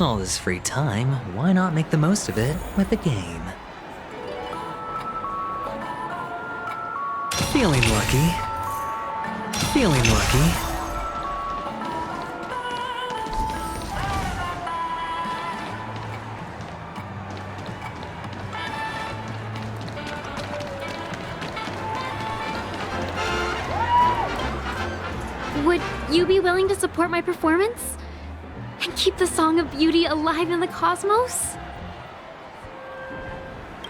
All this free time, why not make the most of it with a game? Feeling lucky. Feeling lucky. Would you be willing to support my performance? And keep the Song of Beauty alive in the cosmos?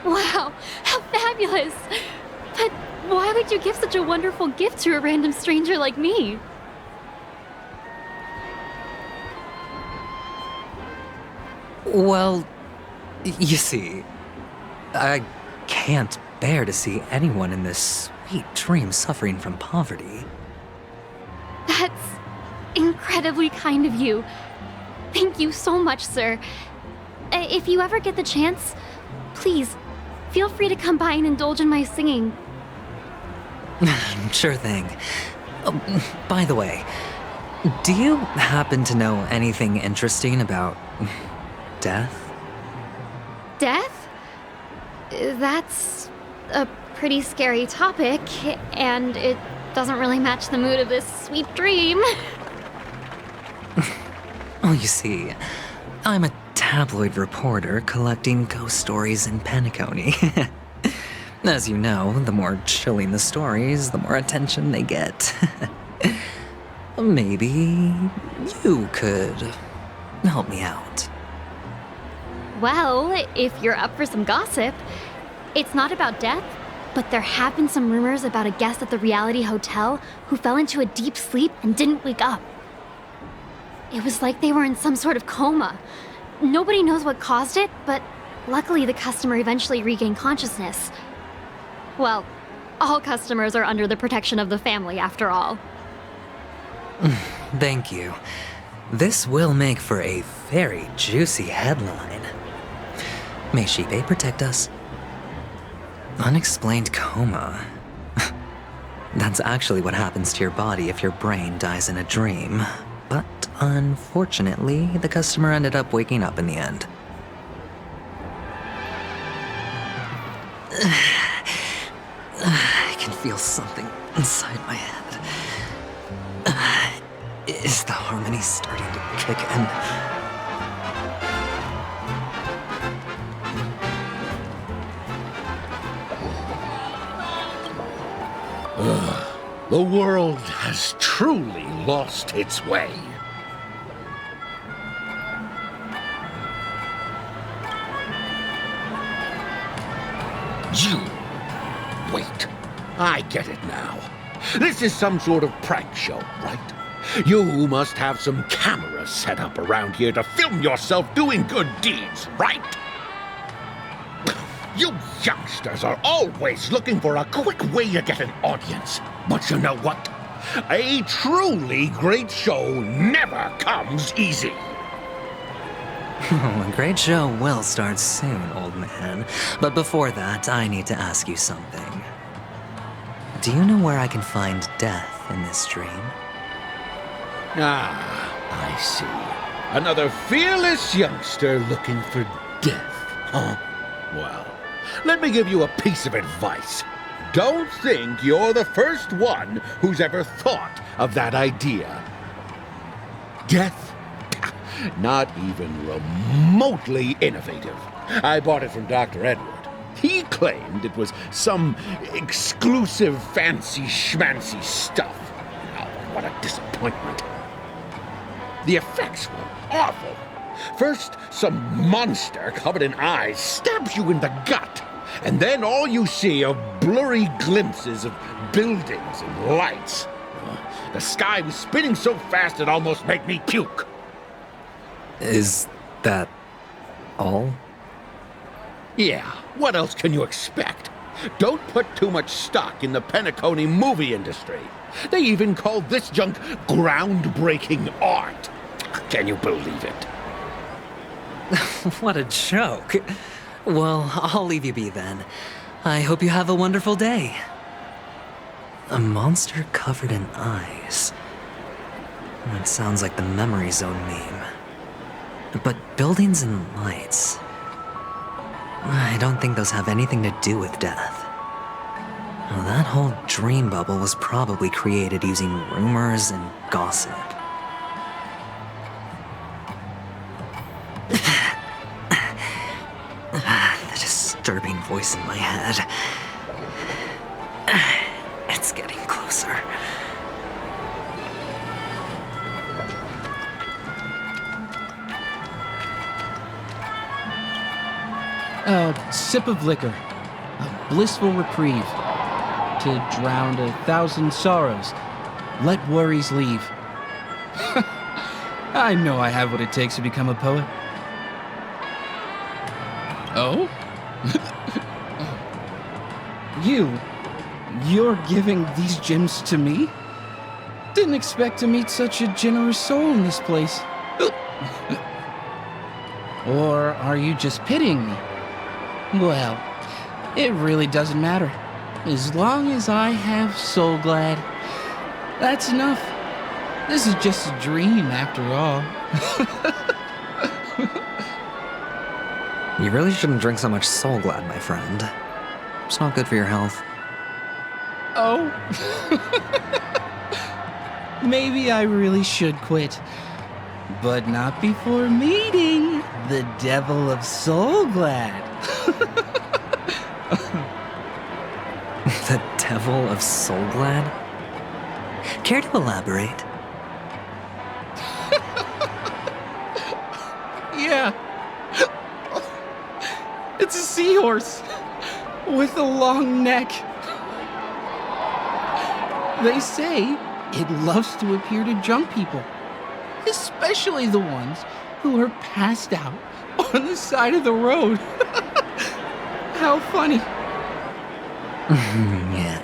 Wow, how fabulous! But why would you give such a wonderful gift to a random stranger like me? Well, you see, I can't bear to see anyone in this sweet dream suffering from poverty. That's incredibly kind of you. Thank you so much, sir. If you ever get the chance, please, feel free to come by and indulge in my singing. Sure thing. Oh, by the way, do you happen to know anything interesting about death? Death? That's a pretty scary topic, and it doesn't really match the mood of this sweet dream. Well, you see, I'm a tabloid reporter collecting ghost stories in Penacony. As you know, the more chilling the stories, the more attention they get. Maybe you could help me out. Well, if you're up for some gossip, it's not about death, but there have been some rumors about a guest at the reality hotel who fell into a deep sleep and didn't wake up. It was like they were in some sort of coma. Nobody knows what caused it, but luckily the customer eventually regained consciousness. Well, all customers are under the protection of the family, after all. Thank you. This will make for a very juicy headline. May Shibe protect us. Unexplained coma. That's actually what happens to your body if your brain dies in a dream. But unfortunately, the customer ended up waking up in the end. I can feel something inside my head. Is the harmony starting to kick in? The world has truly lost its way. Wait, I get it now. This is some sort of prank show, right? You must have some cameras set up around here to film yourself doing good deeds, right? You youngsters are always looking for a quick way to get an audience. But you know what? A truly great show never comes easy. A great show will start soon, old man. But before that, I need to ask you something. Do you know where I can find death in this dream? Ah, I see. Another fearless youngster looking for death, huh? Well, let me give you a piece of advice. Don't think you're the first one who's ever thought of that idea. Death? Not even remotely innovative. I bought it from Dr. Edward. He claimed it was some exclusive fancy schmancy stuff. Oh, what a disappointment. The effects were awful. First, some monster covered in eyes stabs you in the gut, and then all you see are blurry glimpses of buildings and lights. The sky was spinning so fast it almost made me puke. Is that all? Yeah, what else can you expect? Don't put too much stock in the Penacony movie industry. They even call this junk groundbreaking art. Can you believe it? What a joke. Well, I'll leave you be then. I hope you have a wonderful day. A monster covered in eyes. That sounds like the Memory Zone meme. But buildings and lights... I don't think those have anything to do with death. Well, that whole dream bubble was probably created using rumors and gossip. The disturbing voice in my head. It's getting closer. A sip of liquor, a blissful reprieve, to drown 1,000 sorrows, let worries leave. I know I have what it takes to become a poet. Oh? You're giving these gems to me? Didn't expect to meet such a generous soul in this place. Or are you just pitying me? Well, it really doesn't matter. As long as I have Soul Glad, that's enough. This is just a dream after all. You really shouldn't drink so much Soul Glad, my friend. It's not good for your health. Oh. Maybe I really should quit. But not before meeting the Devil of Soul Glad. The Devil of Soul Glad? Care to elaborate? Yeah. It's a seahorse with a long neck. They say it loves to appear to drunk people, especially the ones who are passed out on the side of the road. How funny. Yeah.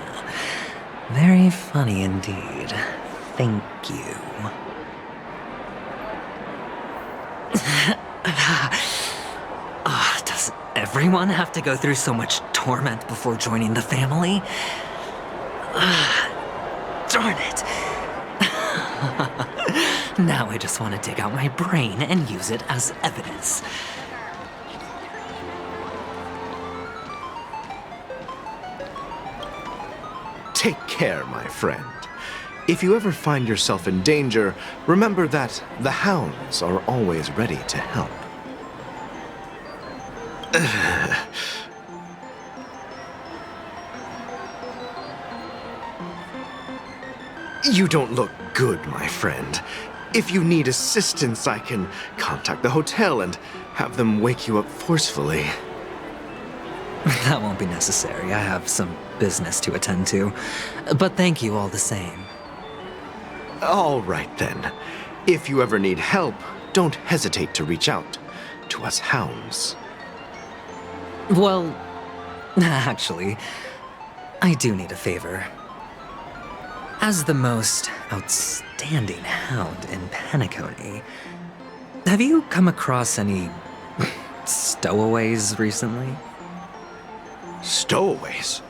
Very funny indeed. Thank you. Does everyone have to go through so much torment before joining the family? Darn it. Now I just want to dig out my brain and use it as evidence. Take care, my friend. If you ever find yourself in danger, remember that the hounds are always ready to help. You don't look good, my friend. If you need assistance, I can contact the hotel and have them wake you up forcefully. That won't be necessary. I have some business to attend to. But thank you all the same. All right, then. If you ever need help, don't hesitate to reach out to us hounds. Well, actually, I do need a favor. As the most outstanding hound in Penacony, have you come across any stowaways recently? Stowaways?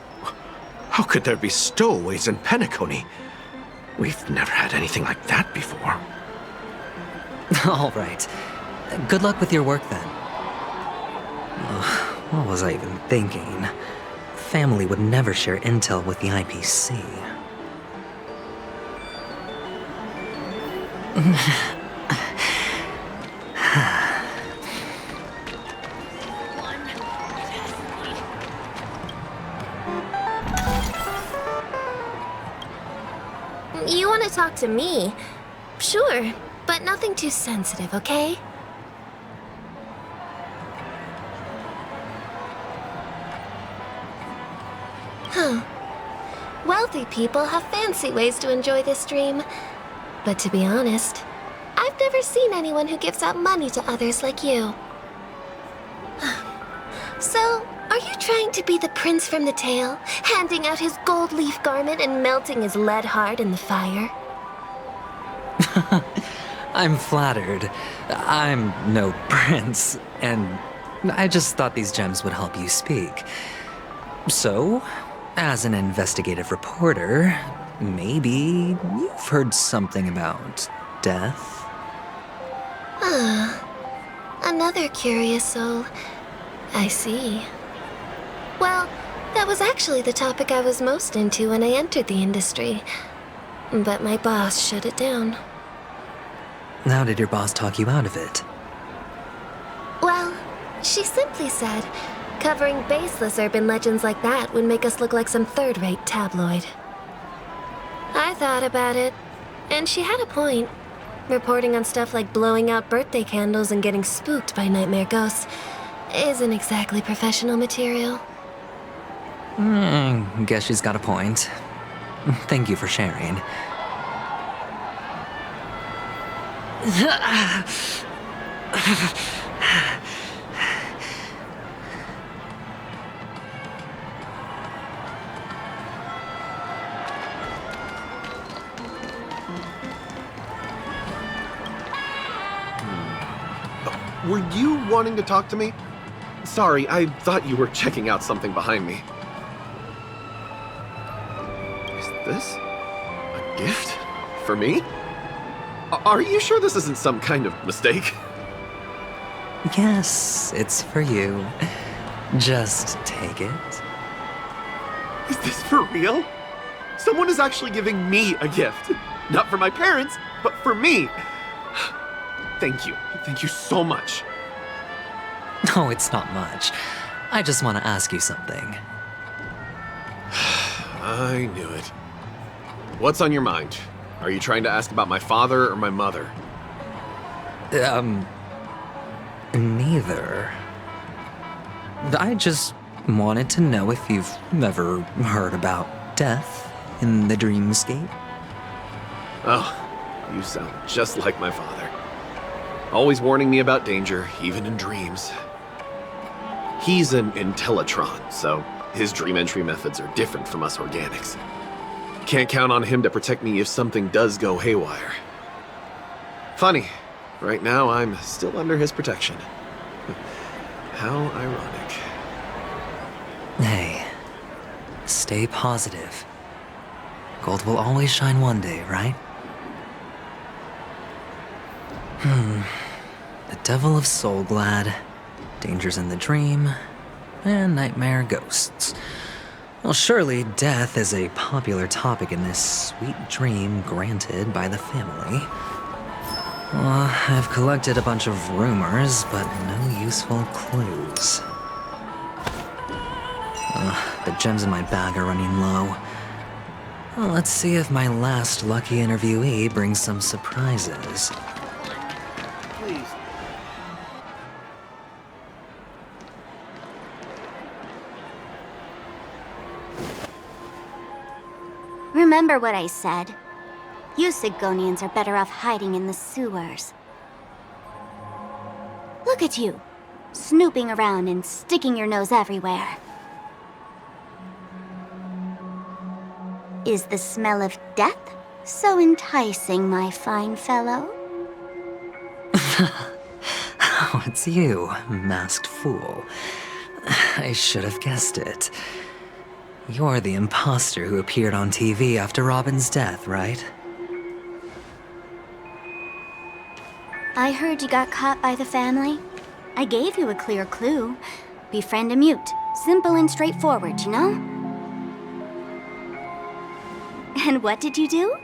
How could there be stowaways in Penacony? We've never had anything like that before. All right. Good luck with your work, then. Ugh, what was I even thinking? Family would never share intel with the IPC. You want to talk to me? Sure, but nothing too sensitive, okay? Huh. Wealthy people have fancy ways to enjoy this dream. But to be honest, I've never seen anyone who gives out money to others like you. So, are you trying to be the prince from the tale, handing out his gold leaf garment and melting his lead heart in the fire? I'm flattered. I'm no prince, and I just thought these gems would help you speak. So, as an investigative reporter, maybe you've heard something about death? Another curious soul. I see. Well, that was actually the topic I was most into when I entered the industry. But my boss shut it down. How did your boss talk you out of it? Well, she simply said, covering baseless urban legends like that would make us look like some third-rate tabloid. I thought about it, and she had a point. Reporting on stuff like blowing out birthday candles and getting spooked by nightmare ghosts isn't exactly professional material. Guess she's got a point. Thank you for sharing. Were you wanting to talk to me? Sorry, I thought you were checking out something behind me. Is this a gift? For me? Are you sure this isn't some kind of mistake? Yes, it's for you. Just take it. Is this for real? Someone is actually giving me a gift. Not for my parents, but for me. Thank you. Thank you so much. Oh, it's not much. I just want to ask you something. I knew it. What's on your mind? Are you trying to ask about my father or my mother? Neither. I just wanted to know if you've ever heard about death in the dreamscape. Oh, you sound just like my father. Always warning me about danger, even in dreams. He's an Intellitron, so his dream entry methods are different from us organics. Can't count on him to protect me if something does go haywire. Funny, right now I'm still under his protection. How ironic. Hey, stay positive. Gold will always shine one day, right? The Devil of Soulglad, Dangers in the Dream, and Nightmare Ghosts. Well, surely death is a popular topic in this sweet dream granted by the family. Well, I've collected a bunch of rumors, but no useful clues. The gems in my bag are running low. Well, let's see if my last lucky interviewee brings some surprises. Please. Remember what I said. You Sigonians are better off hiding in the sewers. Look at you, snooping around and sticking your nose everywhere. Is the smell of death so enticing, my fine fellow? Oh, it's you, masked fool. I should have guessed it. You're the imposter who appeared on TV after Robin's death, right? I heard you got caught by the family. I gave you a clear clue. Befriend a mute. Simple and straightforward, you know? And what did you do?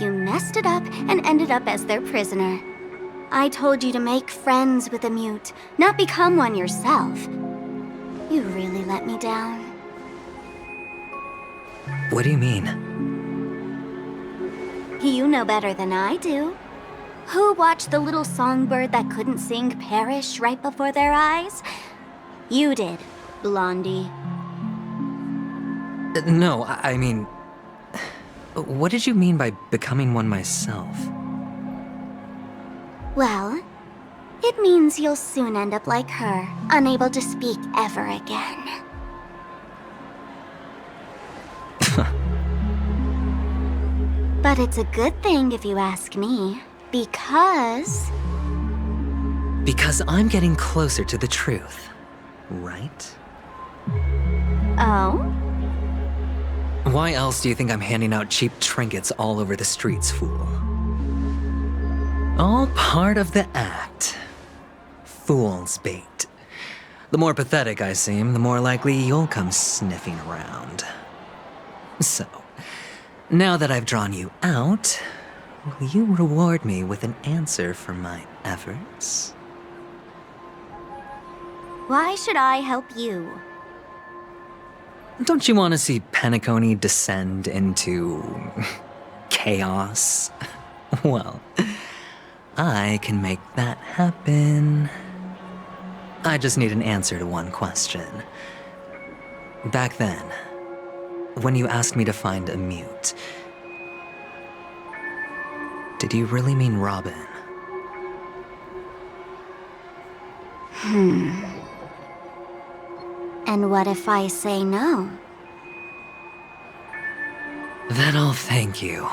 You messed it up and ended up as their prisoner. I told you to make friends with a mute, not become one yourself. You really let me down. What do you mean? You know better than I do. Who watched the little songbird that couldn't sing perish right before their eyes? You did, Blondie. No, I mean... What did you mean by becoming one myself? Well, it means you'll soon end up like her, unable to speak ever again. But it's a good thing if you ask me, because... Because I'm getting closer to the truth, right? Oh? Why else do you think I'm handing out cheap trinkets all over the streets, fool? All part of the act. fool's bait. The more pathetic I seem, the more likely you'll come sniffing around. So, now that I've drawn you out, will you reward me with an answer for my efforts? Why should I help you? Don't you want to see Penacony descend into chaos? Well, I can make that happen. I just need an answer to one question. Back then, when you asked me to find a mute, did you really mean Robin? And what if I say no? Then I'll thank you.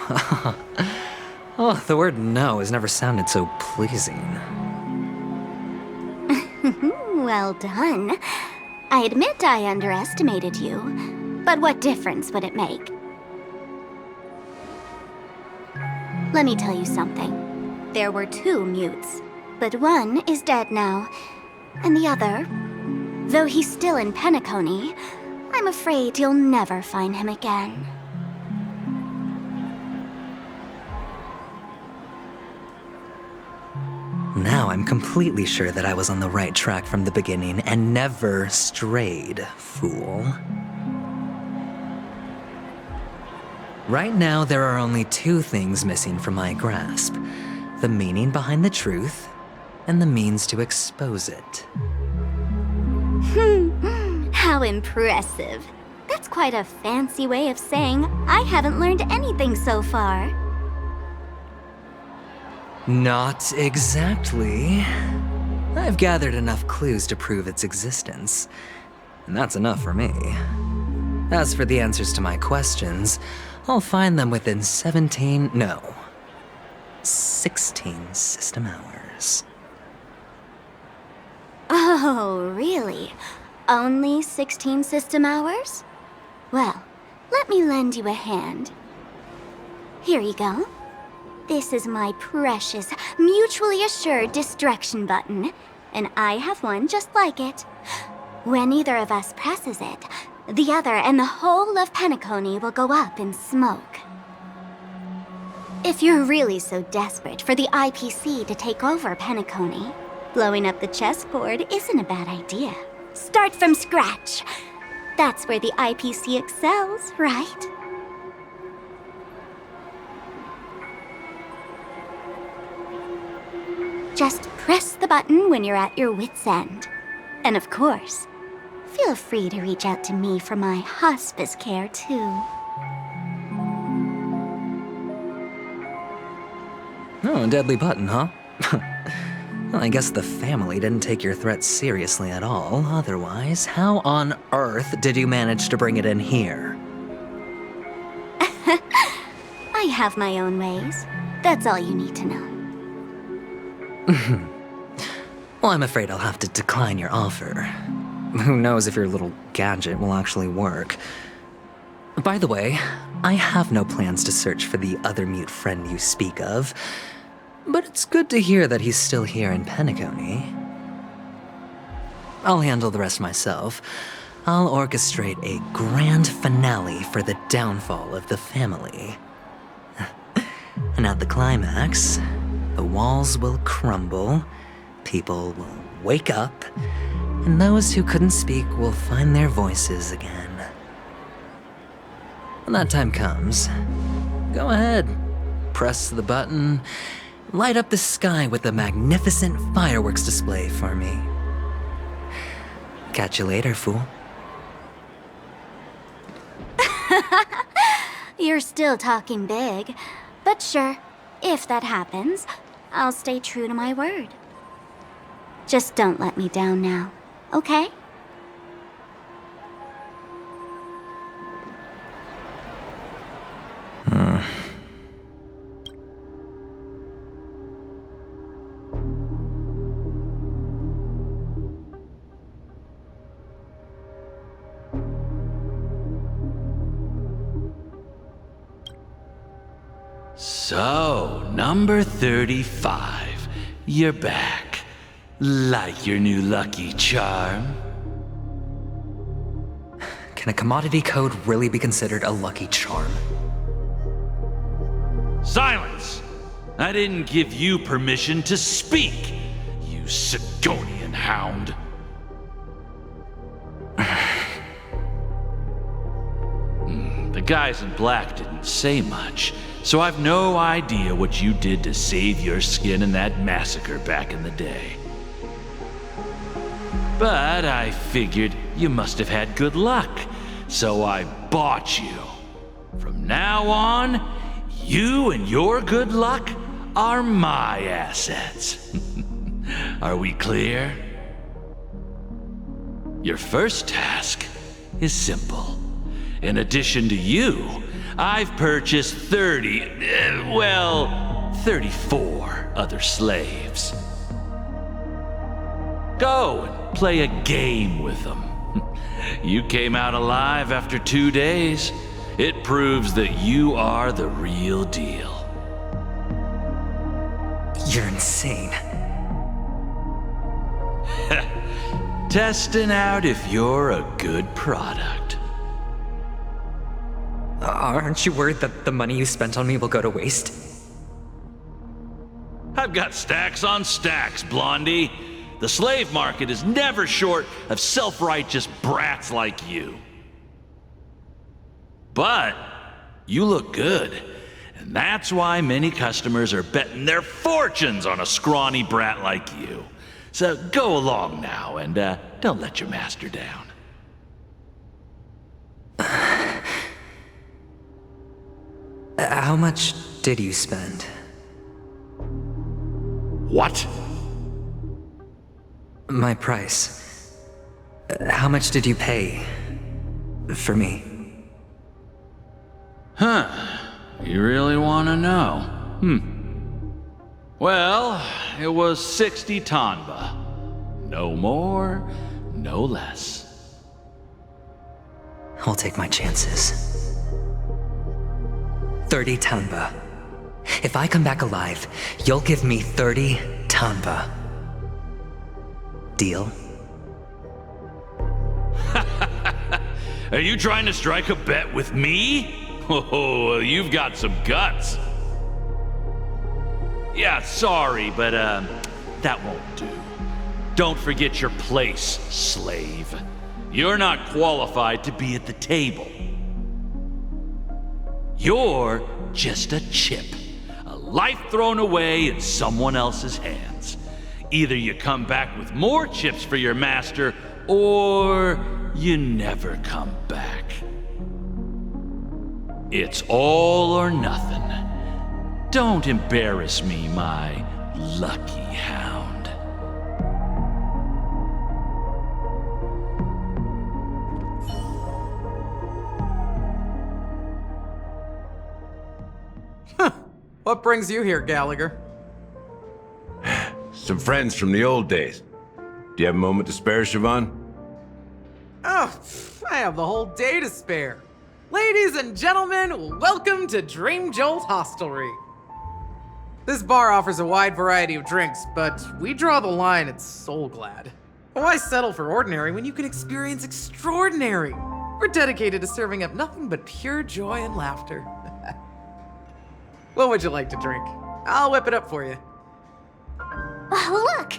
Oh, the word no has never sounded so pleasing. Well done. I admit I underestimated you, but what difference would it make? Let me tell you something. There were 2 mutes, but one is dead now, and the other, though he's still in Penacony, I'm afraid you'll never find him again. Now I'm completely sure that I was on the right track from the beginning and never strayed, fool. Right now, there are only 2 things missing from my grasp: the meaning behind the truth and the means to expose it. How impressive. That's quite a fancy way of saying I haven't learned anything so far. Not exactly. I've gathered enough clues to prove its existence, and that's enough for me. As for the answers to my questions, I'll find them within 16 system hours. Oh, really? Only 16 system hours? Well, let me lend you a hand. Here you go. This is my precious, mutually assured destruction button, and I have one just like it. When either of us presses it, the other and the whole of Penacony will go up in smoke. If you're really so desperate for the IPC to take over Penacony, blowing up the chessboard isn't a bad idea. Start from scratch. That's where the IPC excels, right? Just press the button when you're at your wit's end. And of course, feel free to reach out to me for my hospice care, too. Oh, a deadly button, huh? Well, I guess the family didn't take your threat seriously at all. Otherwise, how on earth did you manage to bring it in here? I have my own ways. That's all you need to know. Well, I'm afraid I'll have to decline your offer. Who knows if your little gadget will actually work. By the way, I have no plans to search for the other mute friend you speak of, but it's good to hear that he's still here in Penacony. I'll handle the rest myself. I'll orchestrate a grand finale for the downfall of the family. And at the climax, the walls will crumble, people will wake up, and those who couldn't speak will find their voices again. When that time comes, go ahead, press the button, light up the sky with a magnificent fireworks display for me. Catch you later, fool. You're still talking big, but sure, if that happens, I'll stay true to my word. Just don't let me down now, okay? So, number 35. You're back. Like your new lucky charm? Can a commodity code really be considered a lucky charm? Silence! I didn't give you permission to speak, you Sigonian hound. The guys in black didn't say much, so I've no idea what you did to save your skin in that massacre back in the day. But I figured you must have had good luck, so I bought you. From now on, you and your good luck are my assets. Are we clear? Your first task is simple. In addition to you, I've purchased 34 other slaves. Go and play a game with them. You came out alive after 2 days. It proves that you are the real deal. You're insane. Testing out if you're a good product. Aren't you worried that the money you spent on me will go to waste? I've got stacks on stacks, Blondie. The slave market is never short of self-righteous brats like you. But you look good, and that's why many customers are betting their fortunes on a scrawny brat like you. So go along now, and don't let your master down. How much did you spend? What? My price. How much did you pay for me? Huh. You really want to know? Well, it was 60 tanba. No more, no less. I'll take my chances. 30 tanba. If I come back alive, you'll give me 30 tanba. Deal? Are you trying to strike a bet with me? Oh, you've got some guts. Yeah, sorry, but that won't do. Don't forget your place, slave. You're not qualified to be at the table. You're just a chip, a life thrown away in someone else's hands. Either you come back with more chips for your master, or you never come back. It's all or nothing. Don't embarrass me, my lucky hound. What brings you here, Gallagher? Some friends from the old days. Do you have a moment to spare, Siobhan? Oh, I have the whole day to spare. Ladies and gentlemen, welcome to Dream Jolt Hostelry. This bar offers a wide variety of drinks, but we draw the line at Soul Glad. Why settle for ordinary when you can experience extraordinary? We're dedicated to serving up nothing but pure joy and laughter. What would you like to drink? I'll whip it up for you. Oh, look!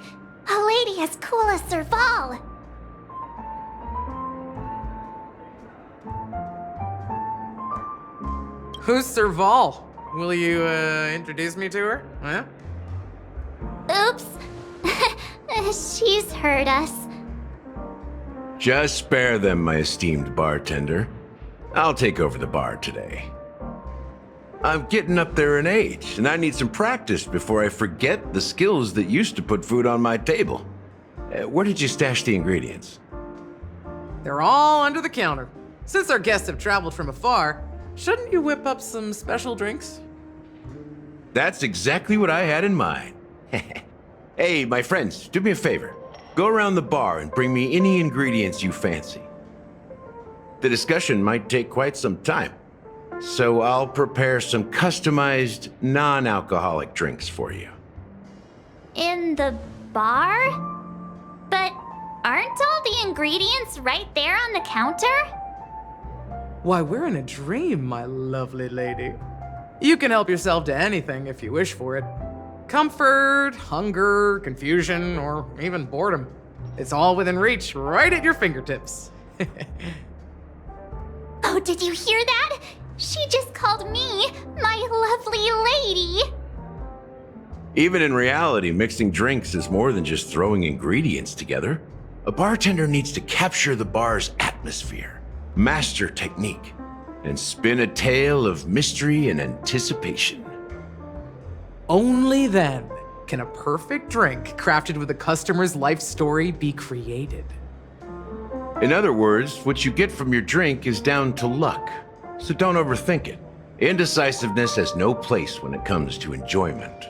A lady as cool as Serval! Who's Serval? Will you, introduce me to her? Huh? Oops. She's heard us. Just spare them, my esteemed bartender. I'll take over the bar today. I'm getting up there in age, and I need some practice before I forget the skills that used to put food on my table. Where did you stash the ingredients? They're all under the counter. Since our guests have traveled from afar, shouldn't you whip up some special drinks? That's exactly what I had in mind. Hey, my friends, do me a favor. Go around the bar and bring me any ingredients you fancy. The discussion might take quite some time, so I'll prepare some customized, non-alcoholic drinks for you. In the bar? ingredients right there on the counter? Why, we're in a dream, my lovely lady. You can help yourself to anything if you wish for it. Comfort, hunger, confusion, or even boredom. It's all within reach, right at your fingertips. Oh, did you hear that? She just called me my lovely lady. Even in reality, mixing drinks is more than just throwing ingredients together. A bartender needs to capture the bar's atmosphere, master technique, and spin a tale of mystery and anticipation. Only then can a perfect drink crafted with a customer's life story be created. In other words, what you get from your drink is down to luck, so don't overthink it. Indecisiveness has no place when it comes to enjoyment.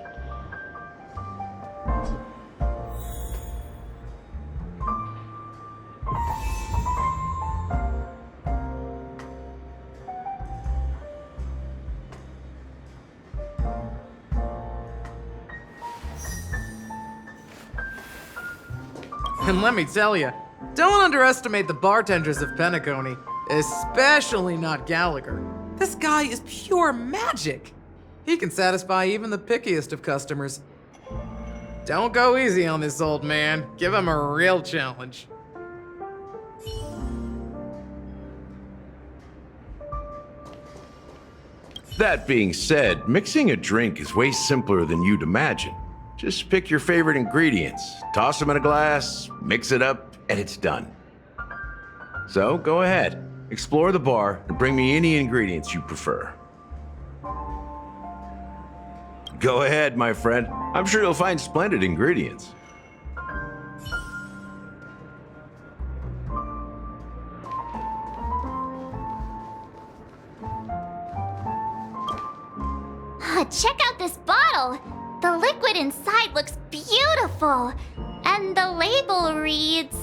And let me tell you, don't underestimate the bartenders of Penacony, especially not Gallagher. This guy is pure magic. He can satisfy even the pickiest of customers. Don't go easy on this old man. Give him a real challenge. That being said, mixing a drink is way simpler than you'd imagine. Just pick your favorite ingredients, toss them in a glass, mix it up, and it's done. So go ahead, explore the bar, and bring me any ingredients you prefer. Go ahead, my friend. I'm sure you'll find splendid ingredients. Check out this bottle. The liquid inside looks beautiful. And the label reads,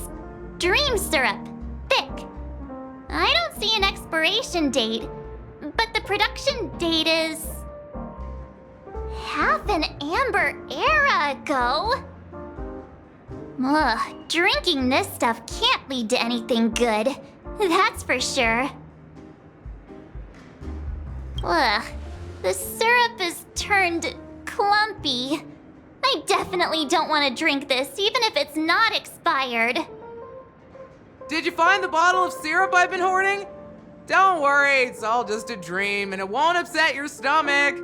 Dream Syrup, thick. I don't see an expiration date, but the production date is half an amber era ago. Ugh, drinking this stuff can't lead to anything good. That's for sure. Ugh, the syrup is turned clumpy. I definitely don't want to drink this, even if it's not expired. Did you find the bottle of syrup I've been hoarding? Don't worry, it's all just a dream and it won't upset your stomach.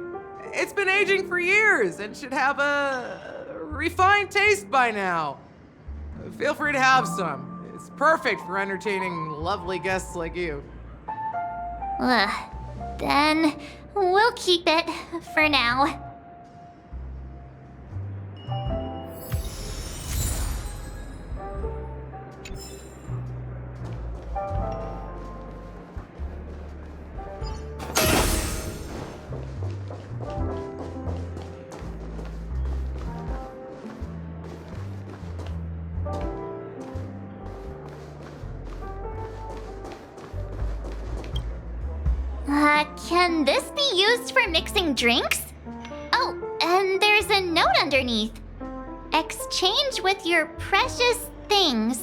It's been aging for years and should have a refined taste by now. Feel free to have some. It's perfect for entertaining lovely guests like you. Ugh, then we'll keep it for now. Can this be used for mixing drinks? Oh, and there's a note underneath. Exchange with your precious things.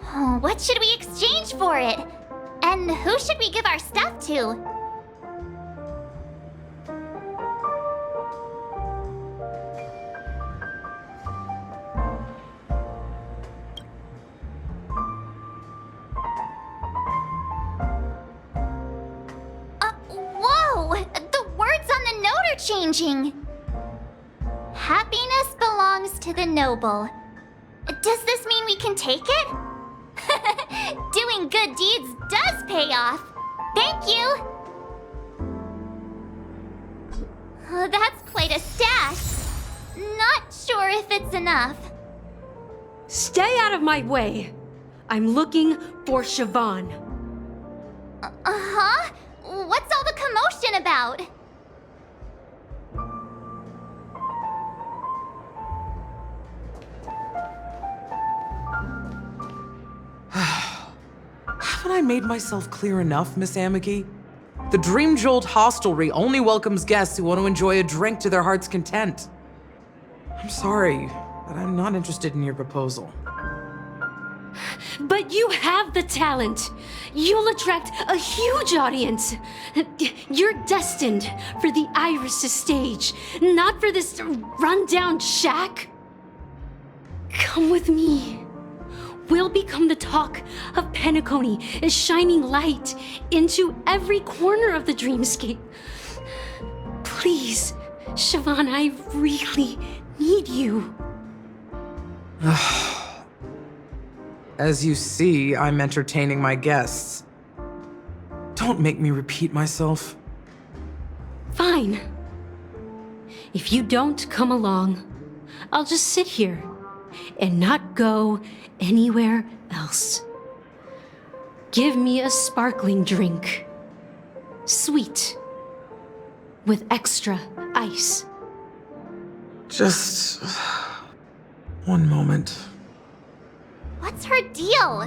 Oh, what should we exchange for it? And who should we give our stuff to? Whoa! The words on the note are changing. Happiness belongs to the noble. Does this mean we can take it? Doing good deeds does pay off. Thank you. Oh, that's quite a stash. Not sure if it's enough. Stay out of my way. I'm looking for Siobhan. Uh-huh? What's all the commotion about? Haven't I made myself clear enough, Miss Amiki? The Dream Jolt Hostelry only welcomes guests who want to enjoy a drink to their heart's content. I'm sorry, but I'm not interested in your proposal. But you have the talent. You'll attract a huge audience. You're destined for the Iris' stage, not for this rundown shack. Come with me. We'll become the talk of Penacony, shining light into every corner of the dreamscape. Please, Siobhan, I really need you. As you see, I'm entertaining my guests. Don't make me repeat myself. Fine. If you don't come along, I'll just sit here and not go anywhere else. Give me a sparkling drink. Sweet. With extra ice. Just one moment. What's her deal?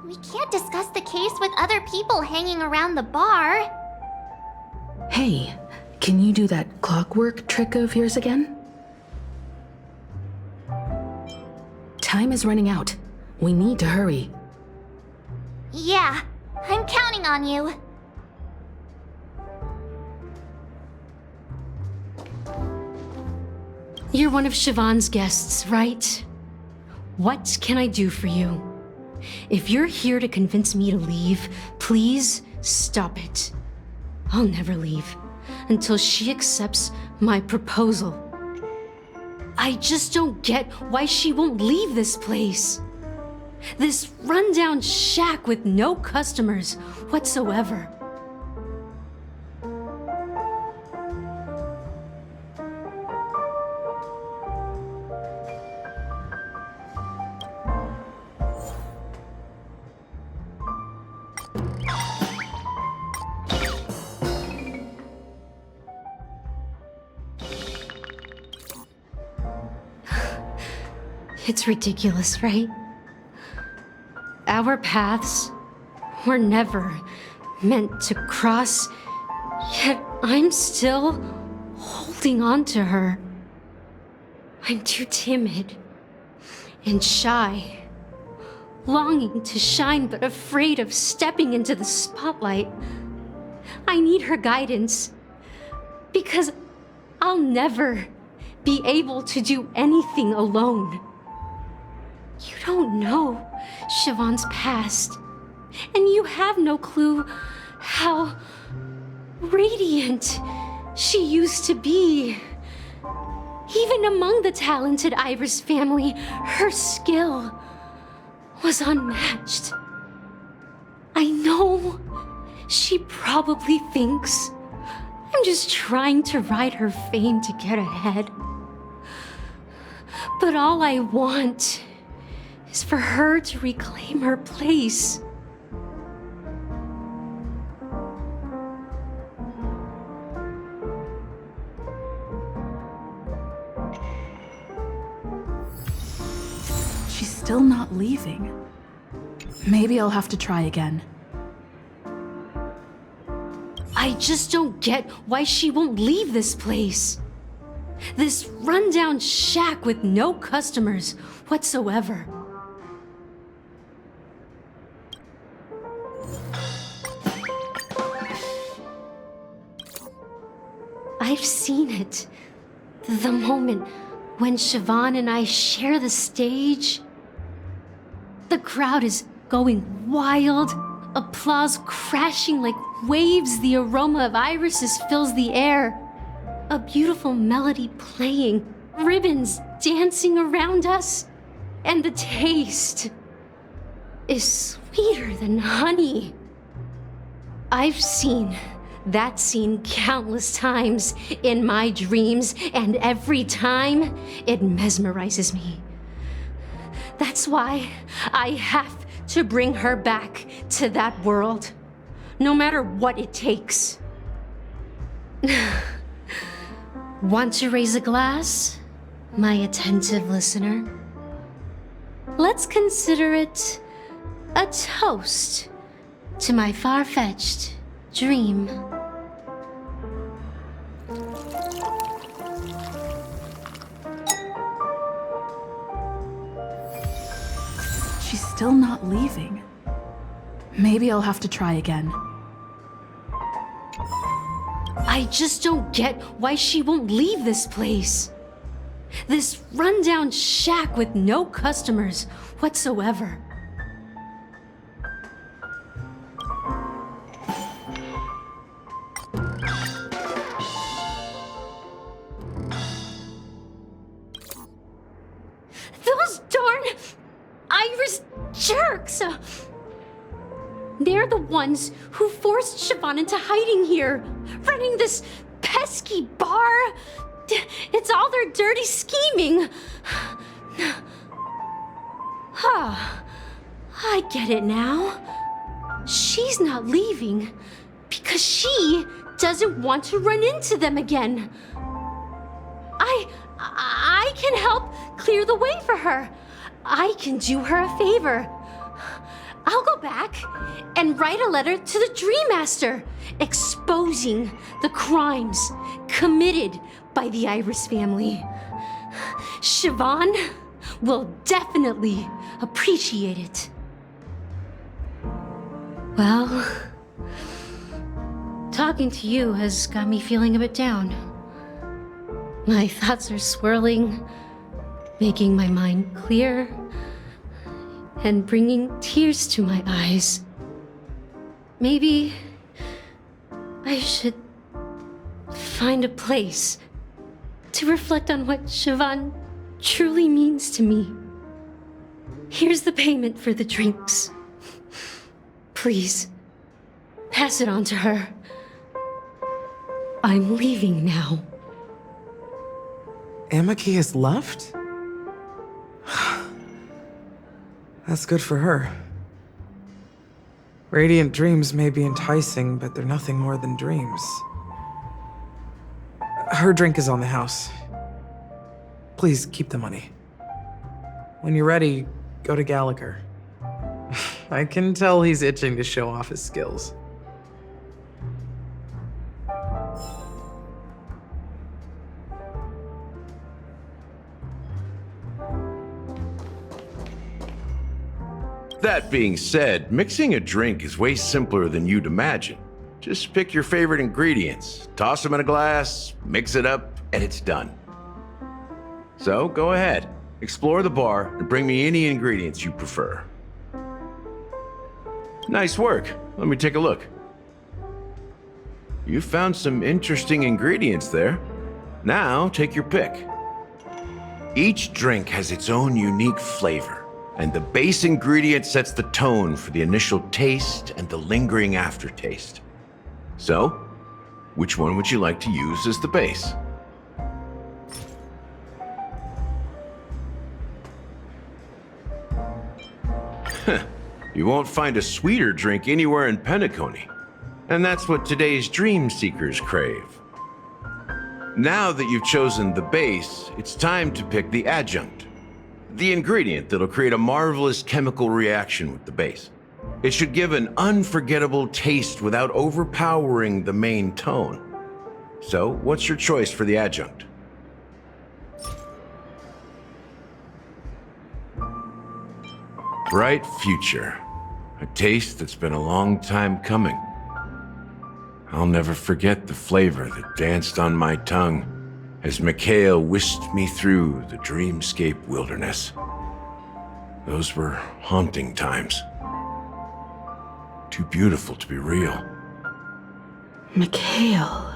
We can't discuss the case with other people hanging around the bar. Hey, can you do that clockwork trick of yours again? Time is running out. We need to hurry. Yeah, I'm counting on you. You're one of Siobhan's guests, right? What can I do for you? If you're here to convince me to leave, please stop it. I'll never leave until she accepts my proposal. I just don't get why she won't leave this place. This rundown shack with no customers whatsoever. It's ridiculous, right? Our paths were never meant to cross, yet I'm still holding on to her. I'm too timid and shy, longing to shine but afraid of stepping into the spotlight. I need her guidance because I'll never be able to do anything alone. You don't know Siobhan's past, and you have no clue how radiant she used to be. Even among the talented Iris family, her skill was unmatched. I know she probably thinks I'm just trying to ride her fame to get ahead. But all I want is for her to reclaim her place. She's still not leaving. Maybe I'll have to try again. I just don't get why she won't leave this place. This rundown shack with no customers whatsoever. I've seen it. The moment when Siobhan and I share the stage. The crowd is going wild, applause crashing like waves, the aroma of irises fills the air. A beautiful melody playing, ribbons dancing around us, and the taste is sweeter than honey. I've seen that scene countless times in my dreams, and every time it mesmerizes me. That's why I have to bring her back to that world, no matter what it takes. Want to raise a glass, my attentive listener? Let's consider it a toast to my far-fetched dream. She's still not leaving. Maybe I'll have to try again. I just don't get why she won't leave this place. This rundown shack with no customers whatsoever. Those darn Irish jerks! They're the ones who forced Siobhan into hiding here, running this pesky bar. It's all their dirty scheming. I get it now. She's not leaving because she doesn't want to run into them again. I can help clear the way for her. I can do her a favor. I'll go back and write a letter to the Dream Master exposing the crimes committed by the Iris family. Siobhan will definitely appreciate it. Well, talking to you has got me feeling a bit down. My thoughts are swirling, making my mind clear, and bringing tears to my eyes. Maybe I should find a place to reflect on what Siobhan truly means to me. Here's the payment for the drinks. Please, pass it on to her. I'm leaving now. Amaki has left? That's good for her. Radiant dreams may be enticing, but they're nothing more than dreams. Her drink is on the house. Please keep the money. When you're ready, go to Gallagher. I can tell he's itching to show off his skills. That being said, mixing a drink is way simpler than you'd imagine. Just pick your favorite ingredients, toss them in a glass, mix it up, and it's done. So go ahead, explore the bar, and bring me any ingredients you prefer. Nice work. Let me take a look. You found some interesting ingredients there. Now take your pick. Each drink has its own unique flavor. And the base ingredient sets the tone for the initial taste and the lingering aftertaste. So, which one would you like to use as the base? You won't find a sweeter drink anywhere in Penacony. And that's what today's dream seekers crave. Now that you've chosen the base, it's time to pick the adjunct. The ingredient that'll create a marvelous chemical reaction with the base. It should give an unforgettable taste without overpowering the main tone. So, what's your choice for the adjunct? Bright future. A taste that's been a long time coming. I'll never forget the flavor that danced on my tongue as Mikhail whisked me through the dreamscape wilderness. Those were haunting times. Too beautiful to be real. Mikhail.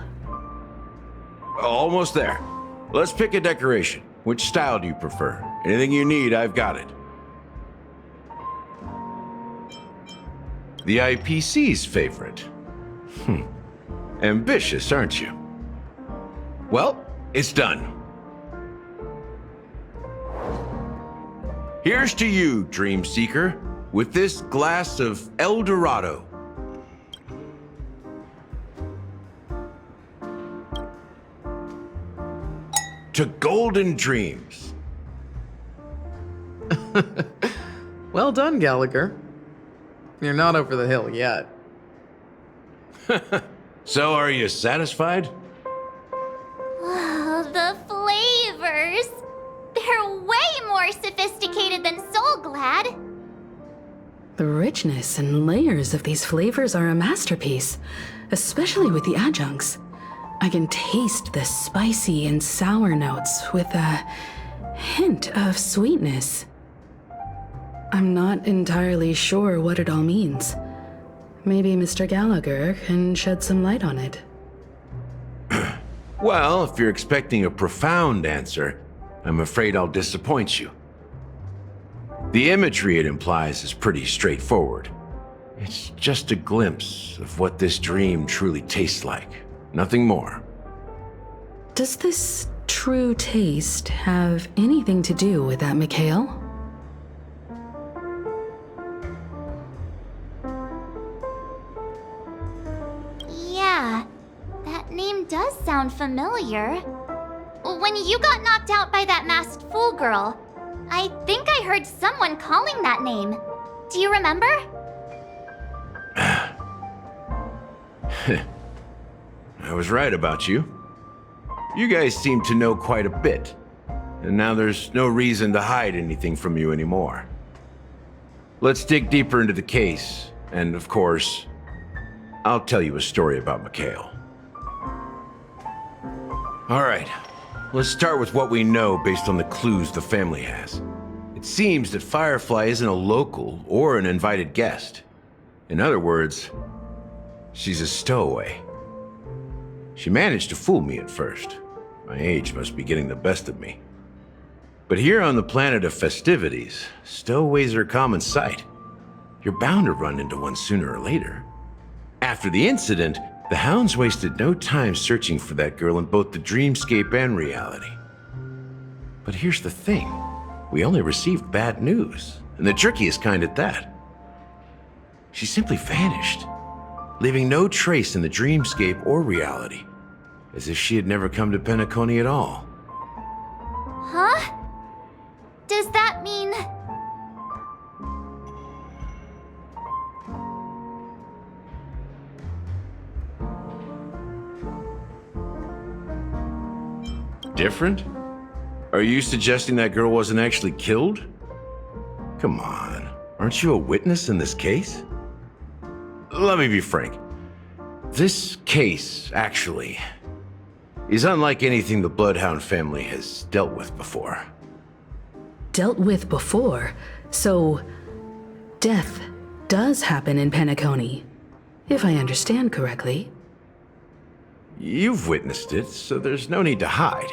Almost there. Let's pick a decoration. Which style do you prefer? Anything you need, I've got it. The IPC's favorite. Ambitious, aren't you? Well, it's done. Here's to you, Dream Seeker, with this glass of El Dorado. To golden dreams. Well done, Gallagher. You're not over the hill yet. So, are you satisfied? Oh, the flavors! They're way more sophisticated than Soul Glad. The richness and layers of these flavors are a masterpiece, especially with the adjuncts. I can taste the spicy and sour notes with a hint of sweetness. I'm not entirely sure what it all means. Maybe Mr. Gallagher can shed some light on it. Well, if you're expecting a profound answer, I'm afraid I'll disappoint you. The imagery it implies is pretty straightforward. It's just a glimpse of what this dream truly tastes like. Nothing more. Does this true taste have anything to do with that Mikhail? Yeah, that name does sound familiar. When you got knocked out by that masked fool girl, I think I heard someone calling that name. Do you remember? I was right about you. You guys seem to know quite a bit, and now there's no reason to hide anything from you anymore. Let's dig deeper into the case, and of course, I'll tell you a story about Mikhail. All right, let's start with what we know based on the clues the family has. It seems that Firefly isn't a local or an invited guest. In other words, she's a stowaway. She managed to fool me at first. My age must be getting the best of me. But here on the planet of festivities, stowaways are a common sight. You're bound to run into one sooner or later. After the incident, the hounds wasted no time searching for that girl in both the dreamscape and reality. But here's the thing. We only received bad news, and the trickiest kind at that. She simply vanished, leaving no trace in the dreamscape or reality, as if she had never come to Penacony at all. Huh? Does that mean... Different? Are you suggesting that girl wasn't actually killed? Come on, aren't you a witness in this case? Let me be frank. This case, actually, is unlike anything the Bloodhound family has dealt with before. Dealt with before? So, death does happen in Penacony, if I understand correctly. You've witnessed it, so there's no need to hide.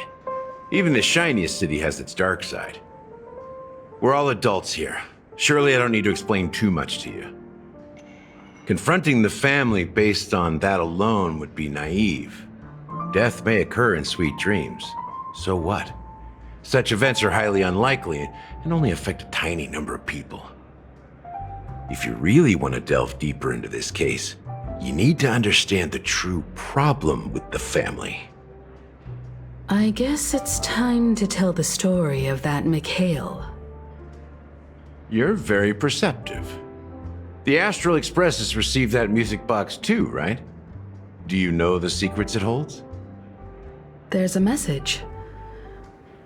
Even the shiniest city has its dark side. We're all adults here. Surely I don't need to explain too much to you. Confronting the family based on that alone would be naive. Death may occur in sweet dreams. So what? Such events are highly unlikely and only affect a tiny number of people. If you really want to delve deeper into this case, you need to understand the true problem with the family. I guess it's time to tell the story of that Mikhail. You're very perceptive. The Astral Express has received that music box too, right? Do you know the secrets it holds? There's a message.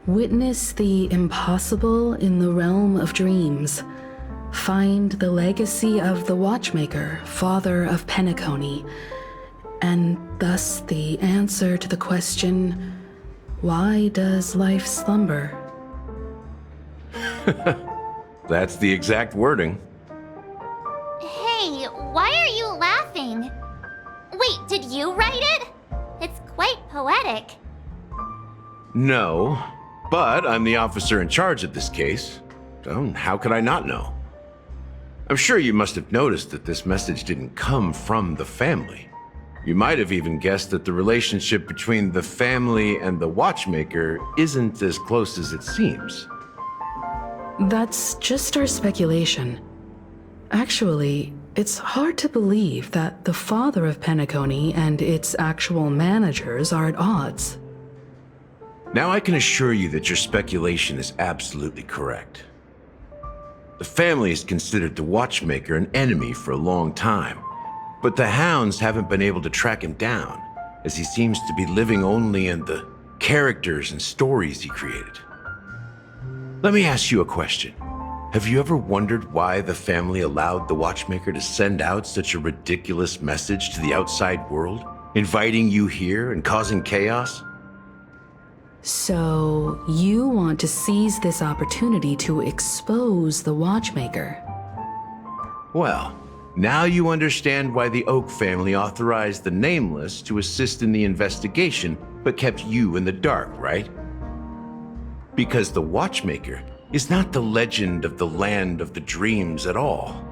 Witness the impossible in the realm of dreams. Find the legacy of the Watchmaker, father of Penacony, and thus the answer to the question, why does life slumber? That's the exact wording. Hey, why are you laughing? Wait, did you write it? It's quite poetic. No, but I'm the officer in charge of this case. So how could I not know? I'm sure you must have noticed that this message didn't come from the family. You might have even guessed that the relationship between the family and the Watchmaker isn't as close as it seems. That's just our speculation. Actually, it's hard to believe that the father of Penacony and its actual managers are at odds. Now I can assure you that your speculation is absolutely correct. The family has considered the Watchmaker an enemy for a long time, but the hounds haven't been able to track him down, as he seems to be living only in the characters and stories he created. Let me ask you a question. Have you ever wondered why the family allowed the Watchmaker to send out such a ridiculous message to the outside world, inviting you here and causing chaos? So, you want to seize this opportunity to expose the Watchmaker? Well, now you understand why the Oak family authorized the Nameless to assist in the investigation, but kept you in the dark, right? Because the Watchmaker is not the legend of the land of the dreams at all.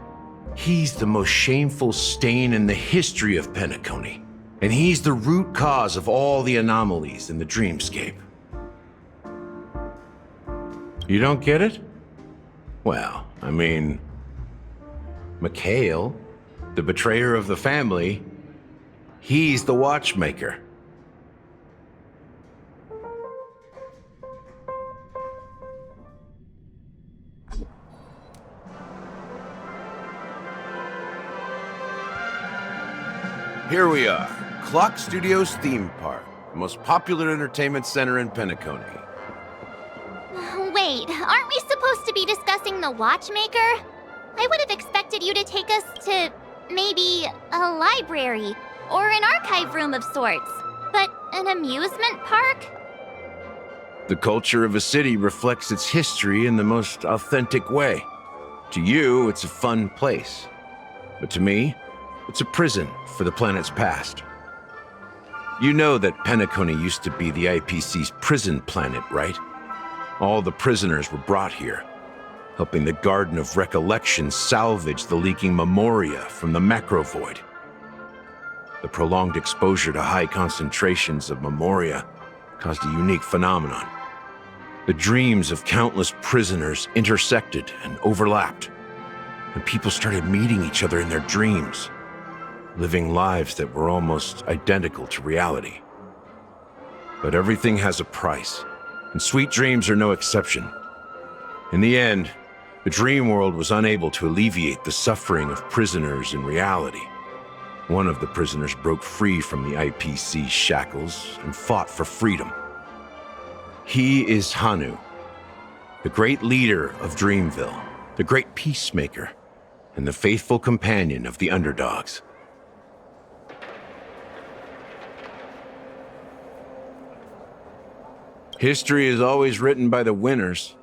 He's the most shameful stain in the history of Penacony, and he's the root cause of all the anomalies in the dreamscape. You don't get it? Well, I mean, Mikhail, the betrayer of the family, he's the Watchmaker. Here we are, Clock Studios theme park, the most popular entertainment center in Penacony. Wait, aren't we supposed to be discussing the Watchmaker? I would have expected you to take us to, maybe, a library, or an archive room of sorts. But an amusement park? The culture of a city reflects its history in the most authentic way. To you, it's a fun place. But to me, it's a prison for the planet's past. You know that Penacony used to be the IPC's prison planet, right? All the prisoners were brought here, helping the Garden of Recollection salvage the leaking memoria from the macrovoid. The prolonged exposure to high concentrations of memoria caused a unique phenomenon. The dreams of countless prisoners intersected and overlapped, and people started meeting each other in their dreams, living lives that were almost identical to reality. But everything has a price, and sweet dreams are no exception. In the end, the dream world was unable to alleviate the suffering of prisoners in reality. One of the prisoners broke free from the IPC's shackles and fought for freedom. He is Hanu, the great leader of Dreamville, the great peacemaker, and the faithful companion of the underdogs. History is always written by the winners.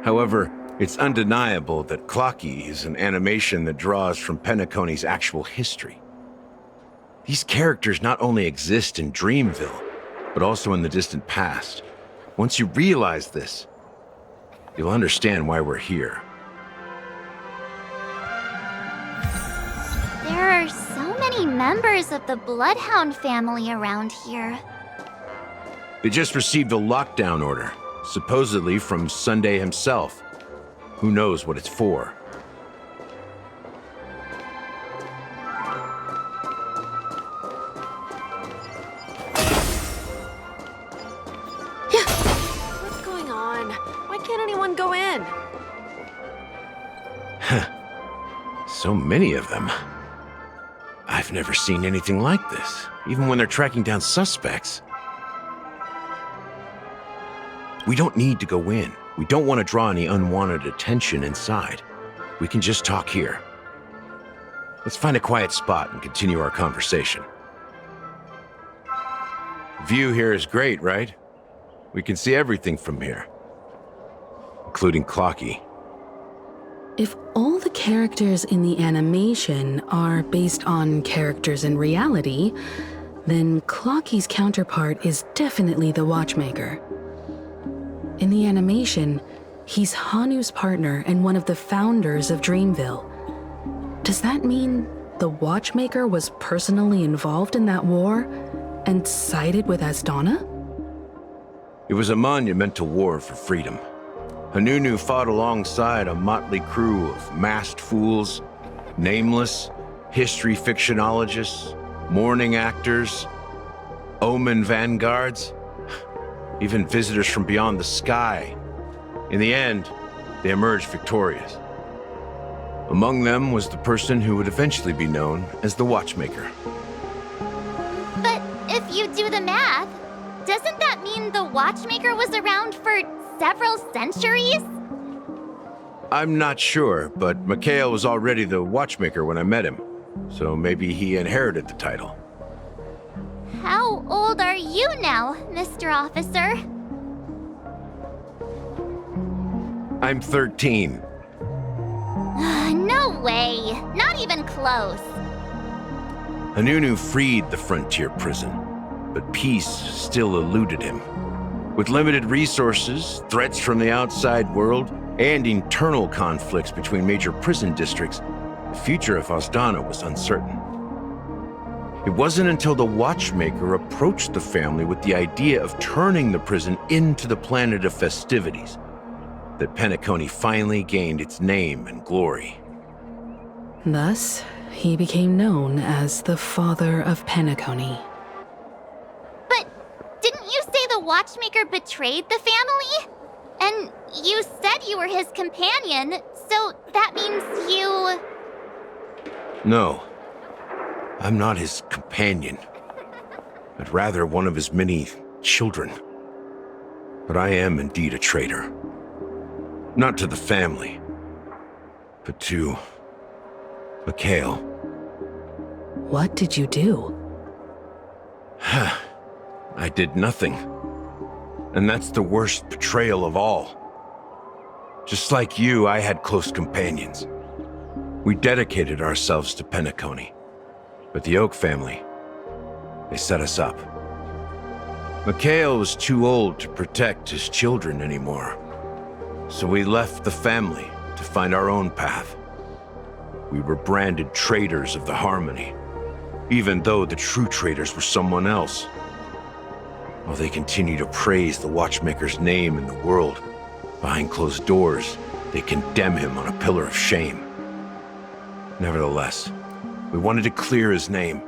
However, it's undeniable that Clocky is an animation that draws from Penacony's actual history. These characters not only exist in Dreamville, but also in the distant past. Once you realize this, you'll understand why we're here. There are so many members of the Bloodhound family around here. They just received a lockdown order, supposedly from Sunday himself. Who knows what it's for? What's going on? Why can't anyone go in? So many of them. I've never seen anything like this, even when they're tracking down suspects. We don't need to go in. We don't want to draw any unwanted attention inside. We can just talk here. Let's find a quiet spot and continue our conversation. View here is great, right? We can see everything from here, including Clocky. If all the characters in the animation are based on characters in reality, then Clocky's counterpart is definitely the Watchmaker. In the animation, he's Hanu's partner and one of the founders of Dreamville. Does that mean the Watchmaker was personally involved in that war and sided with Asdana? It was a monumental war for freedom. Hanunu fought alongside a motley crew of masked fools, nameless, history fictionologists, mourning actors, omen vanguards, even visitors from beyond the sky. In the end, they emerged victorious. Among them was the person who would eventually be known as the Watchmaker. But if you do the math, doesn't that mean the Watchmaker was around for several centuries? I'm not sure, but Mikhail was already the watchmaker when I met him. So maybe he inherited the title. How old are you now, Mr. Officer? I'm 13. No way. Not even close. Anunu freed the frontier prison, but peace still eluded him. With limited resources, threats from the outside world, and internal conflicts between major prison districts, the future of Ozdana was uncertain. It wasn't until the Watchmaker approached the family with the idea of turning the prison into the planet of festivities that Penacony finally gained its name and glory. Thus, he became known as the Father of Penacony. But didn't you say the Watchmaker betrayed the family? And you said you were his companion, so that means you... No. I'm not his companion, but rather one of his many children. But I am indeed a traitor. Not to the family, but to Mikhail. What did you do? I did nothing. And that's the worst betrayal of all. Just like you, I had close companions. We dedicated ourselves to Penacony. But the Oak family, they set us up. Mikhail was too old to protect his children anymore. So we left the family to find our own path. We were branded traitors of the Harmony, even though the true traitors were someone else. While they continue to praise the Watchmaker's name in the world, behind closed doors, they condemn him on a pillar of shame. Nevertheless, we wanted to clear his name.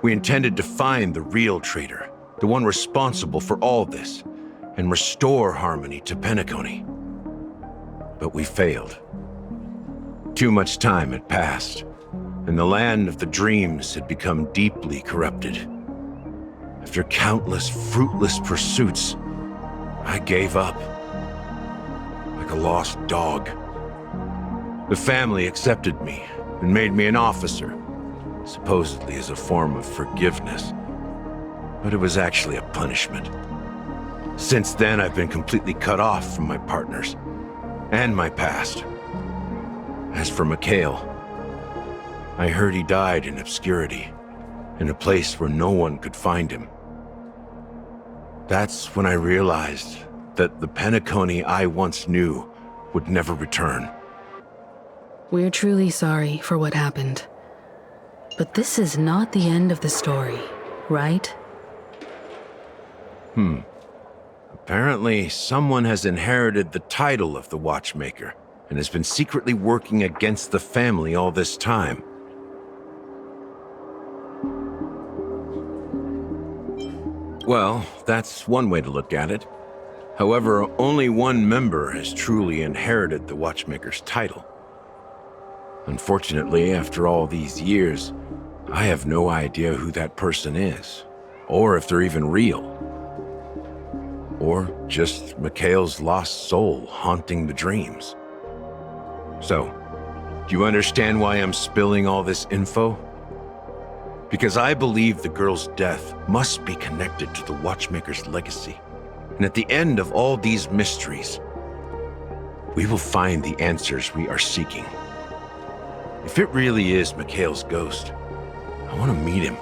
We intended to find the real traitor, the one responsible for all this, and restore harmony to Penacony. But we failed. Too much time had passed, and the land of the dreams had become deeply corrupted. After countless fruitless pursuits, I gave up. Like a lost dog. The family accepted me and made me an officer, supposedly as a form of forgiveness. But it was actually a punishment. Since then, I've been completely cut off from my partners and my past. As for Mikhail, I heard he died in obscurity, in a place where no one could find him. That's when I realized that the Penacony I once knew would never return. We're truly sorry for what happened. But this is not the end of the story, right? Apparently, someone has inherited the title of the Watchmaker and has been secretly working against the family all this time. Well, that's one way to look at it. However, only one member has truly inherited the Watchmaker's title. Unfortunately, after all these years, I have no idea who that person is, or if they're even real. Or just Mikhail's lost soul haunting the dreams. So, do you understand why I'm spilling all this info? Because I believe the girl's death must be connected to the Watchmaker's legacy. And at the end of all these mysteries, we will find the answers we are seeking. If it really is Mikhail's ghost, I want to meet him.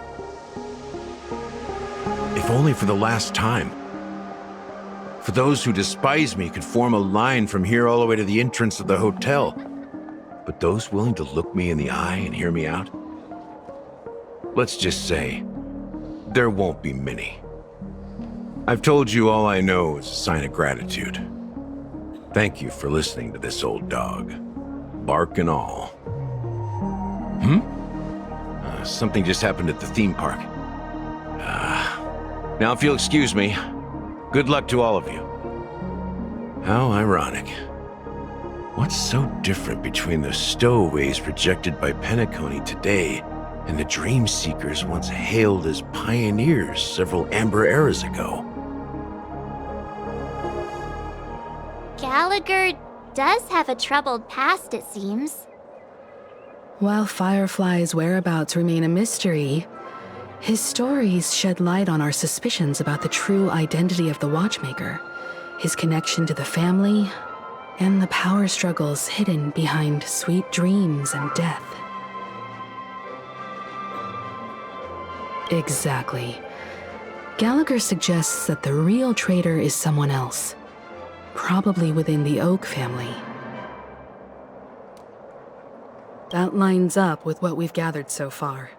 If only for the last time. For those who despise me could form a line from here all the way to the entrance of the hotel. But those willing to look me in the eye and hear me out? Let's just say, there won't be many. I've told you all I know is a sign of gratitude. Thank you for listening to this old dog. Bark and all. Something just happened at the theme park. Now if you'll excuse me, good luck to all of you. How ironic. What's so different between the stowaways projected by Penacony today and the dream seekers once hailed as pioneers several amber eras ago? Gallagher does have a troubled past, it seems. While Firefly's whereabouts remain a mystery, his stories shed light on our suspicions about the true identity of the Watchmaker, his connection to the family, and the power struggles hidden behind sweet dreams and death. Exactly. Gallagher suggests that the real traitor is someone else, probably within the Oak family. That lines up with what we've gathered so far.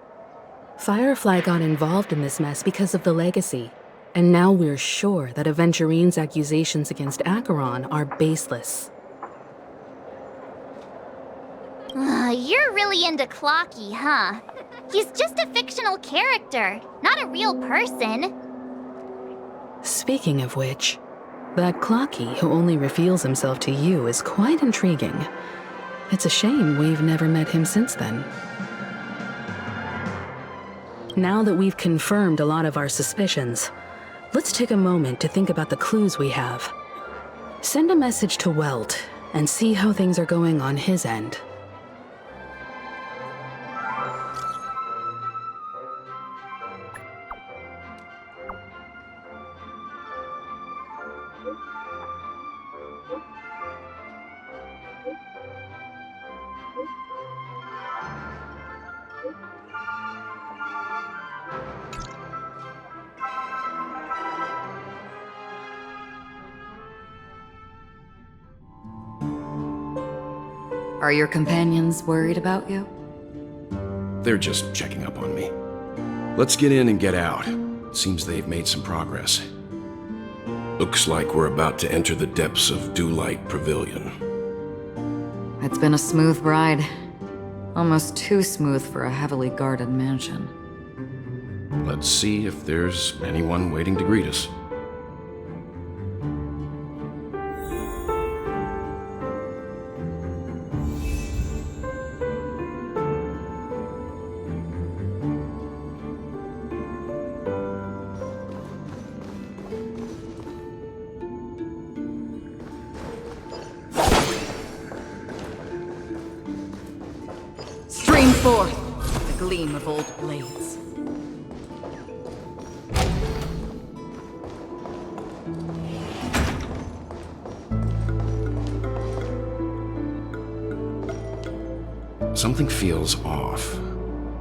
Firefly got involved in this mess because of the legacy, and now we're sure that Aventurine's accusations against Acheron are baseless. You're really into Clocky, huh? He's just a fictional character, not a real person. Speaking of which, that Clocky who only reveals himself to you is quite intriguing. It's a shame we've never met him since then. Now that we've confirmed a lot of our suspicions, let's take a moment to think about the clues we have. Send a message to Welt and see how things are going on his end. Are your companions worried about you? They're just checking up on me. Let's get in and get out. Seems they've made some progress. Looks like we're about to enter the depths of Dewlight Pavilion. It's been a smooth ride. Almost too smooth for a heavily guarded mansion. Let's see if there's anyone waiting to greet us. Stream forth, the gleam of old blades. Something feels off.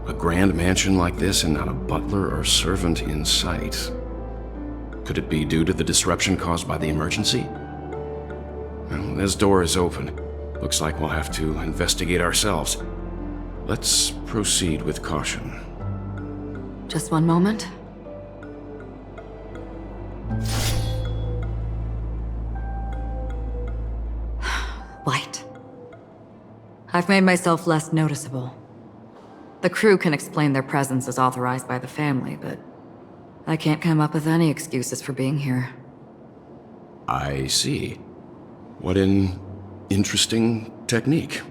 A grand mansion like this and not a butler or servant in sight. Could it be due to the disruption caused by the emergency? Well, this door is open. Looks like we'll have to investigate ourselves. Let's proceed with caution. Just one moment. Light. I've made myself less noticeable. The crew can explain their presence as authorized by the family, but I can't come up with any excuses for being here. I see. What an interesting technique.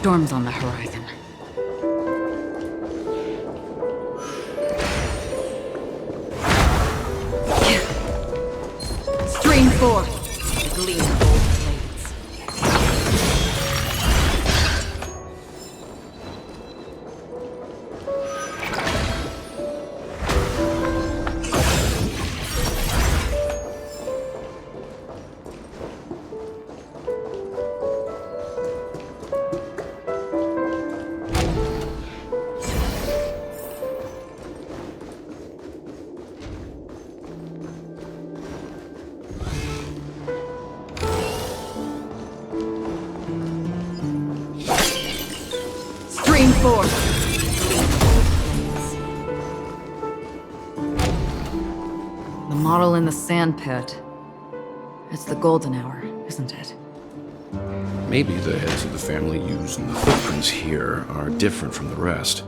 Storm's on the horizon. Stream forth, the gleam of old blades. forth! The model in the sand pit. It's the golden hour, isn't it? Maybe the heads of the family used in the footprints here are different from the rest.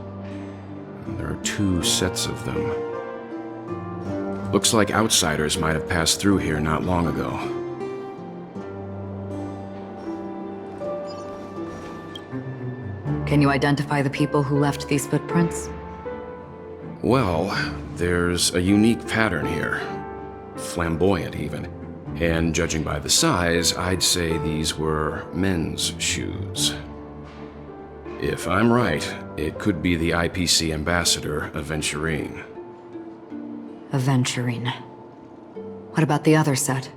There are 2 sets of them. Looks like outsiders might have passed through here not long ago. Can you identify the people who left these footprints? Well, there's a unique pattern here. Flamboyant, even. And judging by the size, I'd say these were men's shoes. If I'm right, it could be the IPC ambassador, Aventurine. Aventurine. What about the other set?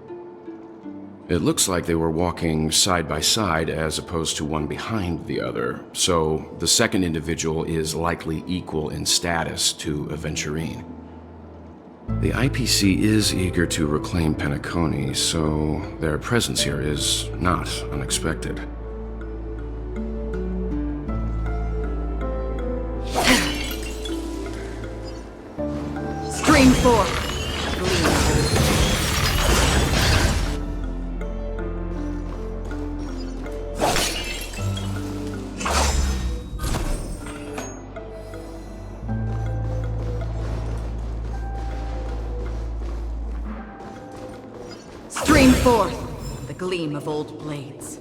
It looks like they were walking side by side as opposed to one behind the other, so the second individual is likely equal in status to Aventurine. The IPC is eager to reclaim Penacony, so their presence here is not unexpected. Stream forth! Stream forth! The gleam of old blades.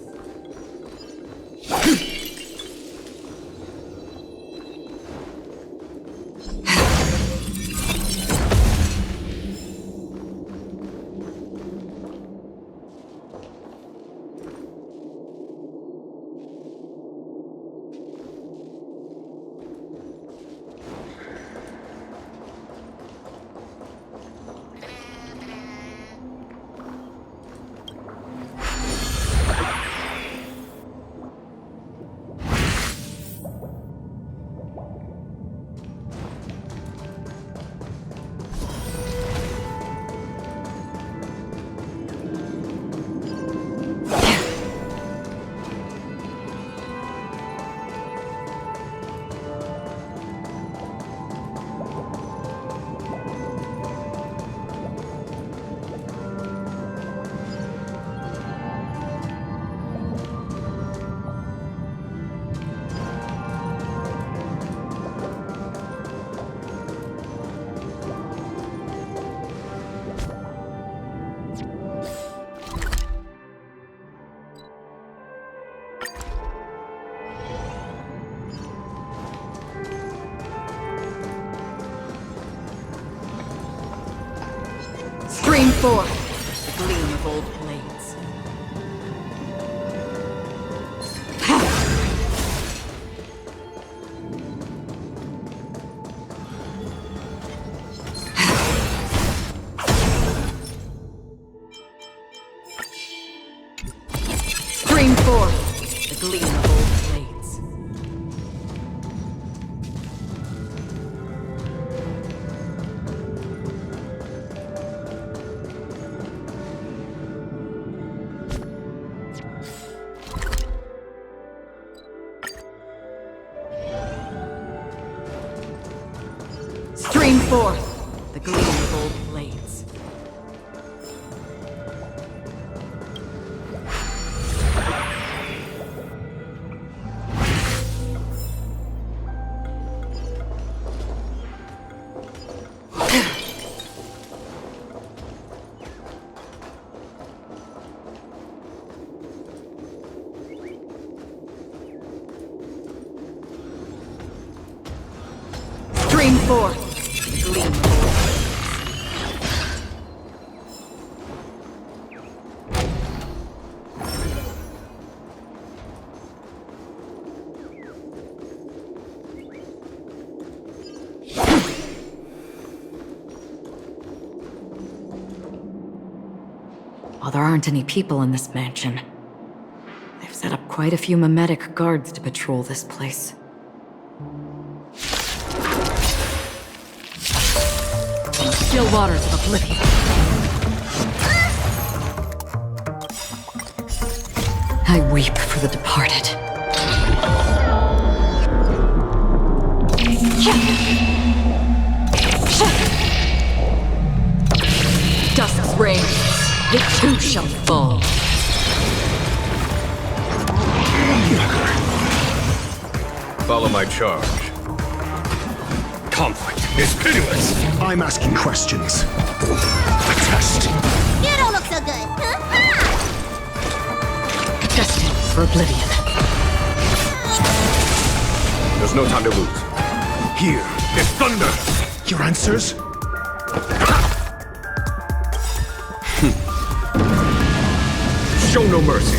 Stream forth! The gleam of old blades. Stream forth! The gleam of old blades. Stream forth! The gleam of old blades. Stream forth! The gleam of old While there aren't any people in this mansion, they've set up quite a few mimetic guards to patrol this place. From the still waters of oblivion. I weep for the departed. It too shall fall. Follow my charge. Conflict is pitiless. I'm asking questions. A test. You don't look so good. Destined for oblivion. There's no time to lose. Here is thunder. Your answers? Show no mercy.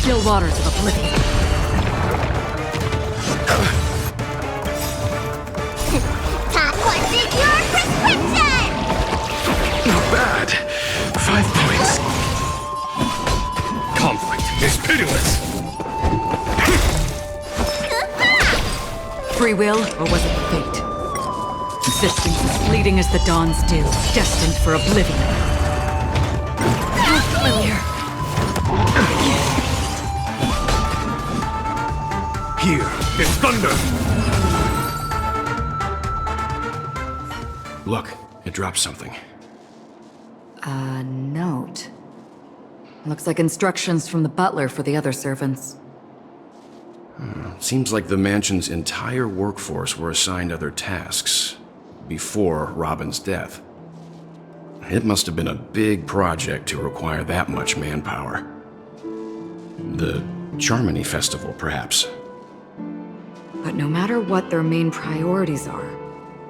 Still waters of oblivion. Top what's in your prescription? Not bad. 5 points. Conflict is pitiless. Free will, or was it fate? Existence as fleeting as the dawn's dew, destined for oblivion. How familiar. Here is thunder. Look, it dropped something. A note. Looks like instructions from the butler for the other servants. Seems like the mansion's entire workforce were assigned other tasks before Robin's death. It must have been a big project to require that much manpower. The Charmony Festival, perhaps. But no matter what their main priorities are,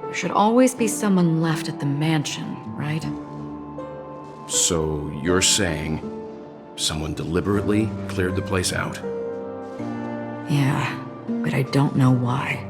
there should always be someone left at the mansion, right? So you're saying someone deliberately cleared the place out? Yeah, but I don't know why.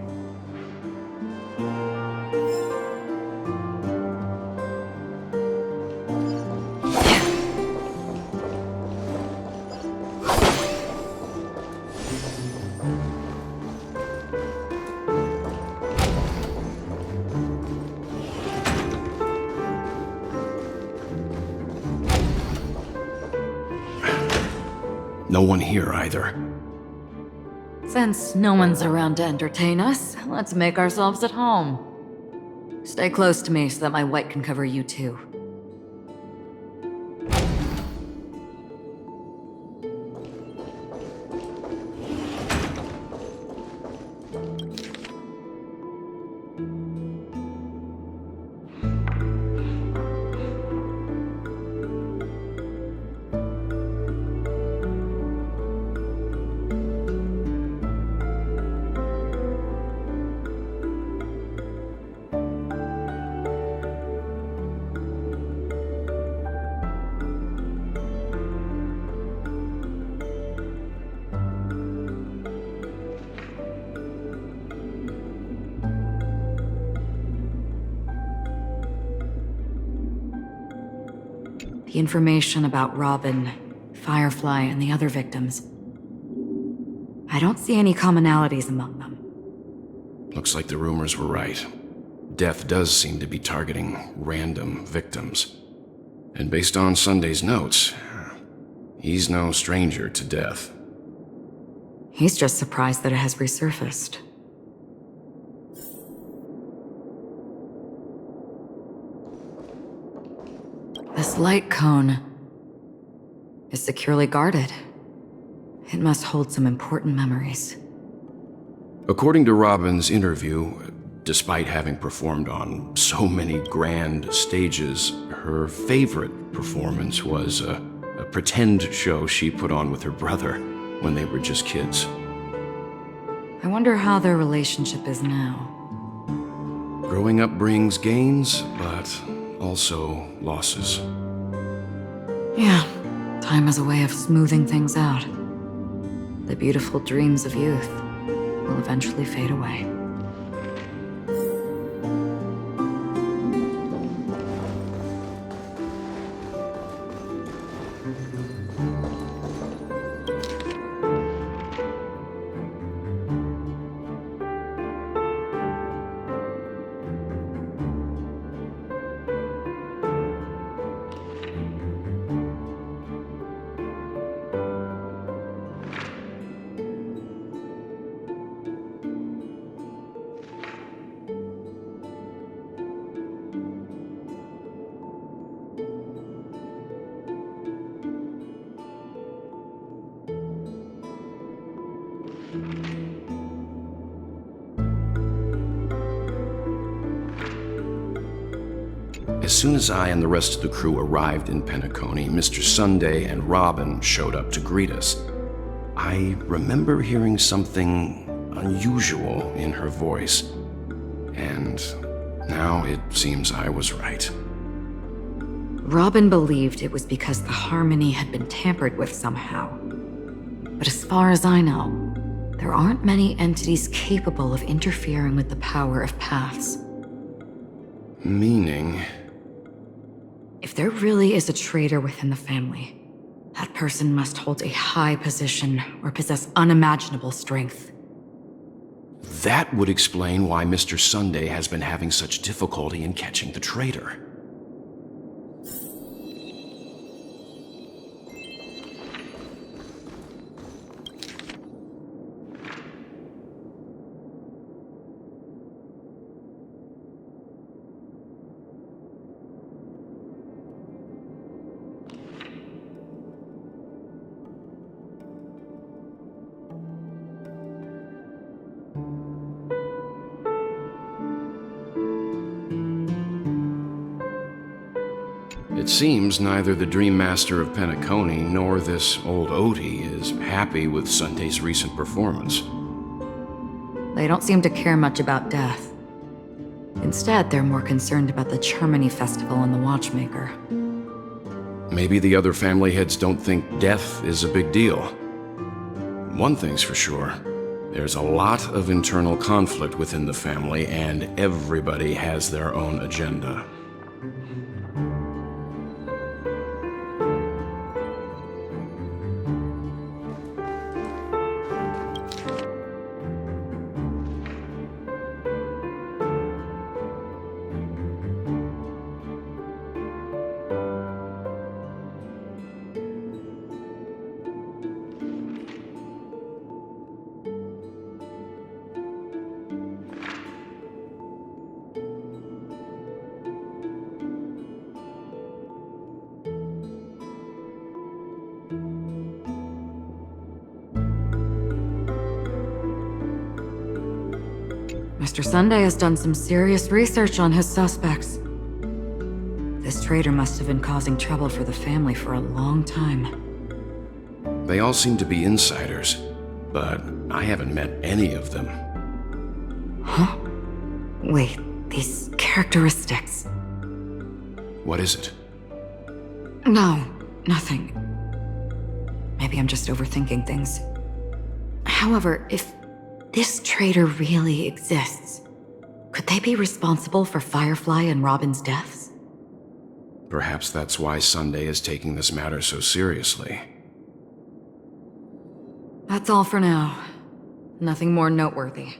No one here either. Since no one's around to entertain us, let's make ourselves at home. Stay close to me so that my white can cover you too. The information about Robin, Firefly, and the other victims. I don't see any commonalities among them. Looks like the rumors were right. Death does seem to be targeting random victims. And based on Sunday's notes, he's no stranger to death. He's just surprised that it has resurfaced. This light cone is securely guarded. It must hold some important memories. According to Robin's interview, despite having performed on so many grand stages, her favorite performance was a pretend show she put on with her brother when they were just kids. I wonder how their relationship is now. Growing up brings gains, but also losses. Yeah, time is a way of smoothing things out. The beautiful dreams of youth will eventually fade away. As soon as I and the rest of the crew arrived in Penacony, Mr. Sunday and Robin showed up to greet us. I remember hearing something unusual in her voice, and now it seems I was right. Robin believed it was because the harmony had been tampered with somehow. But as far as I know, there aren't many entities capable of interfering with the power of paths. Meaning? If there really is a traitor within the family, that person must hold a high position or possess unimaginable strength. That would explain why Mr. Sunday has been having such difficulty in catching the traitor. It seems neither the Dream Master of Penacony nor this old Odie is happy with Sunday's recent performance. They don't seem to care much about death. Instead, they're more concerned about the Charmony Festival and the Watchmaker. Maybe the other family heads don't think death is a big deal. One thing's for sure, there's a lot of internal conflict within the family, and everybody has their own agenda. Mr. Sunday has done some serious research on his suspects. This traitor must have been causing trouble for the family for a long time. They all seem to be insiders, but I haven't met any of them. Huh? Wait, these characteristics. What is it? No, nothing. Maybe I'm just overthinking things. However, if this traitor really exists, could they be responsible for Firefly and Robin's deaths? Perhaps that's why Sunday is taking this matter so seriously. That's all for now. Nothing more noteworthy.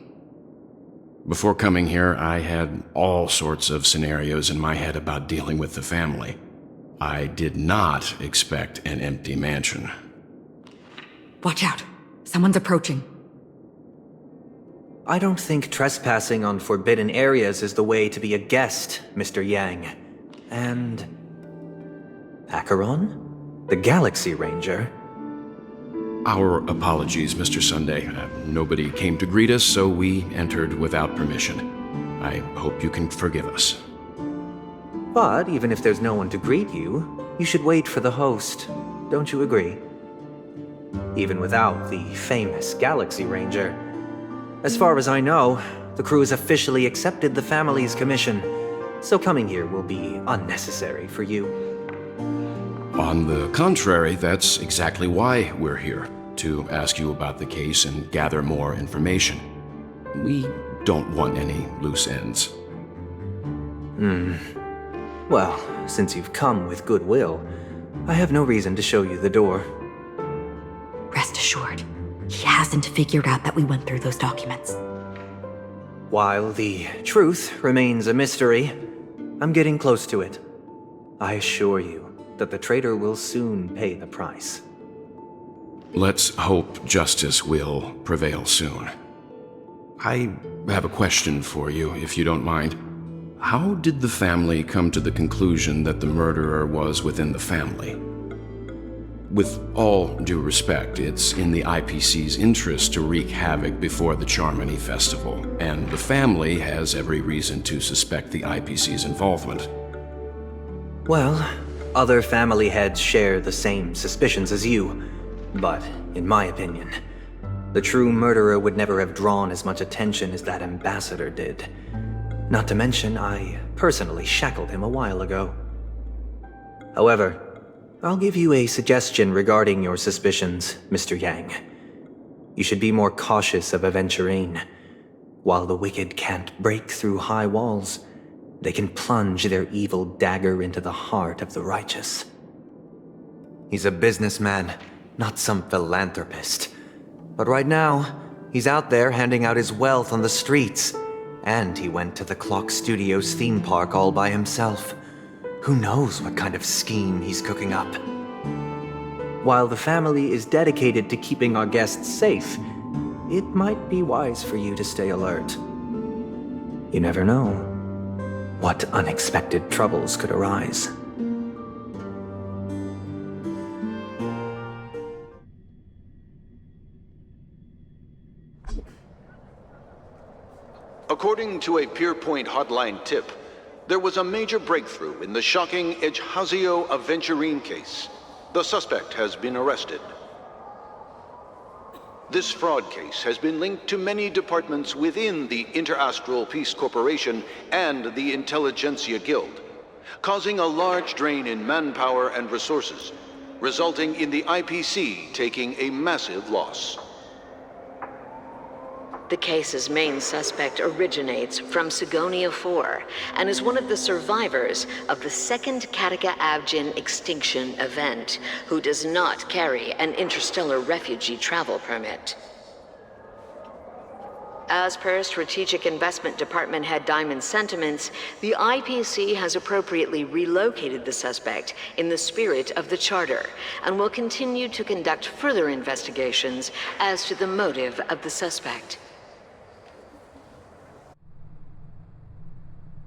Before coming here, I had all sorts of scenarios in my head about dealing with the family. I did not expect an empty mansion. Watch out. Someone's approaching. I don't think trespassing on forbidden areas is the way to be a guest, Mr. Yang. And... Acheron? The Galaxy Ranger? Our apologies, Mr. Sunday. Nobody came to greet us, so we entered without permission. I hope you can forgive us. But even if there's no one to greet you, you should wait for the host. Don't you agree? Even without the famous Galaxy Ranger. As far as I know, the crew has officially accepted the family's commission, so coming here will be unnecessary for you. On the contrary, that's exactly why we're here, to ask you about the case and gather more information. We don't want any loose ends. Well, since you've come with goodwill, I have no reason to show you the door. Rest assured, he hasn't figured out that we went through those documents. While the truth remains a mystery, I'm getting close to it. I assure you that the traitor will soon pay the price. Let's hope justice will prevail soon. I have a question for you, if you don't mind. How did the family come to the conclusion that the murderer was within the family? With all due respect, it's in the IPC's interest to wreak havoc before the Charmony Festival, and the family has every reason to suspect the IPC's involvement. Well, other family heads share the same suspicions as you, but in my opinion, the true murderer would never have drawn as much attention as that ambassador did. Not to mention, I personally shackled him a while ago. However, I'll give you a suggestion regarding your suspicions, Mr. Yang. You should be more cautious of Aventurine. While the wicked can't break through high walls, they can plunge their evil dagger into the heart of the righteous. He's a businessman, not some philanthropist. But right now, he's out there handing out his wealth on the streets. And he went to the Clock Studios theme park all by himself. Who knows what kind of scheme he's cooking up? While the family is dedicated to keeping our guests safe, it might be wise for you to stay alert. You never know what unexpected troubles could arise. According to a Pierpoint hotline tip, there was a major breakthrough in the shocking Ejhazio Aventurine case. The suspect has been arrested. This fraud case has been linked to many departments within the Interastral Peace Corporation and the Intelligentsia Guild, causing a large drain in manpower and resources, resulting in the IPC taking a massive loss. The case's main suspect originates from Sigonia 4 and is one of the survivors of the second Kataka-Avgin extinction event, who does not carry an interstellar refugee travel permit. As per Strategic Investment Department Head Diamond's sentiments, the IPC has appropriately relocated the suspect in the spirit of the Charter and will continue to conduct further investigations as to the motive of the suspect.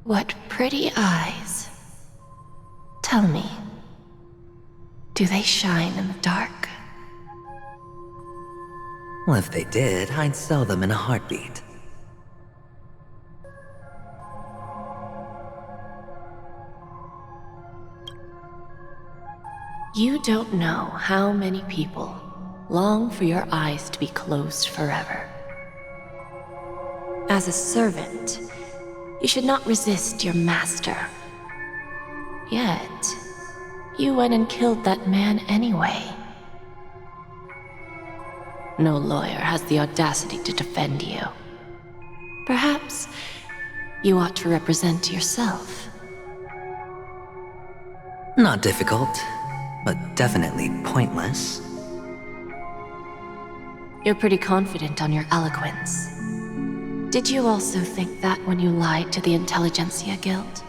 What pretty eyes. Tell me, do they shine in the dark? Well, if they did, I'd sell them in a heartbeat. You don't know how many people long for your eyes to be closed forever. As a servant, you should not resist your master. Yet, you went and killed that man anyway. No lawyer has the audacity to defend you. Perhaps you ought to represent yourself. Not difficult, but definitely pointless. You're pretty confident on your eloquence. Did you also think that when you lied to the Intelligentsia Guild?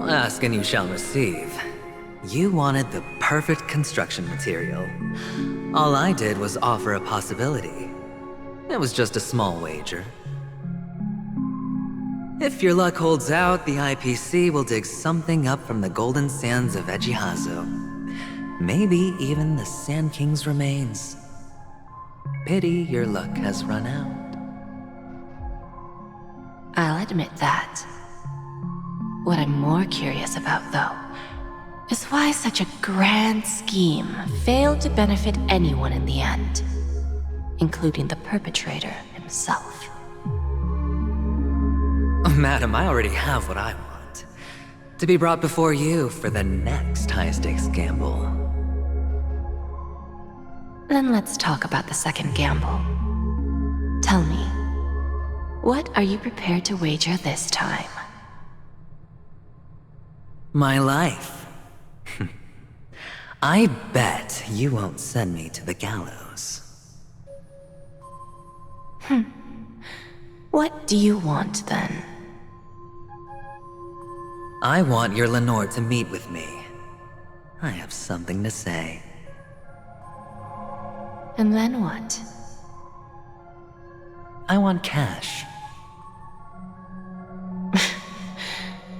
Ask and you shall receive. You wanted the perfect construction material. All I did was offer a possibility. It was just a small wager. If your luck holds out, the IPC will dig something up from the golden sands of Ejhazio. Maybe even the Sand King's remains. Pity your luck has run out. I'll admit that. What I'm more curious about, though, is why such a grand scheme failed to benefit anyone in the end, including the perpetrator himself. Madam, I already have what I want. To be brought before you for the next high-stakes gamble. Then let's talk about the second gamble. Tell me, what are you prepared to wager this time? My life. I bet you won't send me to the gallows. What do you want, then? I want your Lenore to meet with me. I have something to say. And then what? I want cash.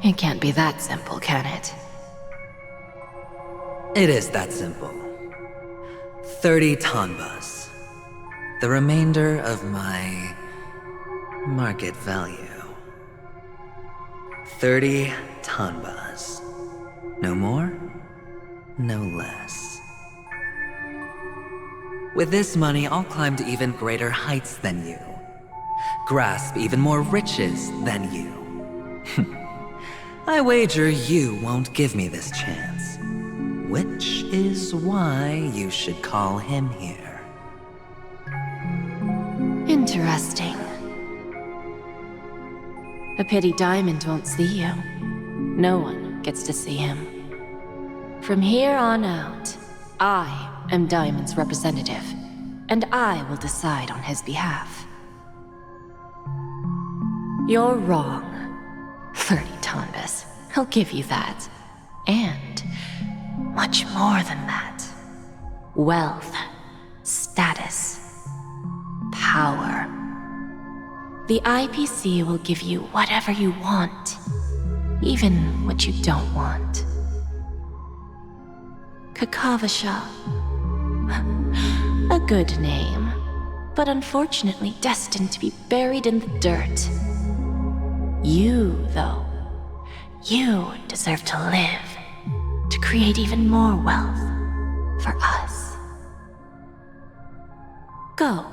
It can't be that simple, can it? It is that simple. 30 tanbas. The remainder of my market value. 30 tanbas. No more, no less. With this money, I'll climb to even greater heights than you. Grasp even more riches than you. I wager you won't give me this chance. Which is why you should call him here. Interesting. A pity Diamond won't see you. No one gets to see him. From here on out, I am Diamond's representative, and I will decide on his behalf. You're wrong. 30 tanbas. I'll give you that. And much more than that. Wealth, status, power. The IPC will give you whatever you want, even what you don't want. Kakavasha. A good name, but unfortunately destined to be buried in the dirt. You, though, you deserve to live, to create even more wealth for us. Go,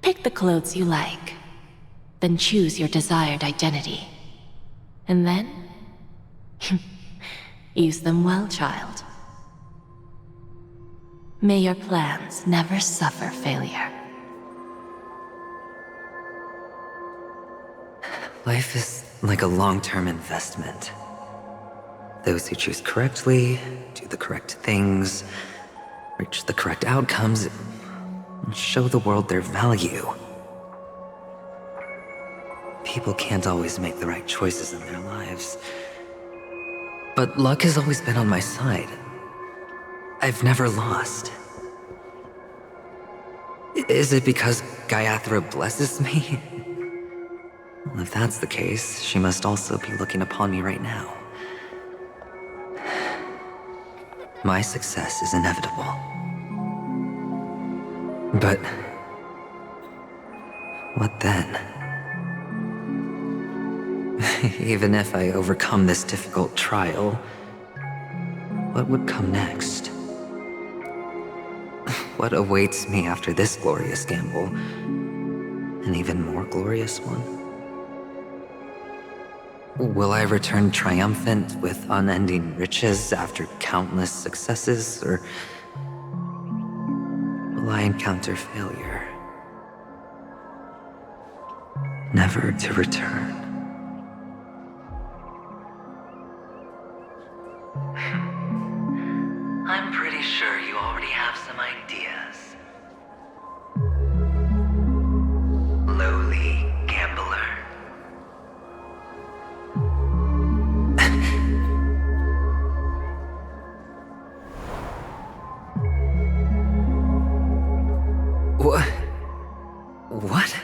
pick the clothes you like, then choose your desired identity. And then, use them well, child. May your plans never suffer failure. Life is like a long-term investment. Those who choose correctly, do the correct things, reach the correct outcomes, and show the world their value. People can't always make the right choices in their lives. But luck has always been on my side. I've never lost. Is it because Gayatri blesses me? Well, if that's the case, she must also be looking upon me right now. My success is inevitable. But what then? Even if I overcome this difficult trial, what would come next? What awaits me after this glorious gamble? An even more glorious one? Will I return triumphant with unending riches after countless successes, or will I encounter failure, never to return? I'm pretty sure you already have some ideas. Lowly gambler. What? What?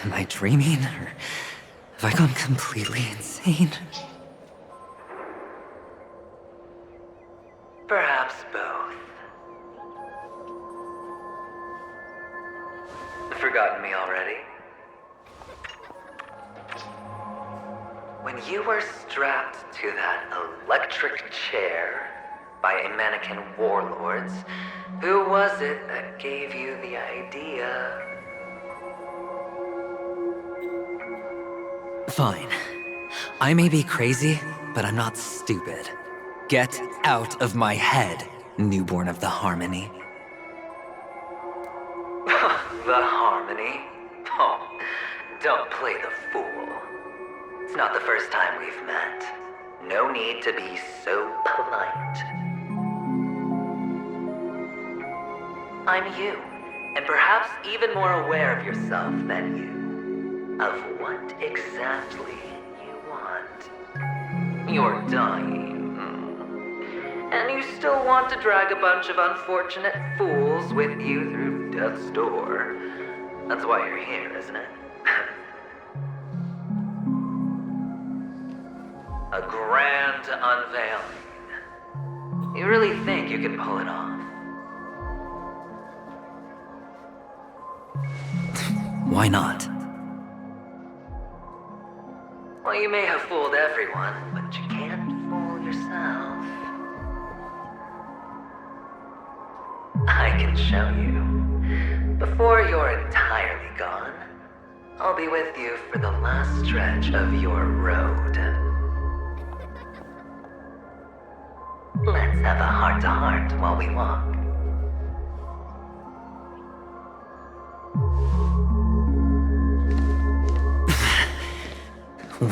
Am I dreaming, or have I gone completely insane? Perhaps both. Forgotten me already? When you were strapped to that electric chair by a mannequin warlords, who was it that gave you the idea? Fine. I may be crazy, but I'm not stupid. Get out of my head, newborn of the Harmony. The Harmony? Oh, don't play the fool. It's not the first time we've met. No need to be so polite. I'm you, and perhaps even more aware of yourself than you. Of what exactly you want. You're dying. And you still want to drag a bunch of unfortunate fools with you through death's door. That's why you're here, isn't it? A grand unveiling. You really think you can pull it off? Why not? Well, you may have fooled everyone, but you can't fool yourself. I can show you. Before you're entirely gone, I'll be with you for the last stretch of your road. Let's have a heart-to-heart while we walk.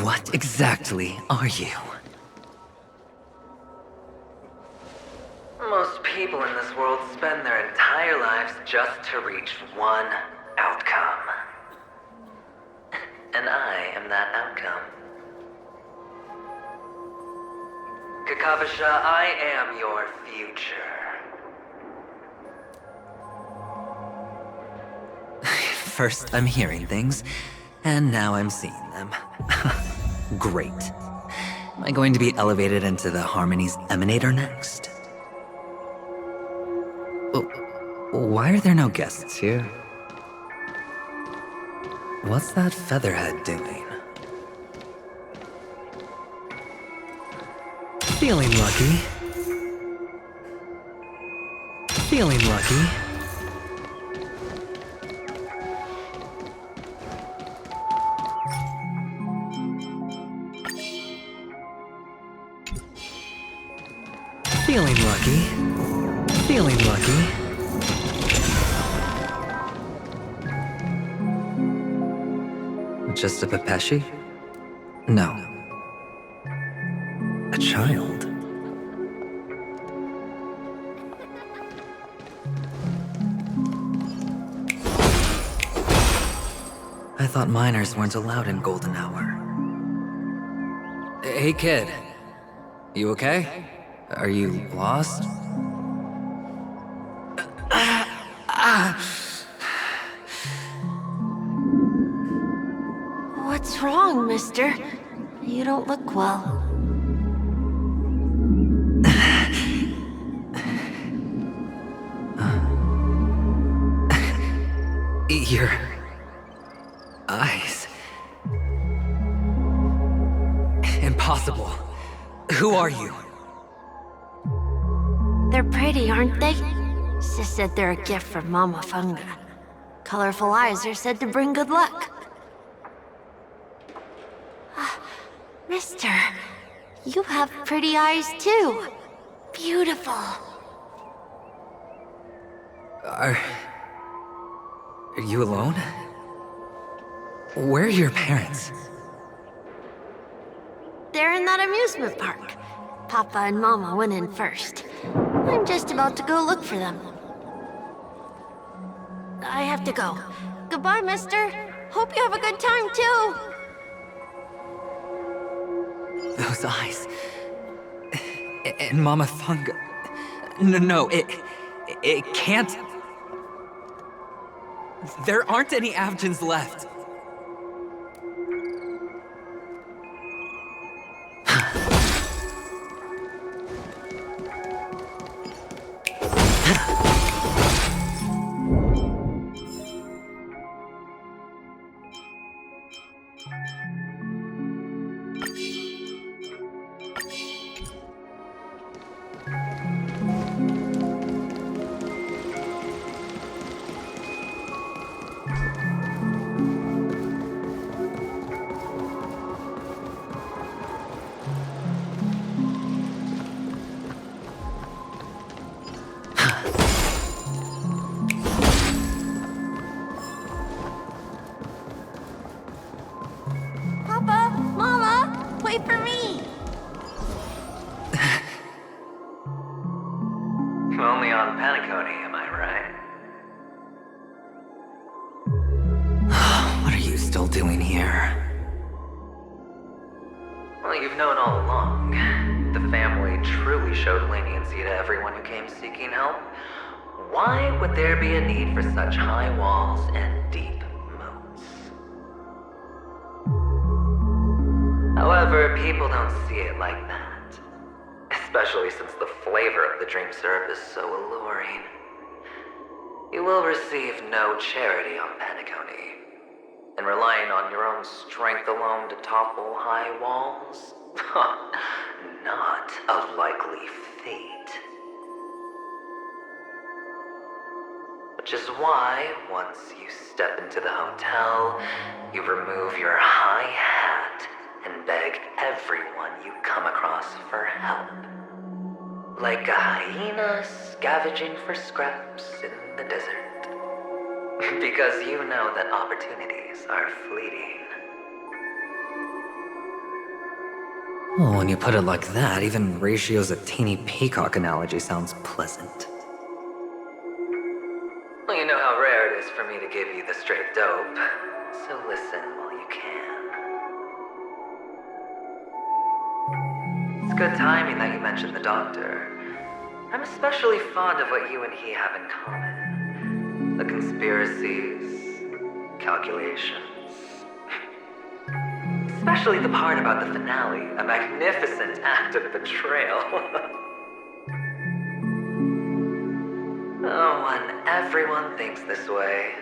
What exactly are you? Most people in this world spend their entire lives just to reach one outcome. And I am that outcome. Kakavasha, I am your future. First, I'm hearing things, and now I'm seeing them. Great. Am I going to be elevated into the Harmony's Emanator next? Why are there no guests here? What's that featherhead doing? Feeling lucky. Feeling lucky. Feeling lucky. Feeling lucky. Just a Pepeshi? No. A child. I thought minors weren't allowed in Golden Hour. Hey kid, you okay? Are you lost? What's wrong, mister? You don't look well. Your eyes. Impossible. Who are you? They're pretty, aren't they? Sis said they're a gift from Mama Funga. Colorful eyes are said to bring good luck. Mister, you have pretty eyes too. Beautiful. Are you alone? Where are your parents? They're in that amusement park. Papa and Mama went in first. I'm just about to go look for them. I have to go. Goodbye, mister. Hope you have a good time, too. Those eyes. And Mama Funga. No, it can't. There aren't any Avgens left. Wait for me! Only on Penacony, am I right? What are you still doing here? Well, you've known all along. The family truly showed leniency to everyone who came seeking help, why would there be a need for such high walls and deep moats? However, people don't see it like that. Especially since the flavor of the dream syrup is so alluring. You will receive no charity on Penacony. And relying on your own strength alone to topple high walls? Not a likely fate. Which is why, once you step into the hotel, you remove your high hat and beg everyone you come across for help. Like a hyena scavenging for scraps in the desert. Because you know that opportunities are fleeting. Oh, when you put it like that, even Ratio's a teeny peacock analogy sounds pleasant. Well, you know how rare it is for me to give you the straight dope, so listen while you can. It's good timing that you mentioned the doctor. I'm especially fond of what you and he have in common. The conspiracies, calculations. Especially the part about the finale, a magnificent act of betrayal. Oh, when everyone thinks this way,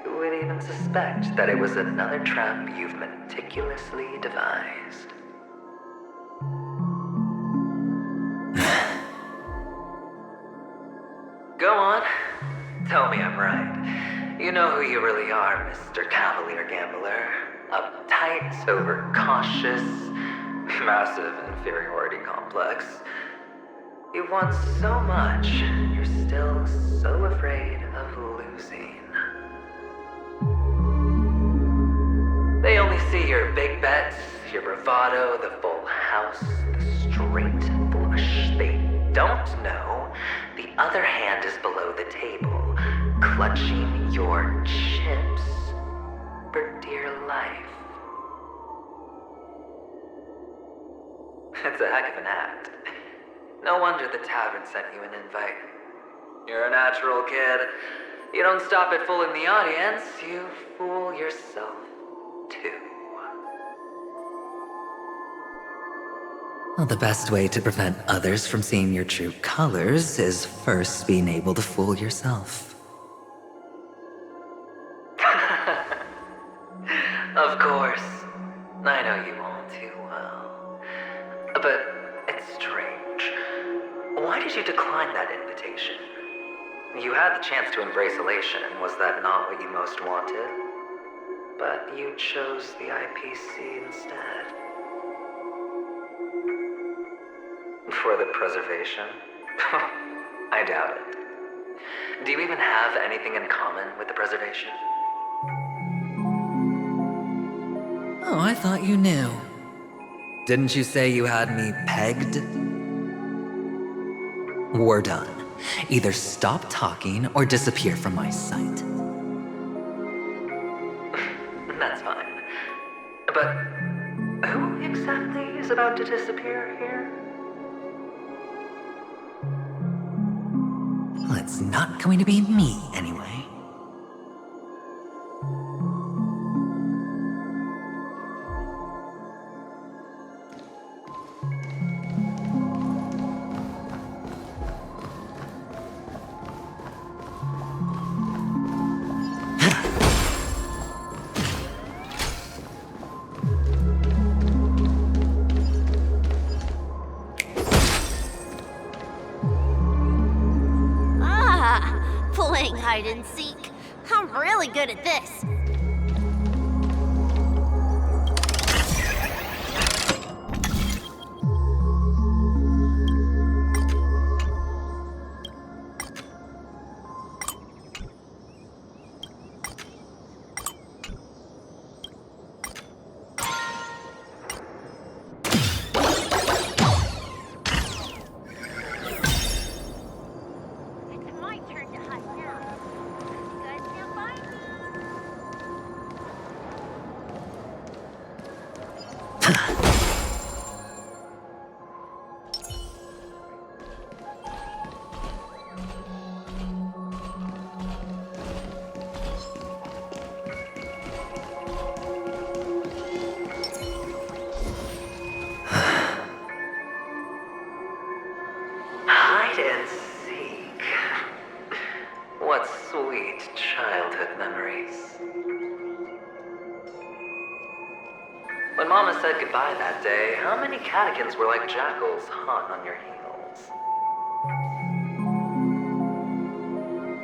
who would even suspect that it was another trap you've meticulously devised? Go on. Tell me I'm right. You know who you really are, Mr. Cavalier Gambler. Uptight, overcautious, massive inferiority complex. You've won so much, you're still so afraid of losing. They only see your big bets, your bravado, the full house, the straight flush. They don't know the other hand is below the table, clutching your chips for dear life. It's a heck of an act. No wonder the tavern sent you an invite. You're a natural kid. You don't stop at fooling the audience, you fool yourself too. Well, the best way to prevent others from seeing your true colors is first being able to fool yourself. Of course. I know you all too well. But it's strange. Why did you decline that invitation? You had the chance to embrace elation, was that not what you most wanted? But you chose the IPC instead. For the preservation? I doubt it. Do you even have anything in common with the preservation? Oh, I thought you knew. Didn't you say you had me pegged? We're done. Either stop talking or disappear from my sight. That's fine. But who exactly is about to disappear here? Well, it's not going to be me, anyway. Playing hide and seek. I'm really good at this. When Mama said goodbye that day, how many catechins were like jackals hot on your heels?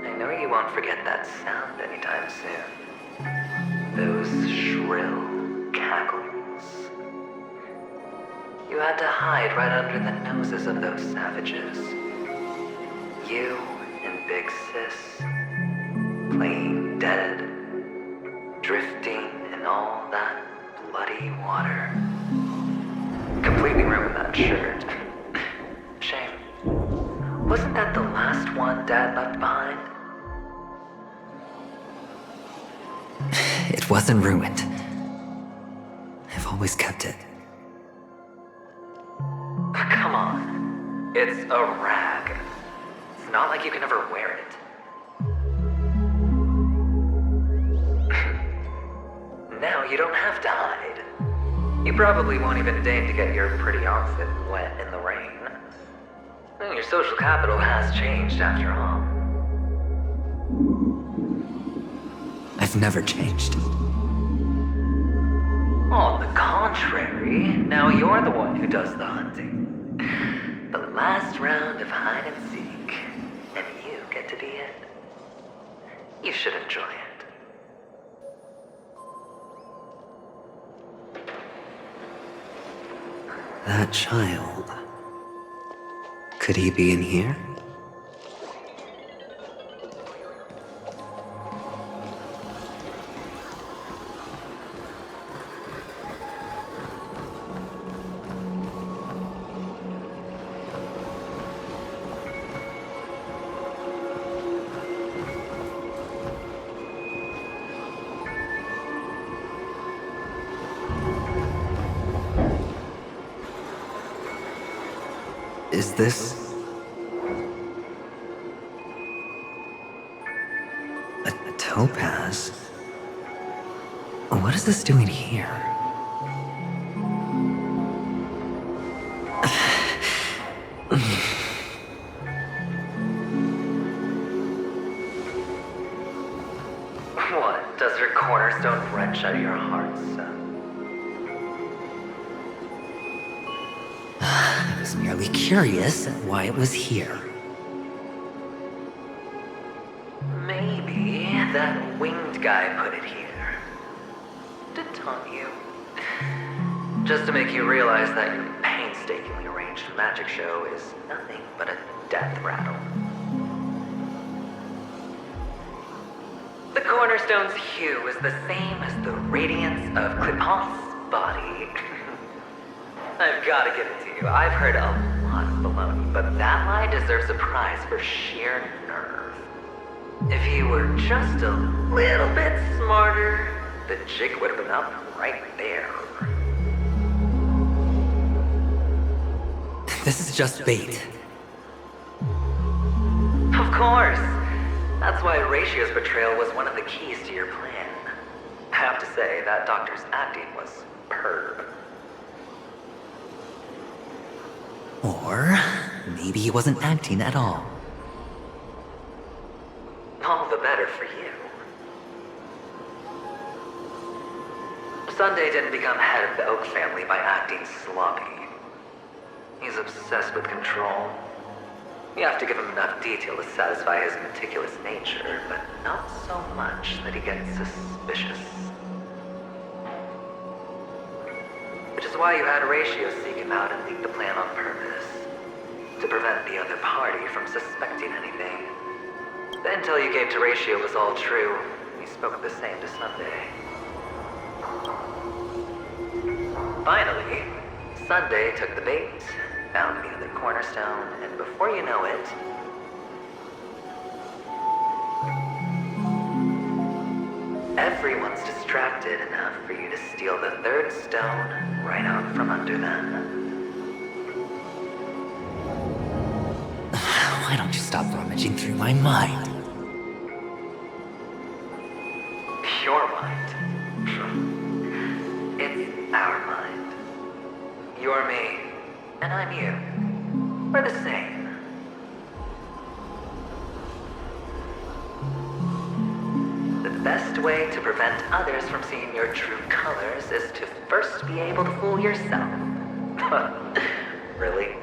I know you won't forget that sound anytime soon. Those shrill cackles. You had to hide right under the noses of those savages. You and Big Sis, playing dead, drifting in all that bloody water. Completely ruined that shirt. Shame. Wasn't that the last one Dad left behind? It wasn't ruined. I've always kept it. Come on. It's a rag. It's not like you can ever wear it. Now you don't have to hide. You probably won't even deign to get your pretty outfit wet in the rain. Your social capital has changed after all. I've never changed. On the contrary, now you're the one who does the hunting. The last round of hide and seek, and you get to be it. You should enjoy it. That child. Could he be in here? Is this... a topaz? What is this doing here? What? Does your cornerstone wrench out your heart, son? I was merely curious at why it was here. Maybe that winged guy put it here. To taunt you. Just to make you realize that your painstakingly arranged magic show is nothing but a death rattle. The cornerstone's hue is the same as the radiance of Clipant's body. I've got to give it to you. I've heard a lot of baloney, but that lie deserves a prize for sheer nerve. If he were just a little bit smarter, the jig would have been up right there. This is just bait. Of course. That's why Ratio's betrayal was one of the keys to your plan. I have to say, that doctor's acting was superb. Or maybe he wasn't acting at all. All the better for you. Sunday didn't become head of the Oak family by acting sloppy. He's obsessed with control. You have to give him enough detail to satisfy his meticulous nature, but not so much that he gets suspicious. Which is why you had Ratio seek him out and leak the plan on purpose. To prevent the other party from suspecting anything. The intel you gave to Ratio was all true. You spoke the same to Sunday. Finally, Sunday took the bait, found the other cornerstone, and before you know it... everyone's distracted enough for you to steal the third stone right out from under them. Why don't you stop rummaging through my mind? Your mind? It's our mind. You're me, and I'm you. We're the same. The best way to prevent others from seeing your true colors is to first be able to fool yourself. Really?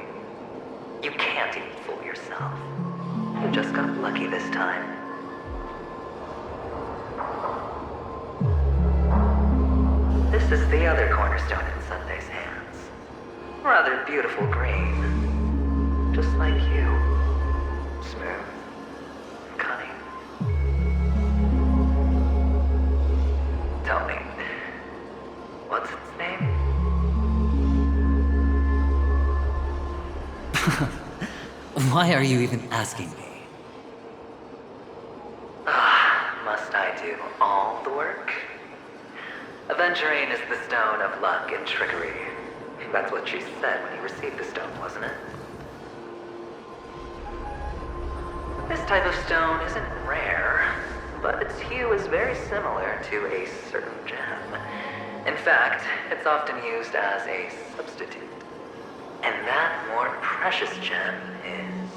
You can't even fool yourself. You just got lucky this time. This is the other cornerstone in Sunday's hands. Rather beautiful green. Just like you. Smooth. Cunning. Tell me, what's its name? Why are you even asking me? Must I do all the work? Aventurine is the stone of luck and trickery. That's what she said when you received the stone, wasn't it? This type of stone isn't rare, but its hue is very similar to a certain gem. In fact, it's often used as a substitute. And that more precious gem is...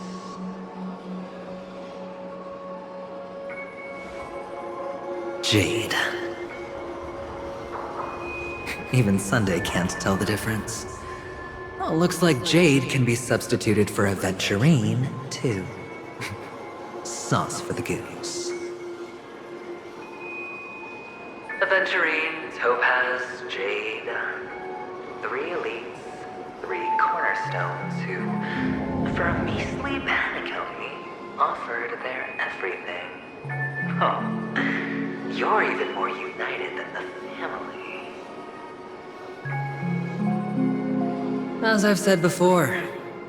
jade. Even Sunday can't tell the difference. Well, looks like jade can be substituted for aventurine, too. Sauce for the goose. Aventurine, topaz, jade. 3 elites, 3 cornerstones who, for a measly penny, offered their everything. Oh, you're even more united than the family. As I've said before,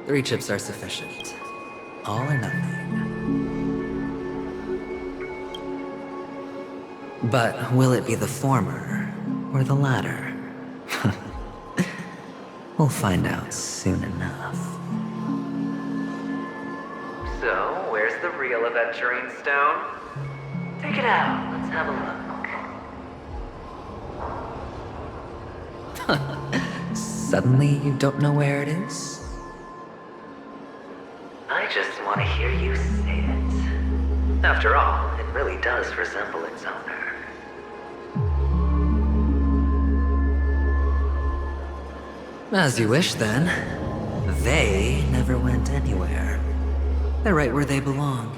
3 chips are sufficient. All or nothing. But will it be the former or the latter? We'll find out soon enough. So, where's the real aventurine stone? Take it out, let's have a look. Suddenly you don't know where it is? I just want to hear you say it. After all, it really does resemble its owner. As you wish, then. They never went anywhere. They're right where they belong.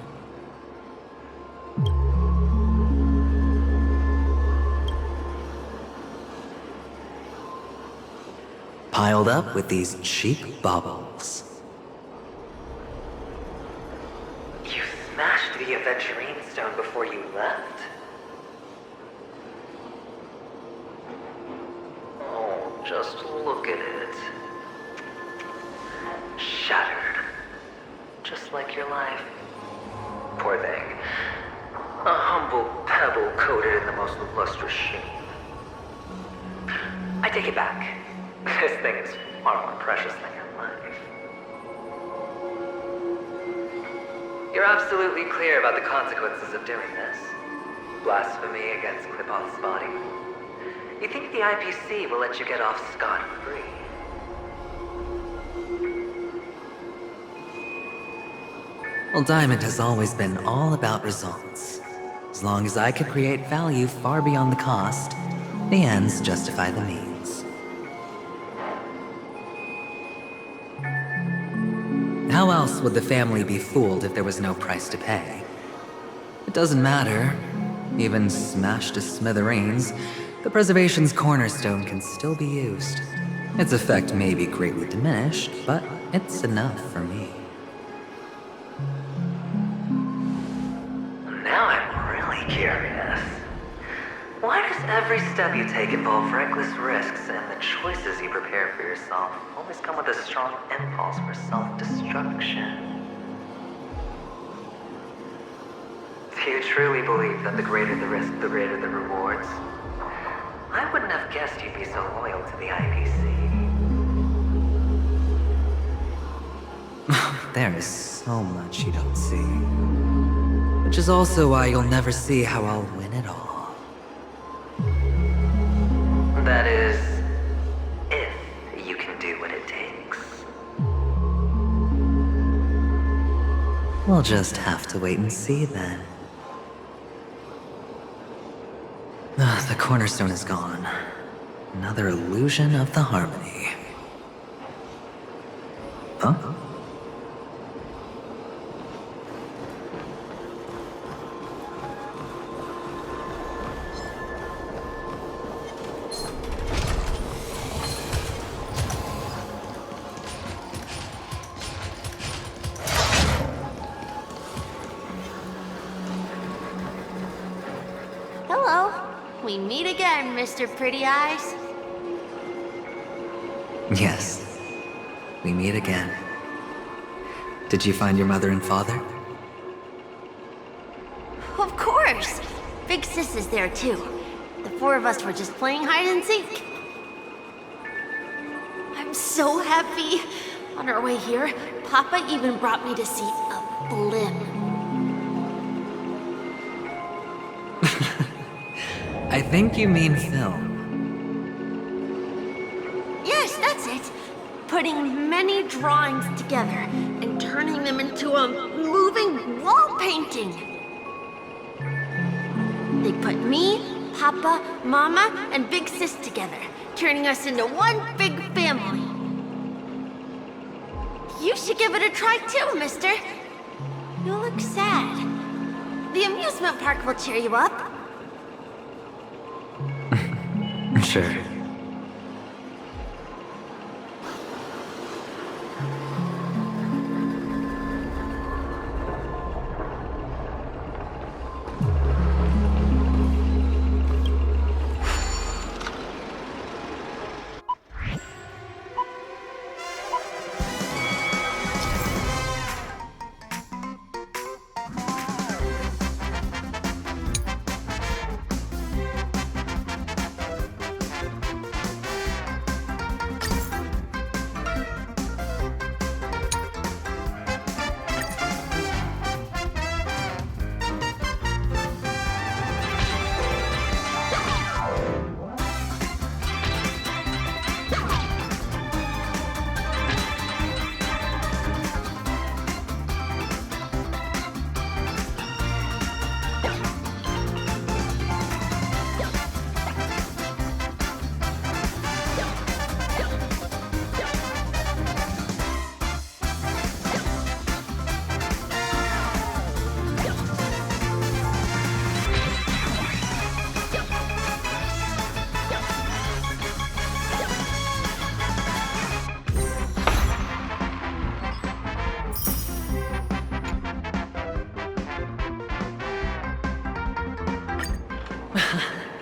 Piled up with these cheap baubles. You smashed the aventurine stone before you left? Oh, just look at it. Shattered. Just like your life. Poor thing. A humble pebble coated in the most lustrous sheen. I take it back. This thing is far more precious than your life. You're absolutely clear about the consequences of doing this. Blasphemy against Clip-On's body. You think the IPC will let you get off scot-free? Well, Diamond has always been all about results. As long as I could create value far beyond the cost, the ends justify the means. How else would the family be fooled if there was no price to pay? It doesn't matter. Even smashed to smithereens, the preservation's cornerstone can still be used. Its effect may be greatly diminished, but it's enough for me. Now I'm really curious. Why does every step you take involve reckless risks, and the choices you prepare for yourself always come with a strong impulse for self-destruction? Do you truly believe that the greater the risk, the greater the rewards? I wouldn't have guessed you'd be so loyal to the IPC. There is so much you don't see. Which is also why you'll never see how I'll win it all. That is, if you can do what it takes. We'll just have to wait and see then. The cornerstone is gone. Another illusion of the harmony. Huh? Hello. We meet again, Mr. Pretty Eyes. Yes. We meet again. Did you find your mother and father? Of course. Big Sis is there too. The four of us were just playing hide and seek. I'm so happy. On our way here, Papa even brought me to see a blimp. I think you mean film. Yes, that's it. Putting many drawings together and turning them into a moving wall painting. They put me, Papa, Mama, and Big Sis together, turning us into one big family. You should give it a try too, mister. You look sad. The amusement park will cheer you up. Sure.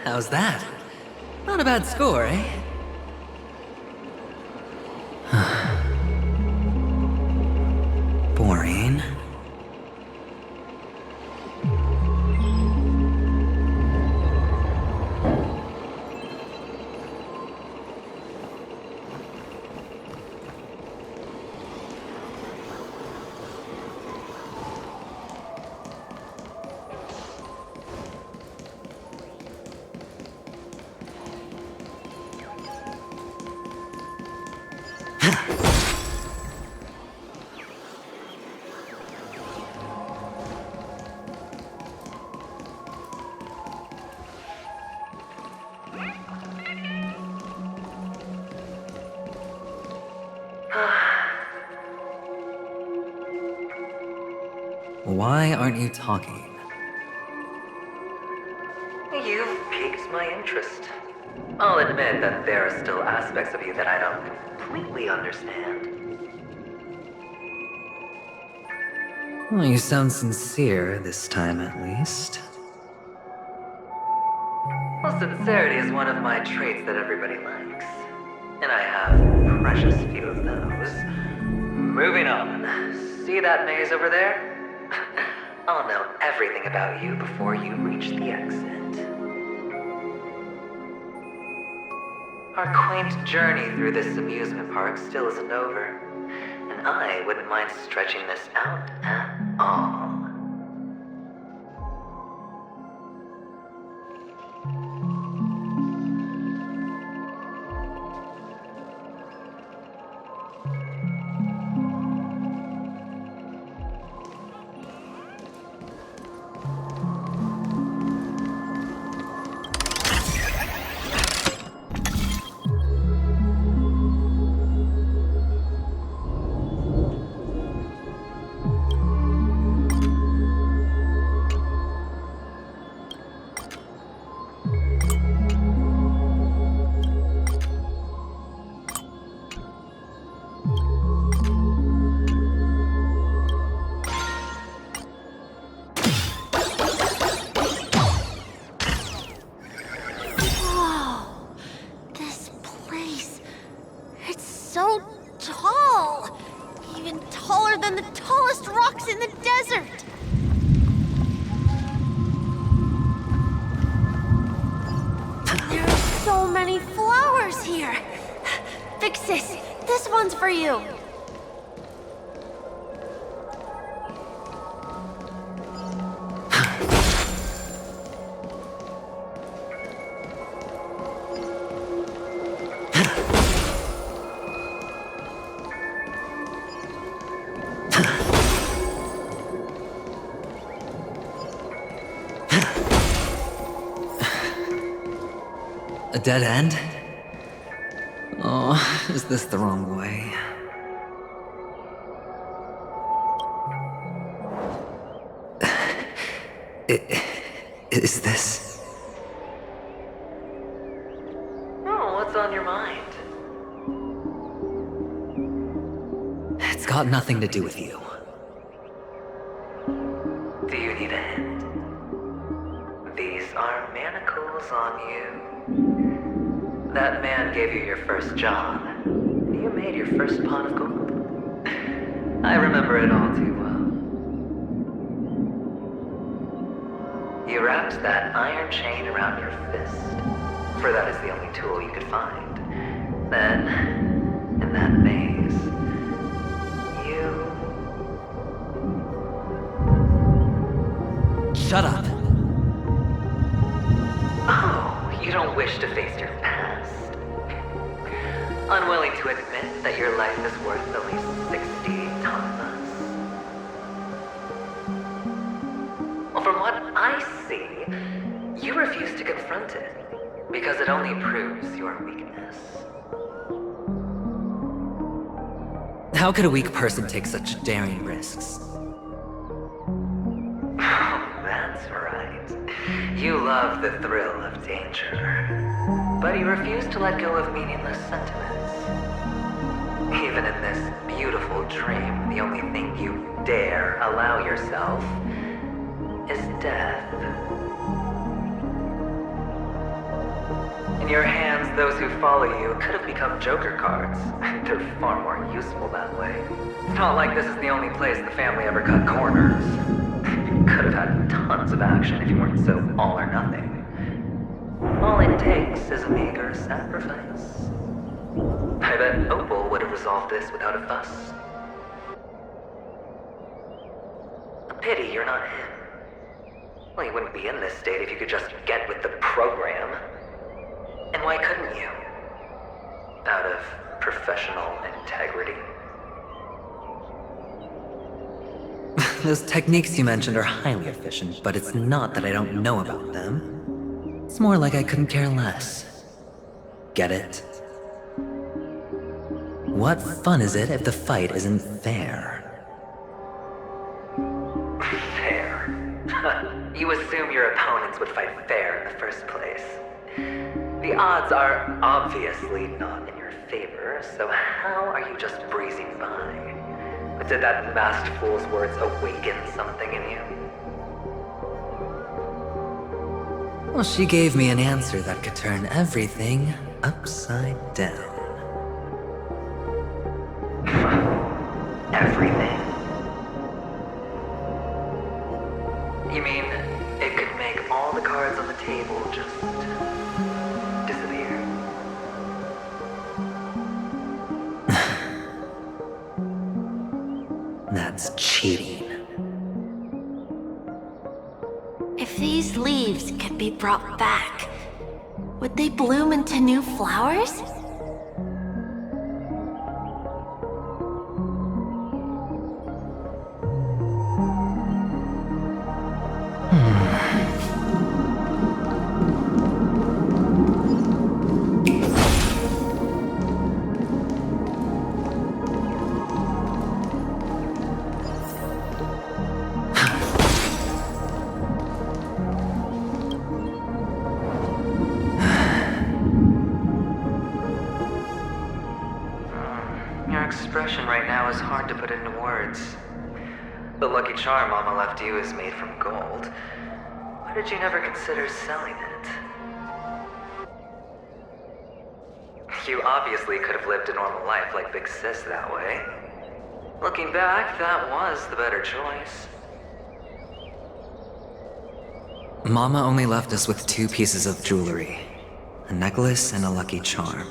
How's that? Not a bad score, eh? Boring. Why aren't you talking? You've piqued my interest. I'll admit that there are still aspects of you that I don't completely understand. Well, you sound sincere this time, at least. Well, sincerity is one of my traits that everybody likes. And I have precious few of those. Moving on. See that maze over there? I'll know everything about you before you reach the exit. Our quaint journey through this amusement park still isn't over, and I wouldn't mind stretching this out at all. so tall. Even taller than the tallest rocks in the desert. There are so many flowers here. Vixis, this one's for you. A dead end? Oh, is this the wrong way? Is this? Oh, what's on your mind? It's got nothing to do with you. Do you need a hint? These are manacles on you. That man gave you your first job. You made your first pot of gold. I remember it all too well. You wrapped that iron chain around your fist, for that is the only tool you could find. Then, in that maze, you... Shut up! Oh, you don't wish to face your past. Unwilling to admit that your life is worth at least 60 tons. Well, from what I see, you refuse to confront it, because it only proves your weakness. How could a weak person take such daring risks? That's right. You love the thrill of danger, but you refuse to let go of meaningless sentiments. Even in this beautiful dream, the only thing you dare allow yourself is death. In your hands, those who follow you could have become Joker cards. They're far more useful that way. It's not like this is the only place the family ever cut corners. You could have had tons of action if you weren't so all or nothing. All it takes is a meager sacrifice. I bet Opal would have resolved this without a fuss. A pity you're not him. Well, you wouldn't be in this state if you could just get with the program. And why couldn't you? Out of professional integrity? Those techniques you mentioned are highly efficient, but it's not that I don't know about them. It's more like I couldn't care less. Get it? What fun is it if the fight isn't fair? Fair? You assume your opponents would fight fair in the first place. The odds are obviously not in your favor, so how are you just breezing by? But did that masked fool's words awaken something in you? Well, she gave me an answer that could turn everything upside down. Everything? You mean it could make all the cards on the table just disappear? That's cheating. If these leaves could be brought back, would they bloom into new flowers? Your expression right now is hard to put into words. The lucky charm Mama left you is made from gold. Why did you never consider selling it? You obviously could have lived a normal life like Big Sis that way. Looking back, that was the better choice. Mama only left us with 2 pieces of jewelry. A necklace and a lucky charm.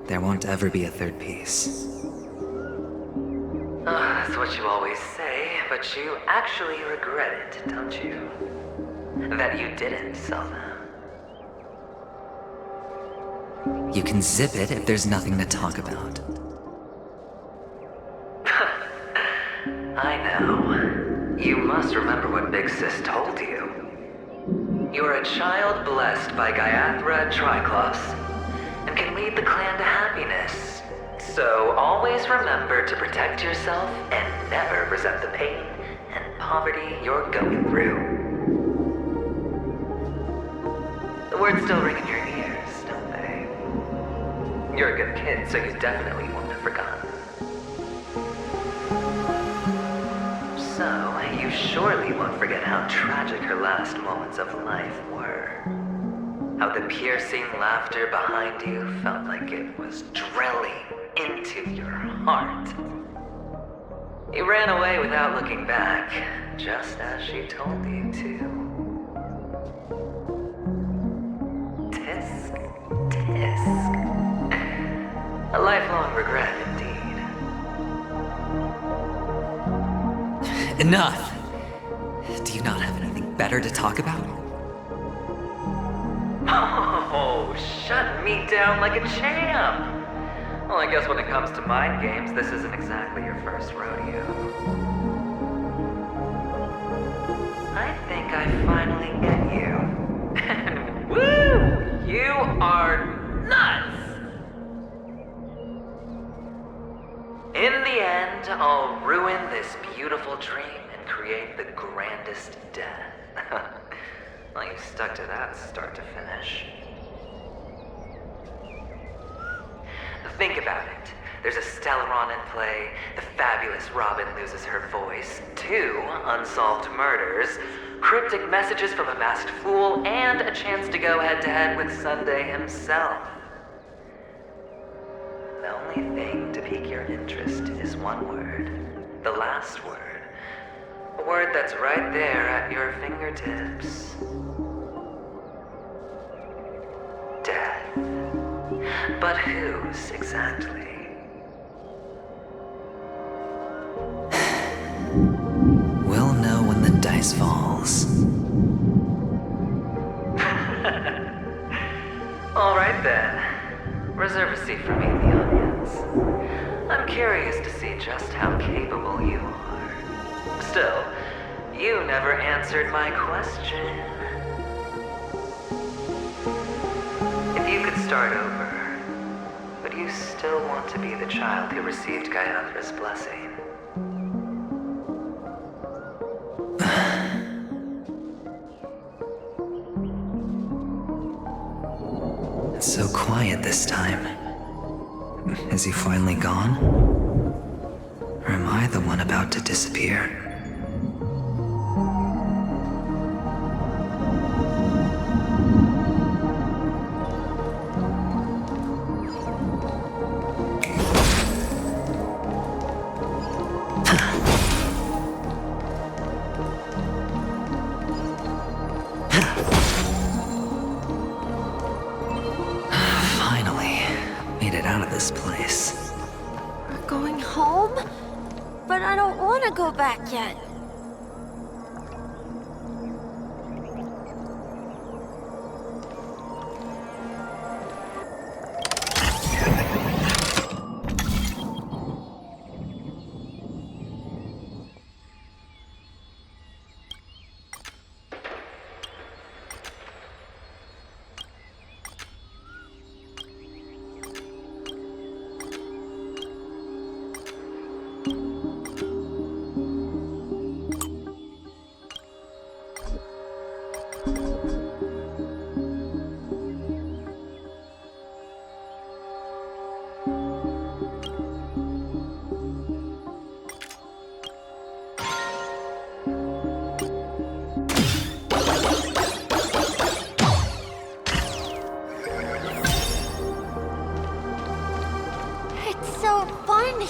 There won't ever be a 3rd piece. That's what you always say, but you actually regret it, don't you? That you didn't sell them. You can zip it if there's nothing to talk about. I know. You must remember what Big Sis told you. You are a child blessed by Gaiathra Triclops, and can lead the clan to happiness. So always remember to protect yourself and never resent the pain and poverty you're going through. The words still ring in your ears, don't they? You're a good kid, so you definitely won't have forgotten. So, you surely won't forget how tragic her last moments of life were. How the piercing laughter behind you felt like it was drilling into your heart. You ran away without looking back, just as she told you to. Tisk, tisk. A lifelong regret indeed. Enough! Do you not have anything better to talk about? Oh, shut me down like a champ! Well, I guess when it comes to mind games, this isn't exactly your first rodeo. I think I finally get you. And woo! You are nuts! In the end, I'll ruin this beautiful dream and create the grandest death. Well, you stuck to that start to finish. Think about it. There's a Stellaron in play, the fabulous Robin loses her voice, 2 unsolved murders, cryptic messages from a masked fool, and a chance to go head-to-head with Sunday himself. The only thing to pique your interest is one word. The last word. A word that's right there at your fingertips. Death. But whose exactly? We'll know when the dice falls. All right then. Reserve a seat for me in the audience. I'm curious to see just how capable you are. Still, you never answered my question. If you could start over, would you still want to be the child who received Gaiathra's blessing? It's so quiet this time. Is he finally gone? Or am I the one about to disappear? This place. We're going home? But I don't want to go back yet.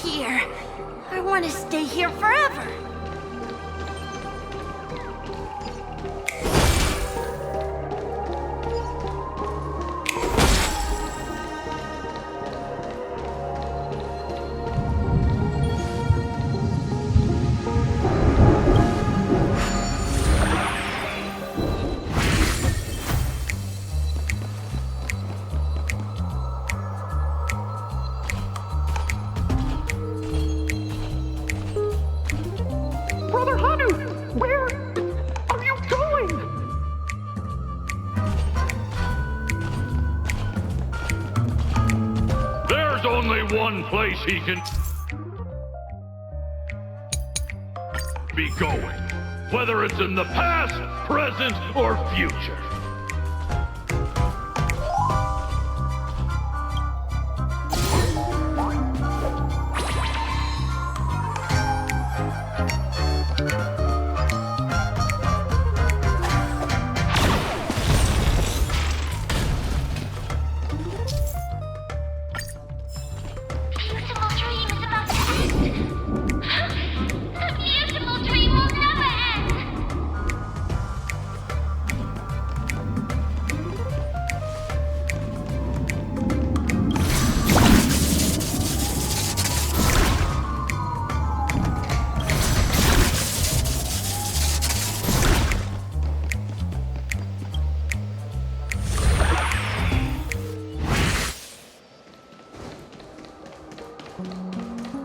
here. I want to stay here forever. Brother Hanu, where are you going? There's only one place he can be going, whether it's in the past, present, or future.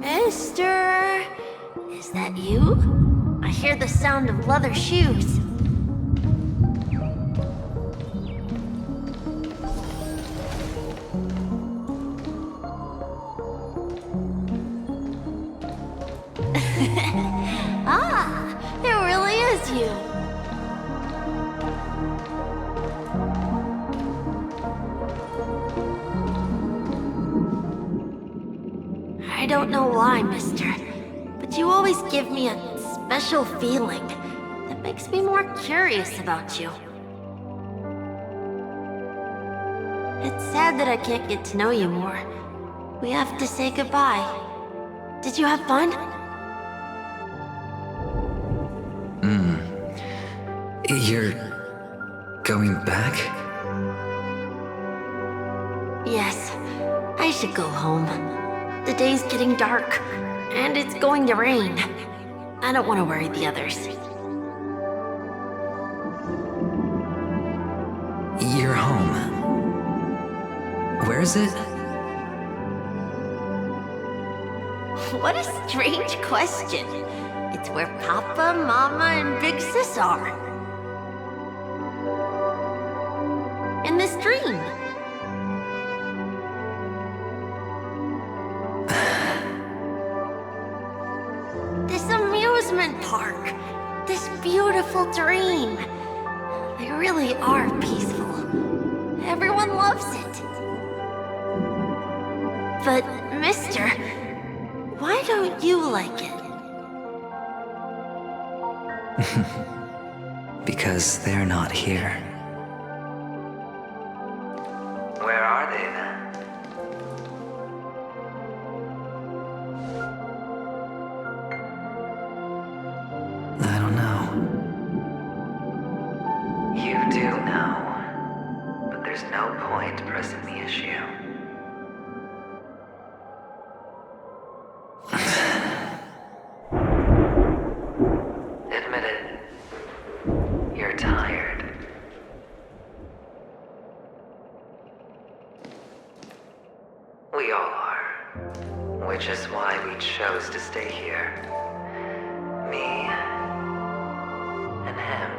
Mister, is that you? I hear the sound of leather shoes. Ah, it really is you. I don't know why, mister, but you always give me a special feeling that makes me more curious about you. It's sad that I can't get to know you more. We have to say goodbye. Did you have fun? You're going back? Yes, I should go home. The day's getting dark, and it's going to rain. I don't want to worry the others. You're home. Where is it? What a strange question. It's where Papa, Mama, and Big Sis are. In this dream. This amusement park. This beautiful dream. They really are peaceful. Everyone loves it. But, mister, why don't you like it? Because they're not here. Where are they then? I don't know. You do know, but there's no point pressing the issue. Admit it. You're tired. We all are. Which is why we chose to stay here. Me and him.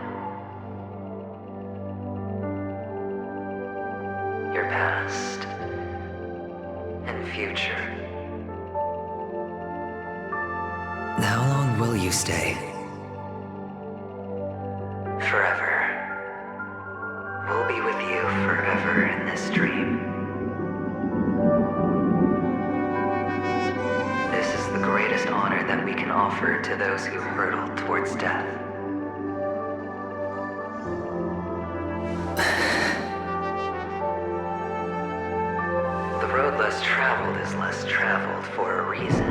Your past and future. How long will you stay? Forever. We'll be with you forever in this dream. This is the greatest honor that we can offer to those who hurtle towards death. The road less traveled is less traveled for a reason.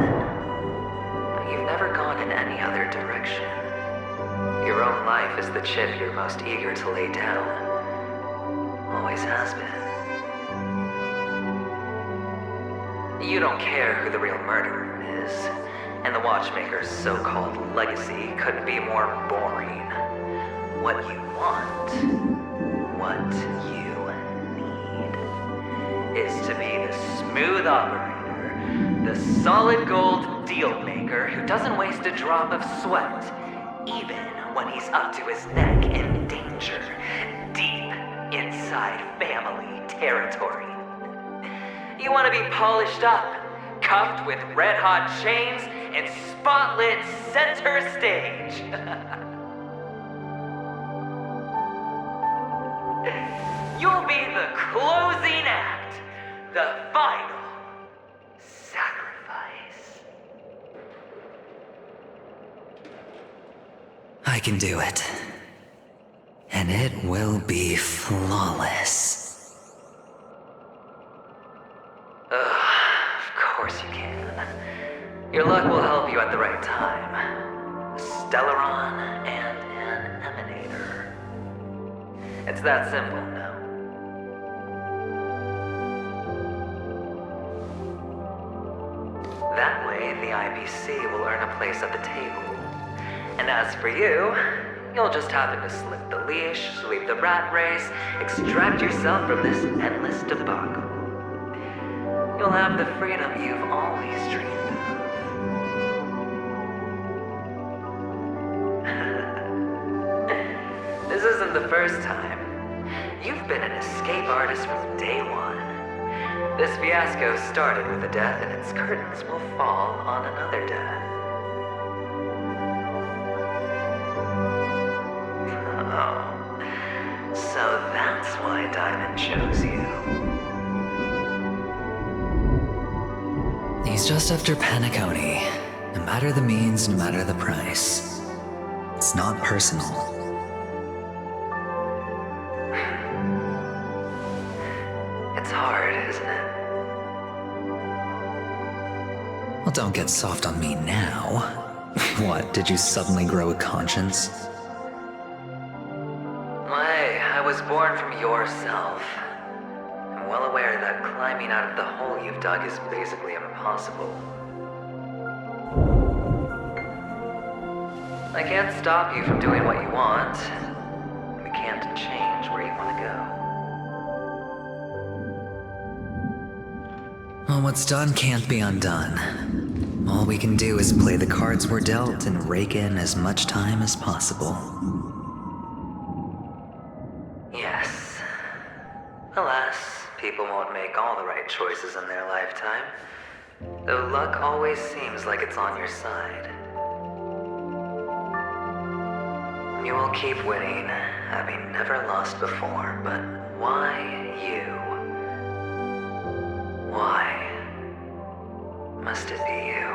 But you've never gone in any other direction. Your own life is the chip you're most eager to lay down. Always has been. You don't care who the real murderer is, and the Watchmaker's so-called legacy couldn't be more boring. What you want, what you need, is to be the smooth operator, the solid gold deal maker who doesn't waste a drop of sweat, even when he's up to his neck in danger, deep inside family territory. You want to be polished up, cuffed with red-hot chains, and spotlit center stage. You'll be the closing act, the final sacrifice. I can do it. And it will be flawless. Of course you can. Your luck will help you at the right time. A Stellaron and an Emanator. It's that simple now. That way, the IPC will earn a place at the table. And as for you, you'll just happen to slip the leash, sweep the rat race, extract yourself from this endless debacle. You'll have the freedom you've always dreamed of. This isn't the first time. You've been an escape artist from day one. This fiasco started with a death, and its curtains will fall on another death. Oh, so that's why Diamond chose you. He's just after Penacony. No matter the means, no matter the price. It's not personal. It's hard, isn't it? Well, don't get soft on me now. What, did you suddenly grow a conscience? Hey, I was born from yourself. I'm well aware that climbing out of the hole you've dug is basically impossible. I can't stop you from doing what you want. We can't change where you want to go. Well, what's done can't be undone. All we can do is play the cards we're dealt and rake in as much time as possible. Yes. Alas, people won't make all the right choices in their lifetime. Though luck always seems like it's on your side. You will keep winning, having never lost before, but why you? Why must it be you?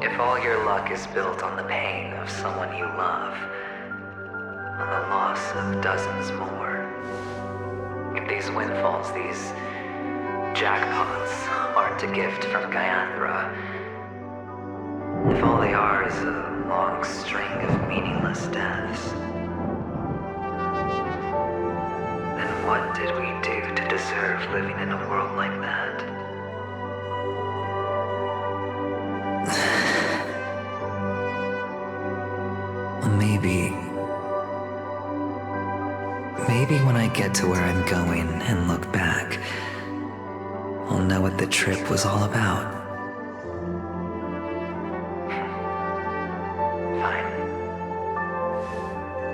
If all your luck is built on the pain of someone you love, on the loss of dozens more, if these windfalls, these jackpots, aren't a gift from Gaiathra, if all they are is a long string of meaningless deaths, then what did we do to deserve living in a world like that? Maybe when I get to where I'm going and look back, I'll know what the trip was all about.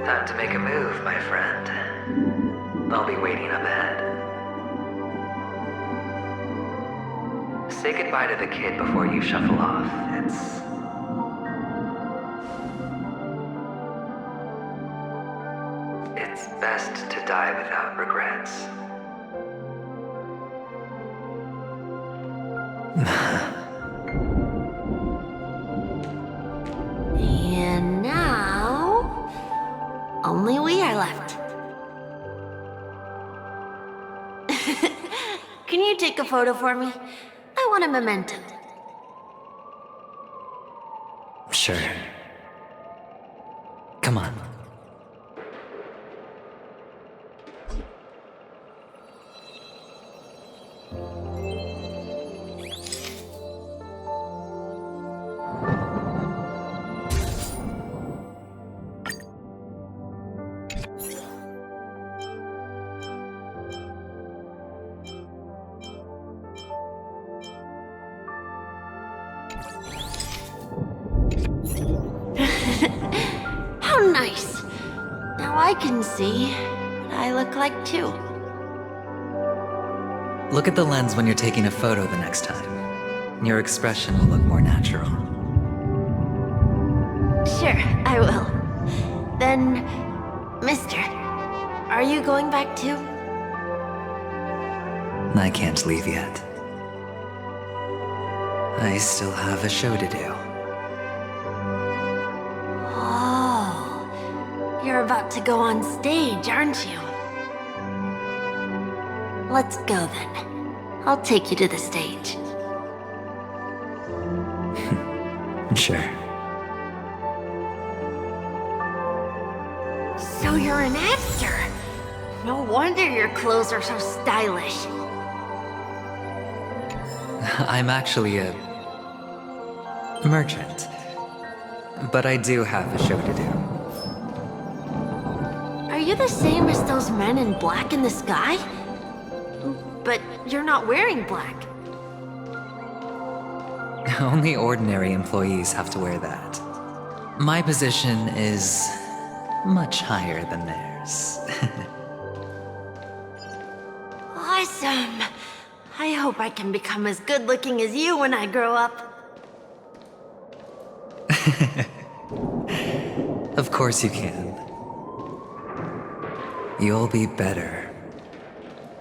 Time to make a move, my friend. I'll be waiting up ahead. Say goodbye to the kid before you shuffle off. It's best to die without regrets. And now, only we are left. Can you take a photo for me? I want a memento. Sure. Come on. How nice. Now I can see what I look like too. Look at the lens when you're taking a photo the next time. Your expression will look more natural. Sure, I will. Then, mister, are you going back too? I can't leave yet. I still have a show to do. Oh, you're about to go on stage, aren't you? Let's go then. I'll take you to the stage. Sure. So you're an actor? No wonder your clothes are so stylish. I'm actually a merchant. But I do have a show to do. Are you the same as those men in black in the sky? But you're not wearing black. Only ordinary employees have to wear that. My position is much higher than theirs. Awesome. I hope I can become as good looking as you when I grow up. Of course you can. You'll be better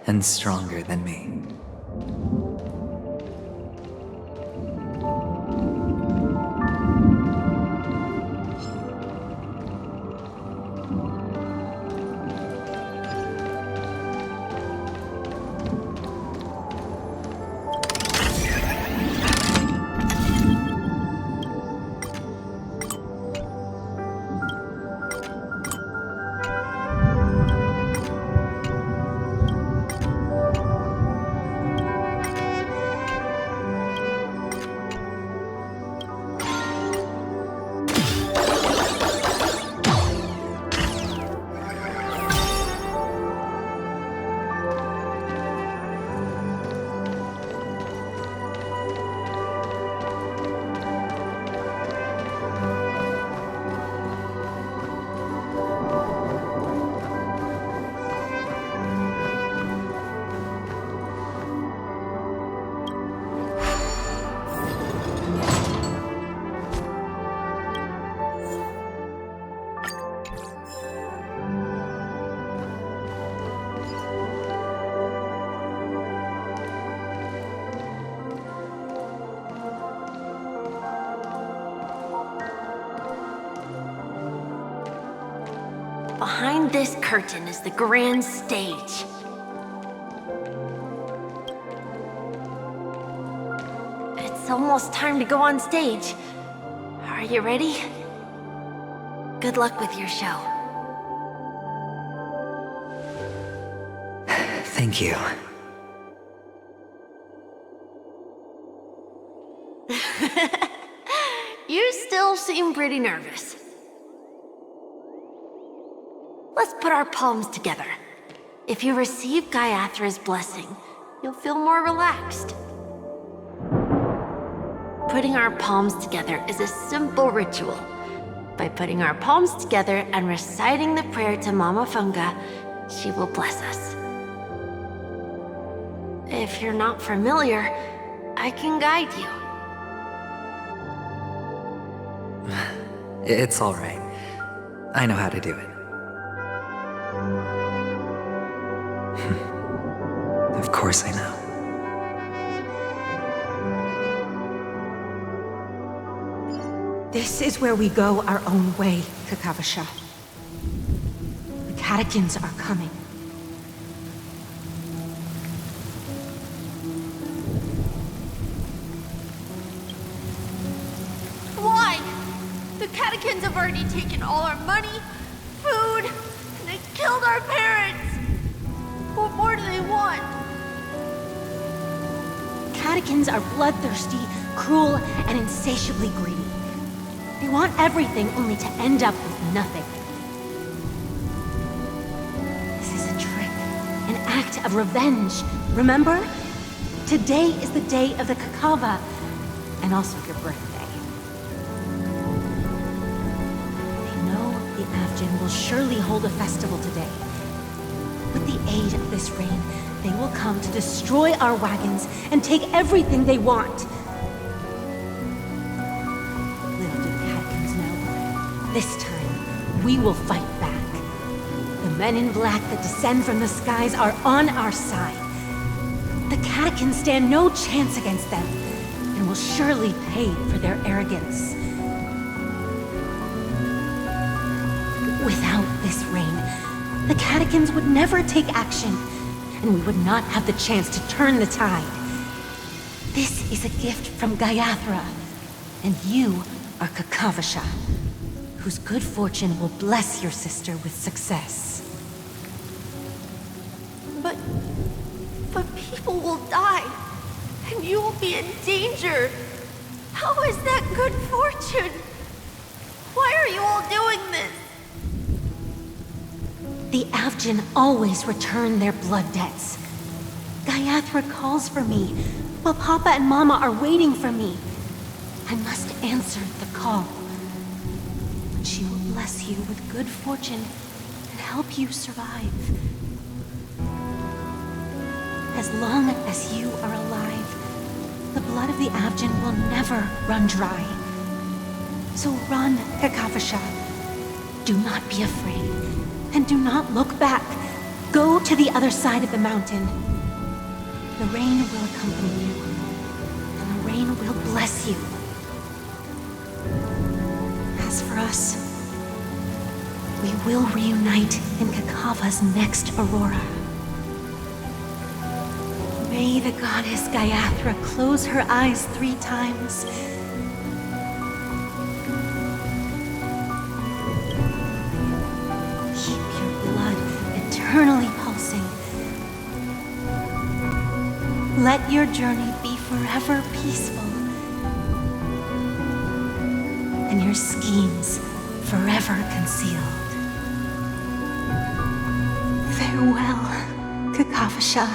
and stronger than me. Behind this curtain is the grand stage. It's almost time to go on stage. Are you ready? Good luck with your show. Thank you. You still seem pretty nervous. Let's put our palms together. If you receive Gaiathra's blessing, you'll feel more relaxed. Putting our palms together is a simple ritual. By putting our palms together and reciting the prayer to Mama Funga, she will bless us. If you're not familiar, I can guide you. It's all right. I know how to do it. Of course I know. This is where we go our own way, Kakavasha. The catechins are coming. catechins have already taken all our money, food, and they killed our parents. What more do they want? Catechins are bloodthirsty, cruel, and insatiably greedy. They want everything only to end up with nothing. This is a trick, an act of revenge, remember? Today is the day of the Kakava, and also your birthday. They know the Avgin will surely hold a festival today. With the aid of this rain, they will come to destroy our wagons and take everything they want. Little do the Catechins know, this time we will fight back. The men in black that descend from the skies are on our side. The Catechins stand no chance against them, and will surely pay for their arrogance. Without this rain, the Catechins would never take action, and we would not have the chance to turn the tide. This is a gift from Gayathra, and you are Kakavasha, whose good fortune will bless your sister with success. But people will die, and you will be in danger. How is that good fortune? Why are you all doing this? The Avgin always return their blood debts. Gayathra calls for me, while Papa and Mama are waiting for me. I must answer the call. She will bless you with good fortune and help you survive. As long as you are alive, the blood of the Avgin will never run dry. So run, Kakavasha. Do not be afraid, and do not look back. Go to the other side of the mountain. The rain will accompany you, and the rain will bless you. As for us, we will reunite in Kakava's next aurora. May the goddess Gayathra close her eyes 3 times. Keep your blood eternally pulsing. Let your journey be forever peaceful, and your schemes forever concealed. Farewell, Kakavasha.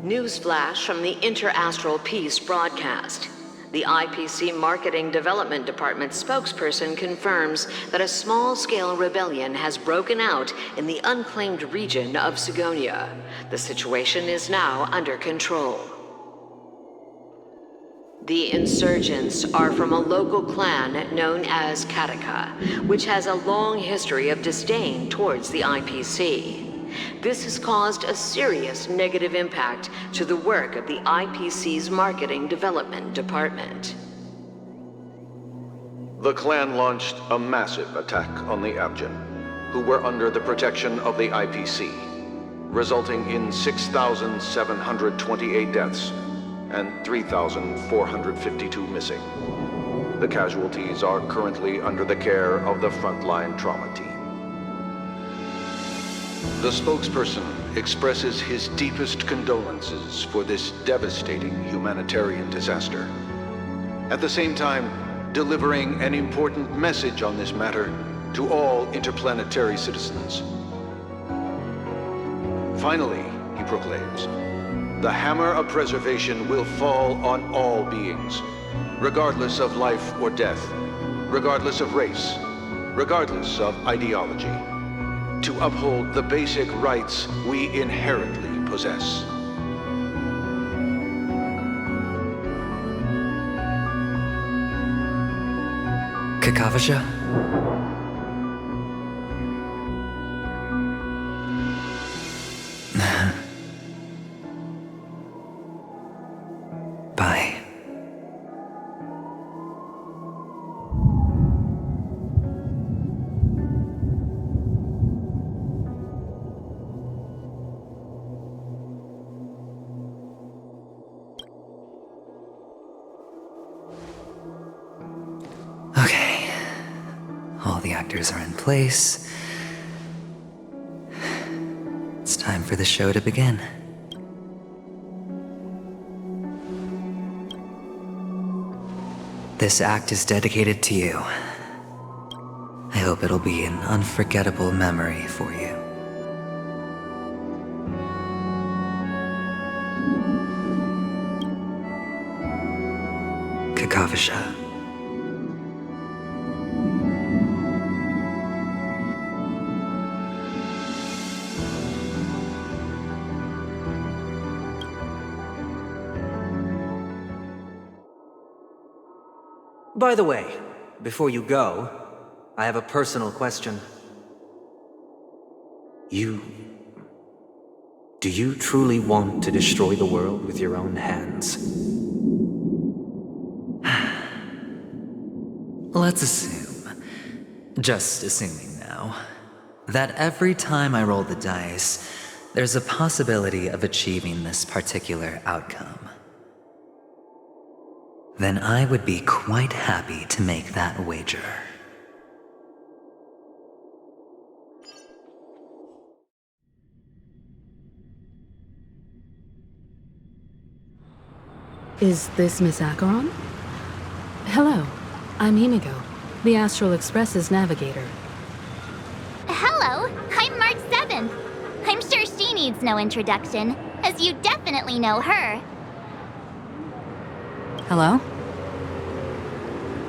Newsflash from the Interastral Peace broadcast. The IPC Marketing Development Department spokesperson confirms that a small-scale rebellion has broken out in the unclaimed region of Sigonia. The situation is now under control. The insurgents are from a local clan known as Kataka, which has a long history of disdain towards the IPC. This has caused a serious negative impact to the work of the IPC's Marketing Development Department. The clan launched a massive attack on the Avgin, who were under the protection of the IPC, resulting in 6,728 deaths and 3,452 missing. The casualties are currently under the care of the frontline trauma team. The spokesperson expresses his deepest condolences for this devastating humanitarian disaster. At the same time, delivering an important message on this matter to all interplanetary citizens. Finally, he proclaims, the hammer of preservation will fall on all beings, regardless of life or death, regardless of race, regardless of ideology, to uphold the basic rights we inherently possess. Kakavasha? Bye. All the actors are in place. It's time for the show to begin. This act is dedicated to you. I hope it'll be an unforgettable memory for you. Kakavasha. By the way, before you go, I have a personal question. Do you truly want to destroy the world with your own hands? Let's assume, just assuming now, that every time I roll the dice, there's a possibility of achieving this particular outcome. Then I would be quite happy to make that wager. Is this Miss Acheron? Hello, I'm Himiko, the Astral Express's navigator. Hello, I'm March 7th. I'm sure she needs no introduction, as you definitely know her. Hello?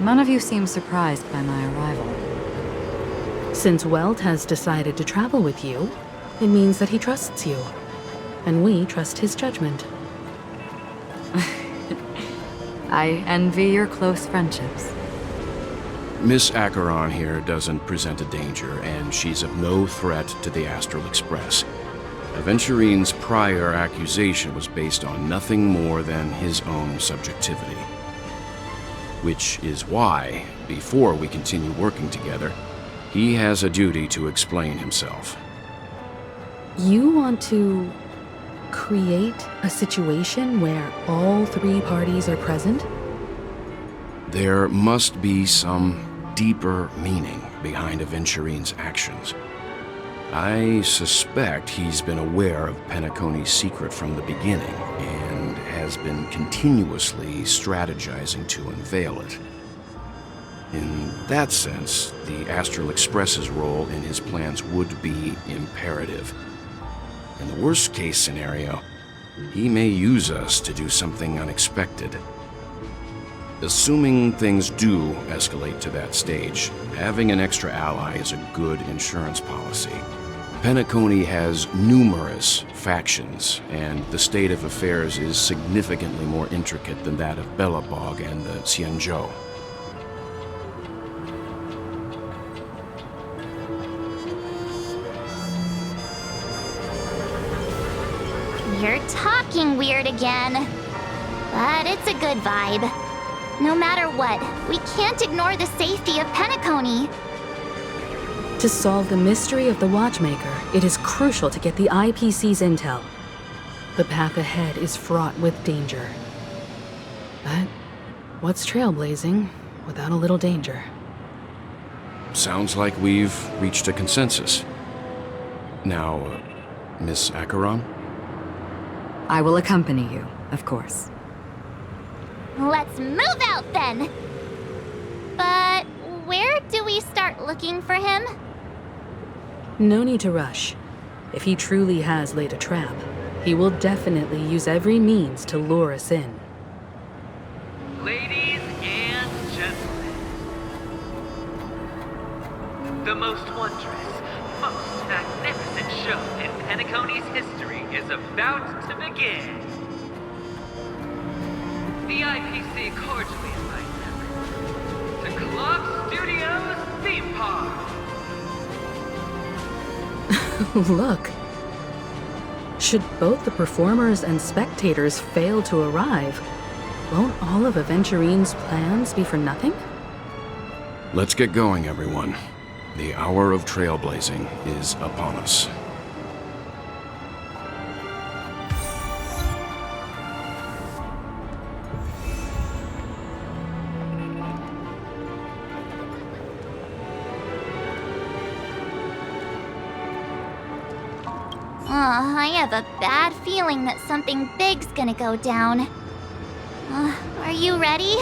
None of you seem surprised by my arrival. Since Welt has decided to travel with you, it means that he trusts you. And we trust his judgment. I envy your close friendships. Miss Acheron here doesn't present a danger, and she's of no threat to the Astral Express. Aventurine's prior accusation was based on nothing more than his own subjectivity. Which is why, before we continue working together, he has a duty to explain himself. You want to create a situation where all three parties are present? There must be some deeper meaning behind Aventurine's actions. I suspect he's been aware of Penacony's secret from the beginning, and has been continuously strategizing to unveil it. In that sense, the Astral Express's role in his plans would be imperative. In the worst-case scenario, he may use us to do something unexpected. Assuming things do escalate to that stage, having an extra ally is a good insurance policy. Penacony has numerous factions, and the state of affairs is significantly more intricate than that of Belobog and the Xianzhou. You're talking weird again. But it's a good vibe. No matter what, we can't ignore the safety of Penacony. To solve the mystery of the Watchmaker, it is crucial to get the IPC's intel. The path ahead is fraught with danger. But what's trailblazing without a little danger? Sounds like we've reached a consensus. Now, Miss Acheron? I will accompany you, of course. Let's move out then! But where do we start looking for him? No need to rush. If he truly has laid a trap, he will definitely use every means to lure us in. Ladies and gentlemen, the most wondrous, most magnificent show in Penacony's history is about to begin. The IPC cordially invites them to Clock Studios Theme Park. Look. Should both the performers and spectators fail to arrive, won't all of Aventurine's plans be for nothing? Let's get going, everyone. The hour of trailblazing is upon us. I have a bad feeling that something big's gonna go down. Are you ready?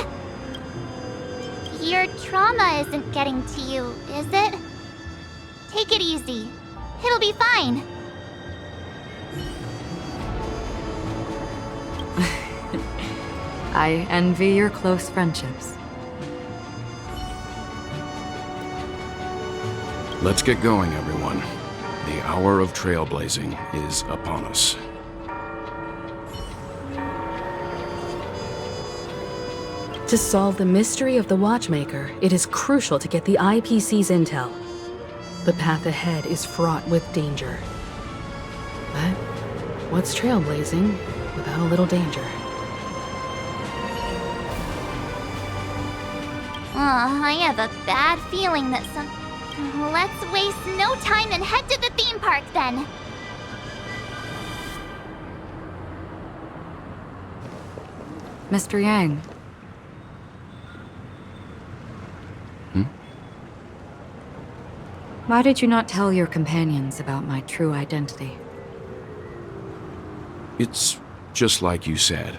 Your trauma isn't getting to you, is it? Take it easy. It'll be fine. I envy your close friendships. Let's get going, everyone. The hour of trailblazing is upon us. To solve the mystery of the Watchmaker, it is crucial to get the IPC's intel. The path ahead is fraught with danger. But what's trailblazing without a little danger? I have a bad feeling that Let's waste no time and head to the theme park then. Mr. Yang. Why did you not tell your companions about my true identity? It's just like you said,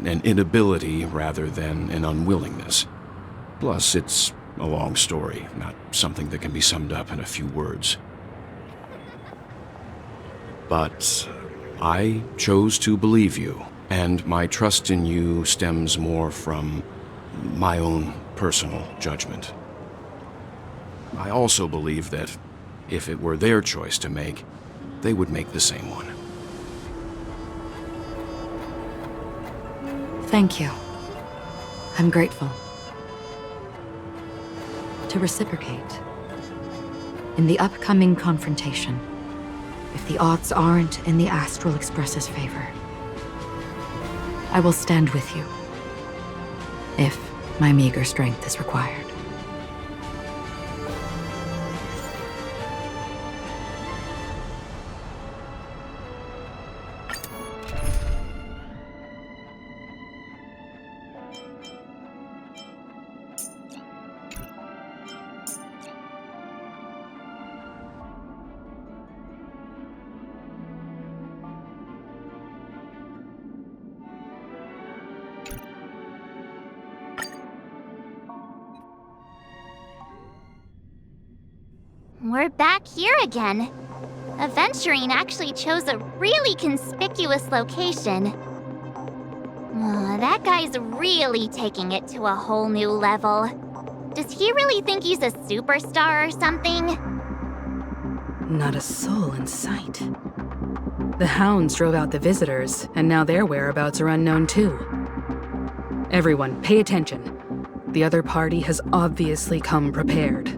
an inability rather than an unwillingness. Plus, it's a long story, not something that can be summed up in a few words. But I chose to believe you, and my trust in you stems more from my own personal judgment. I also believe that if it were their choice to make, they would make the same one. Thank you. I'm grateful. To reciprocate, in the upcoming confrontation, if the odds aren't in the Astral Express's favor, I will stand with you, if my meager strength is required. We're back here again. Aventurine actually chose a really conspicuous location. That guy's really taking it to a whole new level. Does he really think he's a superstar or something? Not a soul in sight. The hounds drove out the visitors, and now their whereabouts are unknown too. Everyone, pay attention. The other party has obviously come prepared.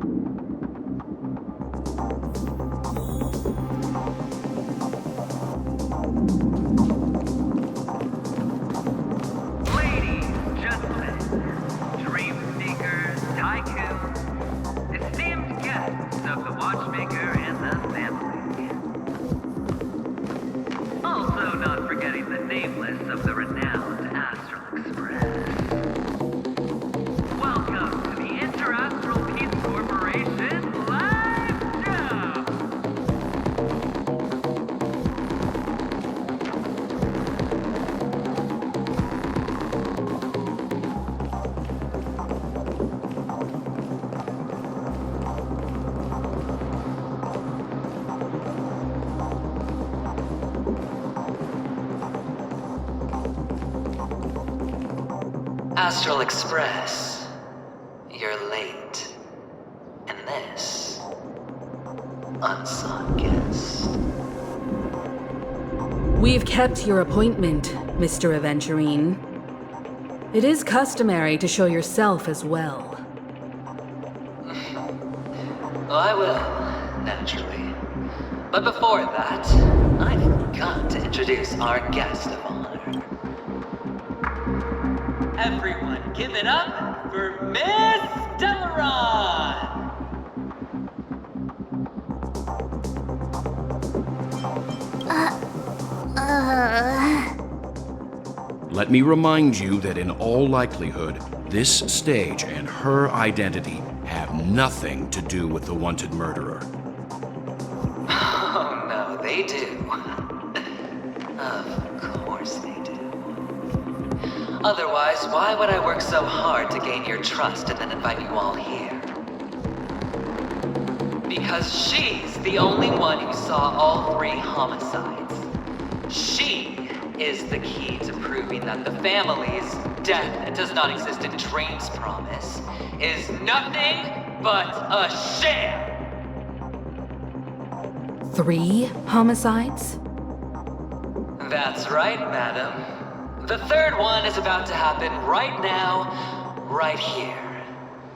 Astral Express, you're late. And this, unsought guest. We've kept your appointment, Mr. Aventurine. It is customary to show yourself as well. I will, naturally. But before that, I've got to introduce our guest of honor. Everyone, give it up for Miss Delaron! Let me remind you that in all likelihood, this stage and her identity have nothing to do with the wanted murderer. Oh no, they do. Of course they do. Otherwise, why would I work so hard to gain your trust and then invite you all here? Because she's the only one who saw all 3 homicides. She is the key to proving that the family's death that does not exist in Dream's promise is nothing but a sham! 3 homicides? That's right, madam. The 3rd one is about to happen right now, right here,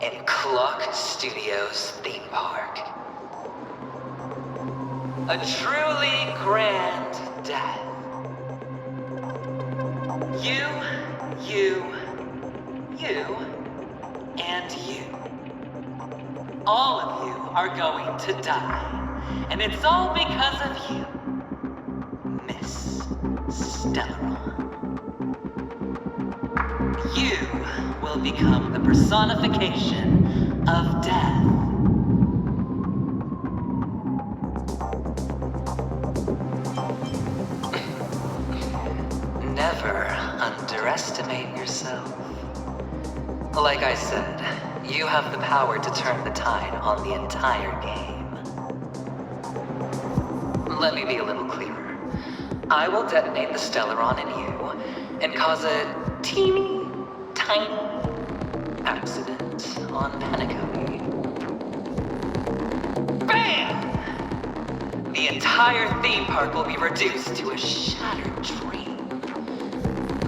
in Clock Studios theme park. A truly grand death. You, and you. All of you are going to die. And it's all because of you, Miss Stellaron. You will become the personification of death. Never underestimate yourself. Like I said, you have the power to turn the tide on the entire game. Let me be a little clearer. I will detonate the Stellaron in you and cause a teeny, tiny accident on Penacony. Bam! The entire theme park will be reduced to a shattered dream.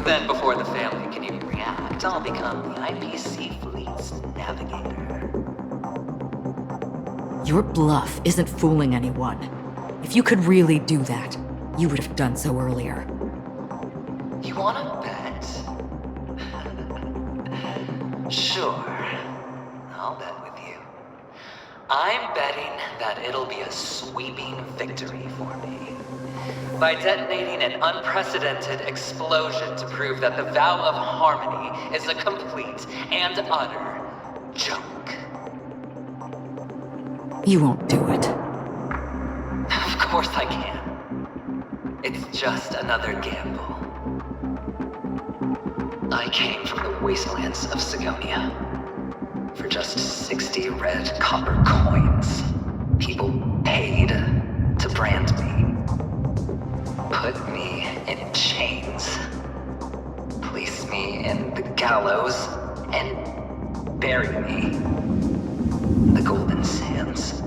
Then before the family can even react, I'll become the IPC fleet's navigator. Your bluff isn't fooling anyone. If you could really do that, you would have done so earlier. You wanna bet? Sure. I'll bet with you. I'm betting that it'll be a sweeping victory for me. By detonating an unprecedented explosion to prove that the vow of harmony is a complete and utter joke. You won't do it. Of course I can. It's just another gamble. I came from the wastelands of Sigonia. For just 60 red copper coins, people paid to brand me. Put me in chains. Place me in the gallows and bury me in the golden sands.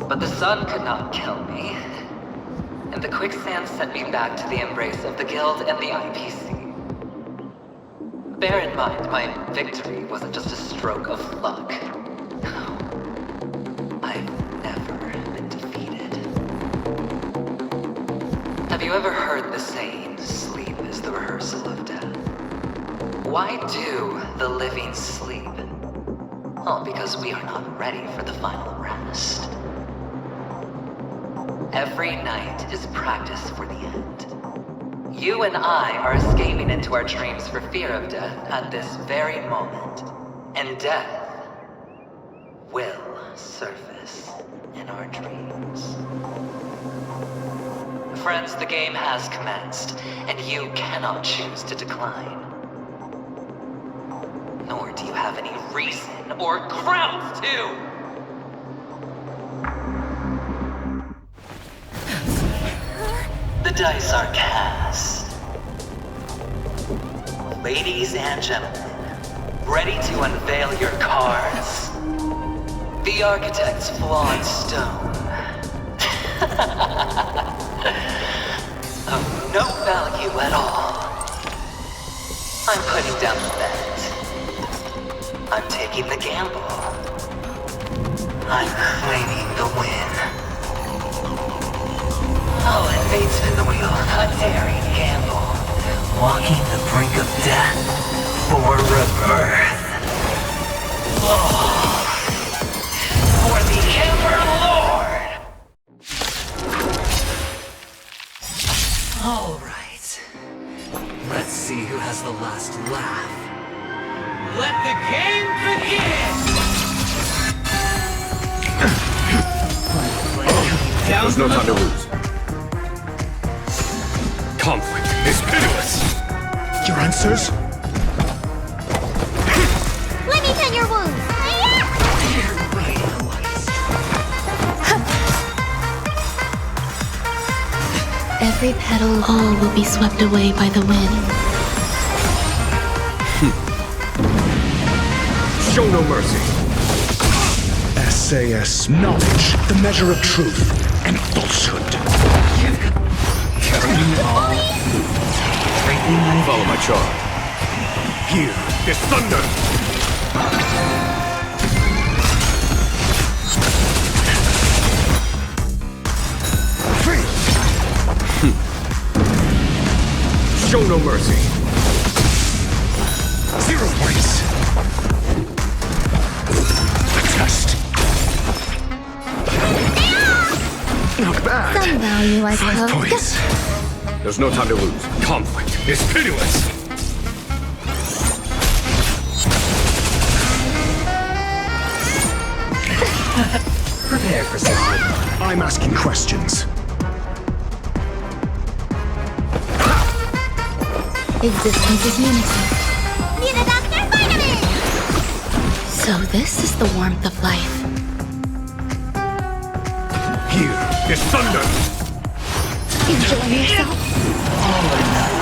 But the sun could not kill me, and the quicksand sent me back to the embrace of the Guild and the IPC. Bear in mind, my victory wasn't just a stroke of luck. I've never been defeated. Have you ever heard the saying, sleep is the rehearsal of death? Why do the living sleep? Oh, because we are not ready for the final rest. Every night is practice for the end. You and I are escaping into our dreams for fear of death at this very moment. And death will surface in our dreams. Friends, the game has commenced, and you cannot choose to decline. Nor do you have any reason or grounds to! The dice are cast. Ladies and gentlemen, ready to unveil your cards? The architect's flawed stone. Of no value at all. I'm putting down the bet. I'm taking the gamble. I'm claiming the win. I'll invade spin the wheel, a daring gamble. Walking the brink of death for rebirth. Oh, for the Emperor Lord! All right. Let's see who has the last laugh. Let the game begin! Down There's no time to lose. Conflict is pitiless. Your answers? Let me tend your wounds. Every petal, all will be swept away by the wind. Show no mercy. SAS, knowledge, the measure of truth and falsehood. Follow my charge. Here is thunder. Show no mercy. 0 points. The test. Not bad. Some value, I 5 suppose. points. There's no time to lose. Conflict is pitiless. Prepare for something. I'm asking questions. Existence is unity. Need a doctor vitamin! So this is the warmth of life. Here is thunder. Enjoy yourself. All or nothing.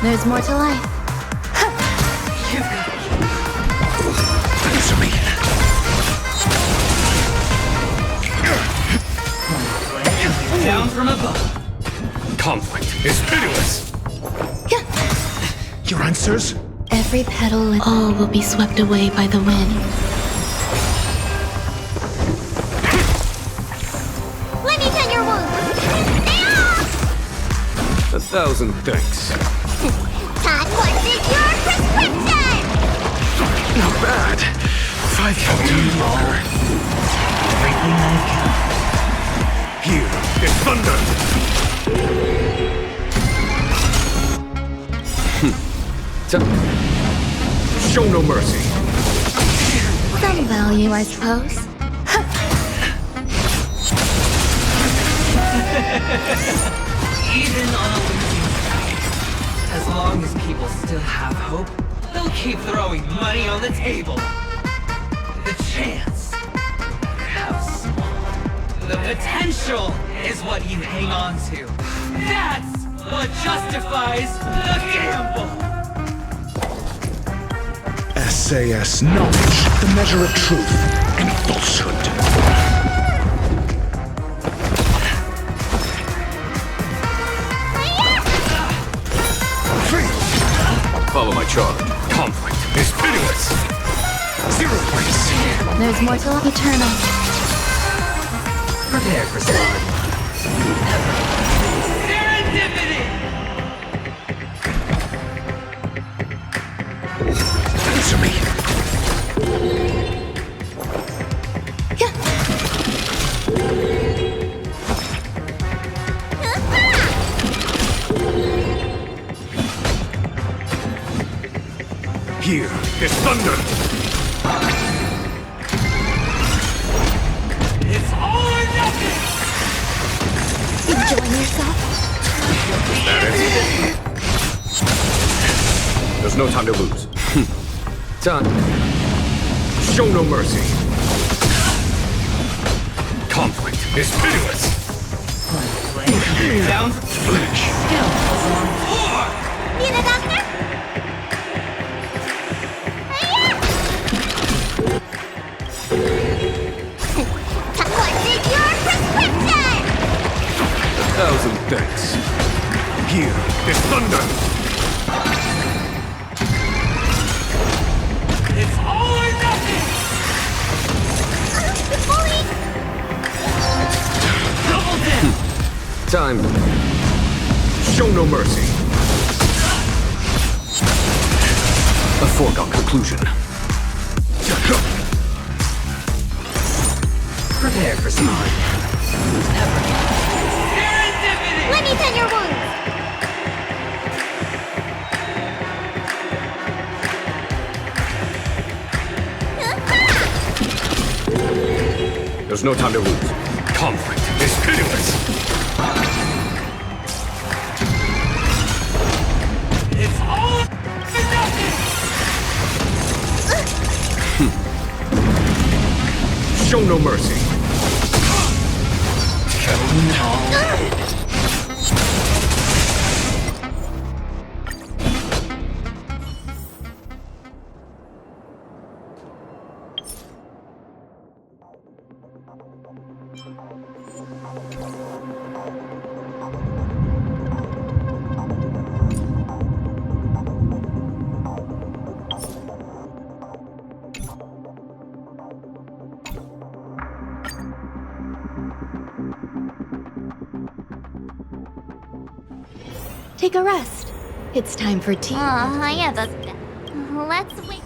There's more to life. Answer me. Down from above. Conflict is pitiless. Your answers? Every petal and all will be swept away by the wind. Let me tend your wounds. 1,000 thanks. Todd, what's in your prescription? Not bad. 5 counts longer. Everything I've counted. Here is thunder. Show no mercy. Some value, I suppose. Even on a losing side, as long as people still have hope, they'll keep throwing money on the table. The chance, no matter how small, the potential is what you hang on to. That's what justifies the gamble. SAS, knowledge, the measure of truth and falsehood. Follow my charge. Conflict is pitiless. 0 points. There's more to life. Eternal. Prepare for slaughter. Serendipity! Answer me. Here is thunder. It's all or nothing! Enjoying yourself? There's no time to lose. Done. Show no mercy. Conflict is pitiless. Down. Flinch. Need a doctor? What's in your prescription? 1,000 thanks. Here is thunder. It's all or nothing! Double down! Time. Show no mercy. A foregone conclusion. Prepare for slaughter. Let me tend your wounds. no time to lose. Conflict is pitiless! It's all or nothing! Show no mercy. Show no... Take a rest. It's time for tea. Yeah, let's wait.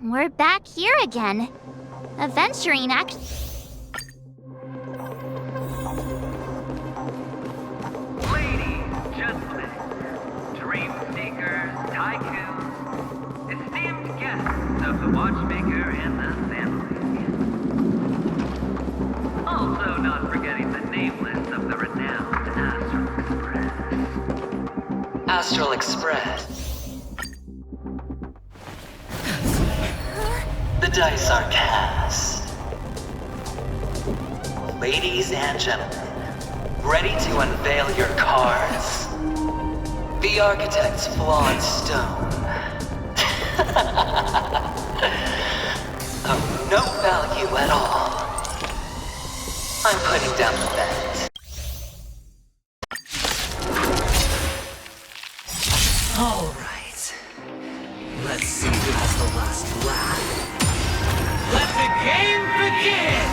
We're back here again. Adventuring action. Ladies, gentlemen, dream seekers, tycoons, esteemed guests of the watchmaker and the family. Also not forgetting the nameless of the renowned Astral Express. Astral Express. The dice are cast. Ladies and gentlemen, ready to unveil your cards? The Architect's flawed stone. Of no value at all. I'm putting down the bet. All right. Let's see who has the last laugh. Let the game begin!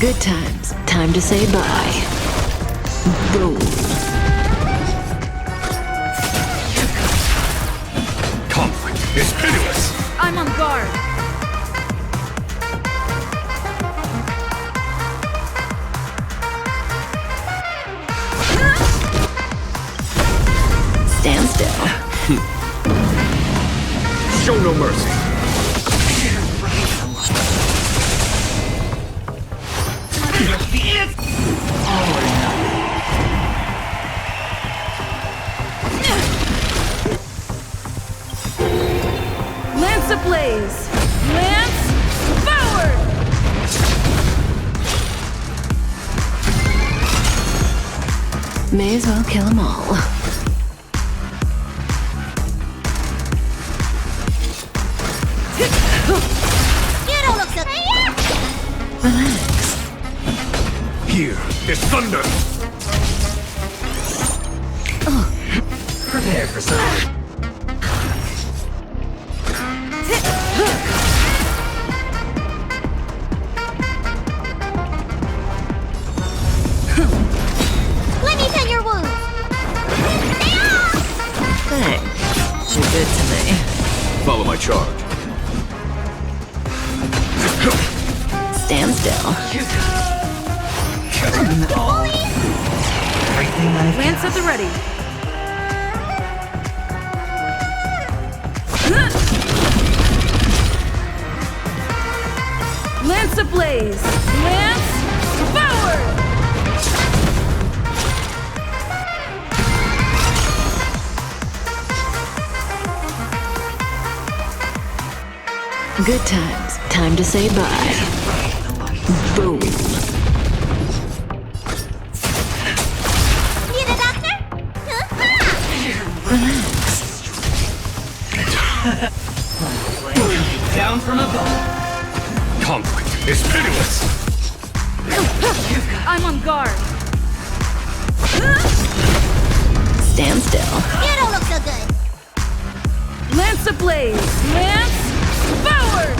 Good times. Time to say bye. Boom. Conflict is pitiless. I'm on guard. Stand still. Show no mercy. Lance ablaze! Lance forward! May as well kill them all. You don't look so... Relax. Here is thunder. Prepare for something. Let me tend your wounds. Thanks. You're good to me. Follow my charge. Stand still. Everything I've Lance at the ready. Lance ablaze! Lance forward! Good times. Time to say bye. Boom. Need a doctor? Down from above. Conflict is pitiless. I'm on guard. Stand still. You don't look so good. Lance ablaze! Lance forward!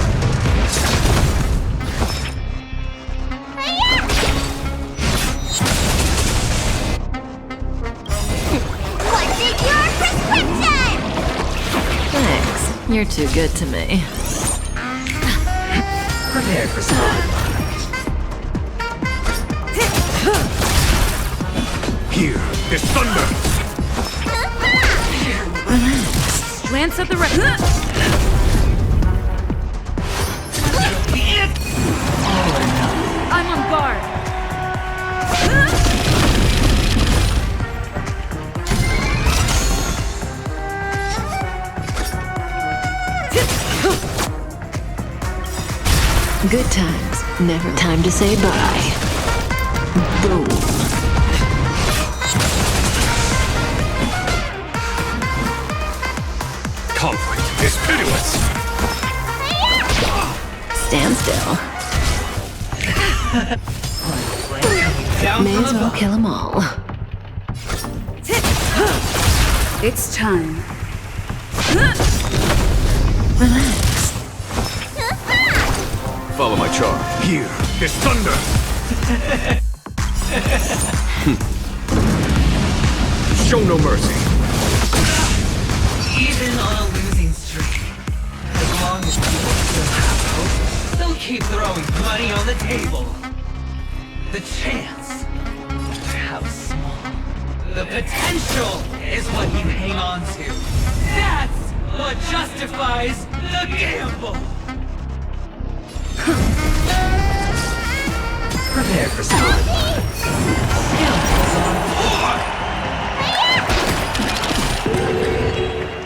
What's in your prescription? Thanks. You're too good to me. Prepare for something. Here is thunder. Lance at the ready. I'm on guard. Good times. Never time to say bye. Boom. Conflict is pitiless. Stand still. Down May from as well above. kill them all. It's time. Relax. Follow my charge. Here is thunder. Show no mercy. Even on a losing streak, as long as people still have hope, they'll keep throwing money on the table. The chance, how small. The potential is what you hang on to. That's what justifies the gamble. Prepare for something.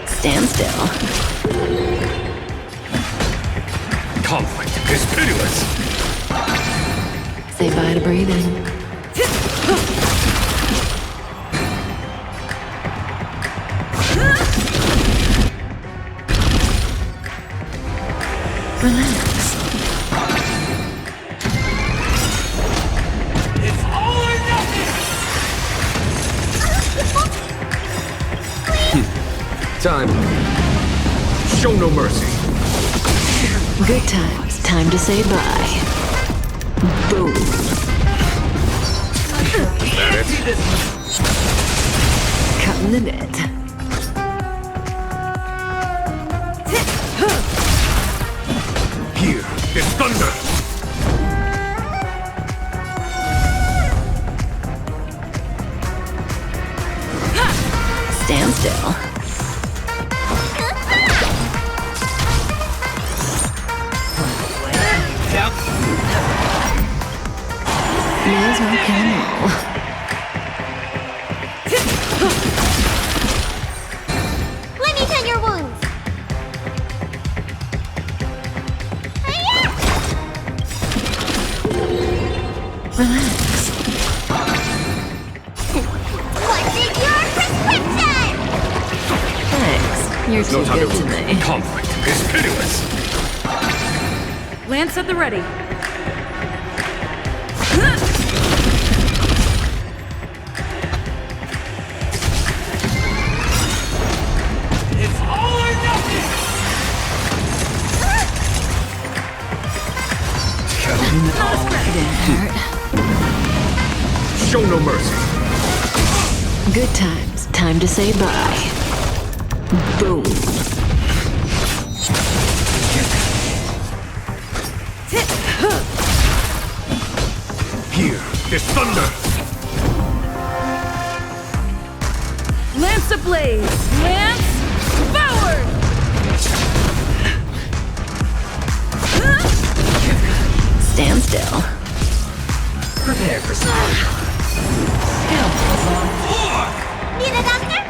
Stand still. Conflict is pitiless. Say bye to breathing. Relax. It's all or nothing! Time. Show no mercy. Good times. Time to say bye. Boom. Is that it? Cutting the net. Here is thunder. Stand still. May as well kill 'em all. Let me tend your wounds. Relax. What's in your prescription? Thanks. You're too good to me. Conflict is pitiless. Lance at the ready. It's all or nothing! Didn't hurt. Show no mercy. Good times. Time to say bye. Boom. Here is thunder. Lance ablaze! Lance forward! Stand still. Prepare for something. Need a doctor?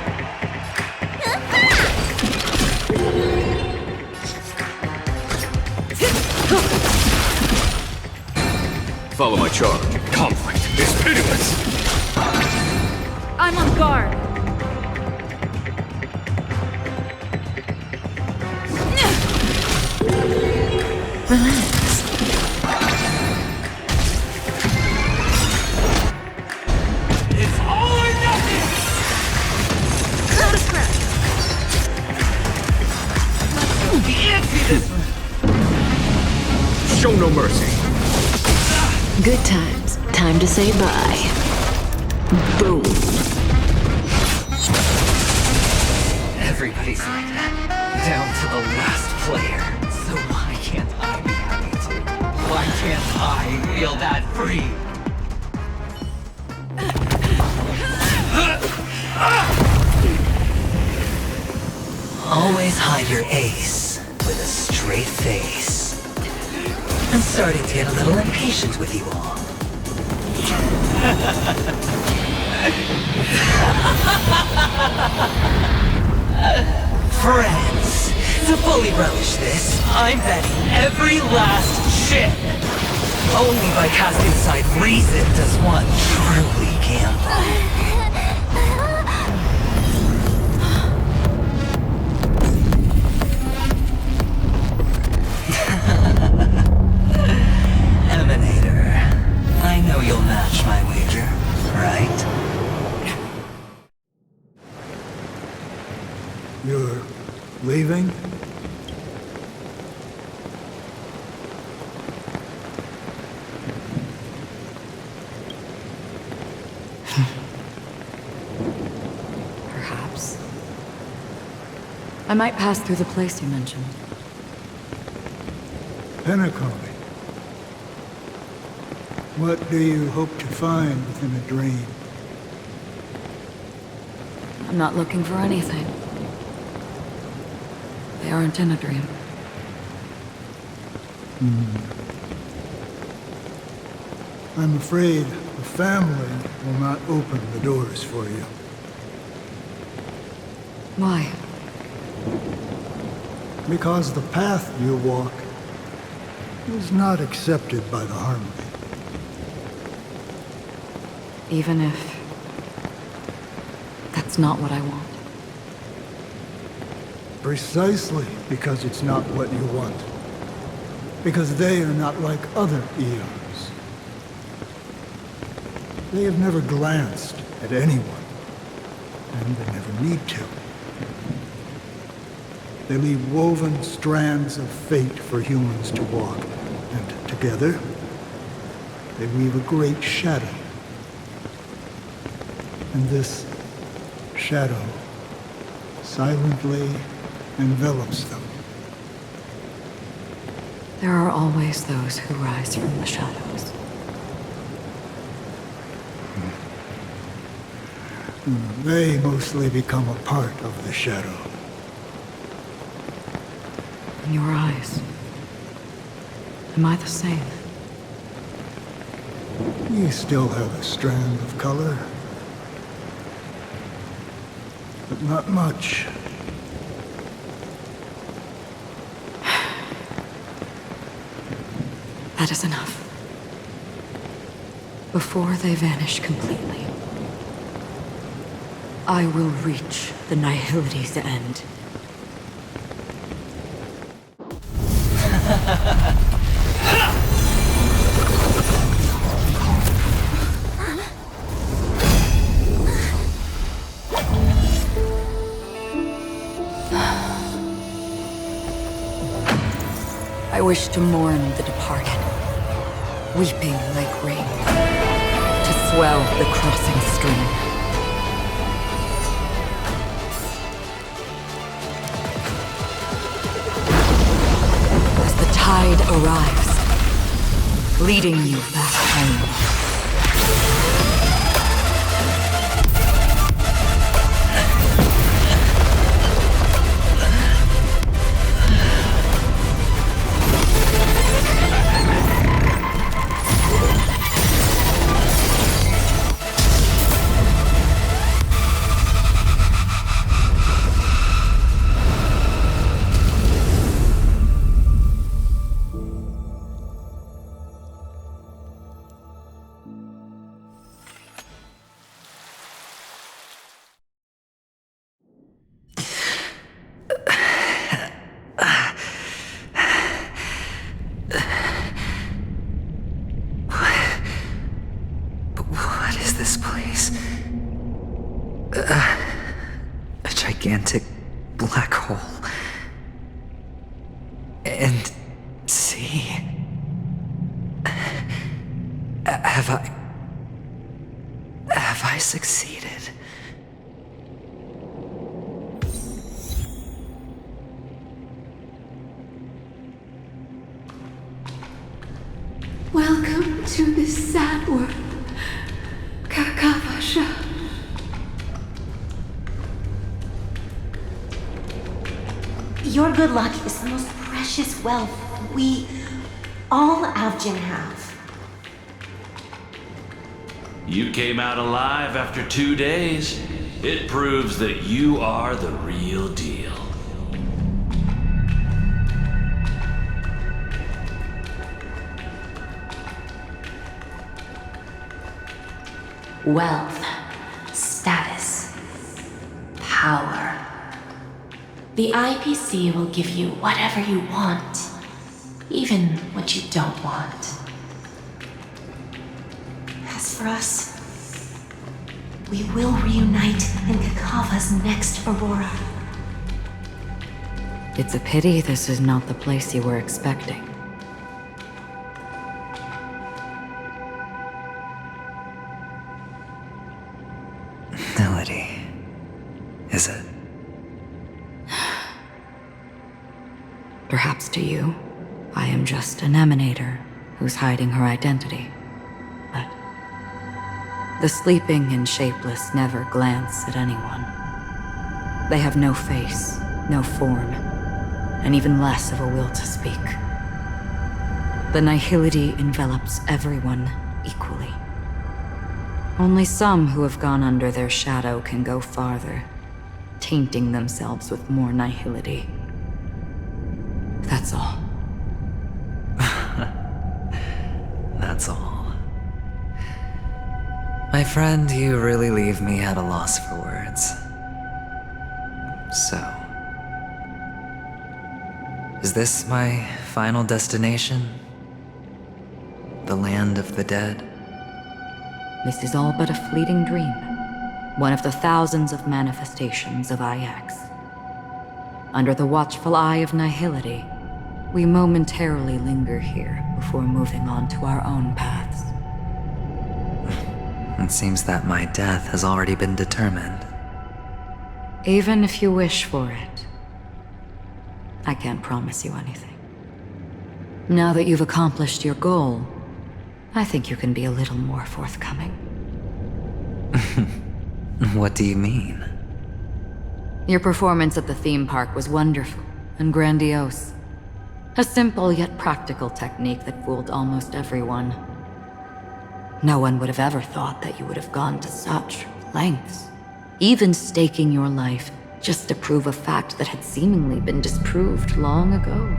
Follow my charge. Conflict is pitiless. I'm on guard. Relax. It's all or nothing! Not a scratch. Show no mercy. Good times. Time to say bye. Boom. Everybody's like that, down to the last player. So why can't I be happy too? Why can't I feel that free? Always hide your ace with a straight face. I'm starting to get a little impatient with you all. Friends, to fully relish this, I'm betting every last chip. Only by casting aside reason does one truly gamble. Emanator, I know you'll match my wager, right? You're leaving? Perhaps. I might pass through the place you mentioned. Penacony. What do you hope to find within a dream? I'm not looking for anything. They aren't in a dream. I'm afraid the family will not open the doors for you. Why? Because the path you walk is not accepted by the Harmony. Even if that's not what I want. Precisely because it's not what you want. Because they are not like other eons. They have never glanced at anyone, and they never need to. They leave woven strands of fate for humans to walk, and together, they weave a great shadow. And this shadow silently envelops them. There are always those who rise from the shadows. They mostly become a part of the shadow. In your eyes, am I the same? You still have a strand of color, but not much. That is enough. Before they vanish completely, I will reach the Nihility's end. I wish to mourn the departed, weeping like rain, to swell the crossing stream. As the tide arrives, leading you back home. What is this place? A gigantic black hole. And see... Have I succeeded? Welcome to this sad world, Kakavasha. Your good luck is the most precious wealth we, all Avgin, have. You came out alive after 2 days. It proves that you are the real deal. Wealth, status, power. The IPC will give you whatever you want, even what you don't want. As for us, we will reunite in Kakava's next Aurora. It's a pity this is not the place you were expecting. Melody. Is it? Perhaps to you, I am just an emanator who's hiding her identity. But the sleeping and shapeless never glance at anyone. They have no face, no form, and even less of a will to speak. The nihility envelops everyone equally. Only some who have gone under their shadow can go farther, tainting themselves with more nihility. That's all. That's all. My friend, you really leave me at a loss for words. So, is this my final destination? The land of the dead? This is all but a fleeting dream. One of the thousands of manifestations of IX. Under the watchful eye of nihility, we momentarily linger here before moving on to our own paths. It seems that my death has already been determined. Even if you wish for it, I can't promise you anything. Now that you've accomplished your goal, I think you can be a little more forthcoming. What do you mean? Your performance at the theme park was wonderful and grandiose. A simple yet practical technique that fooled almost everyone. No one would have ever thought that you would have gone to such lengths, even staking your life just to prove a fact that had seemingly been disproved long ago.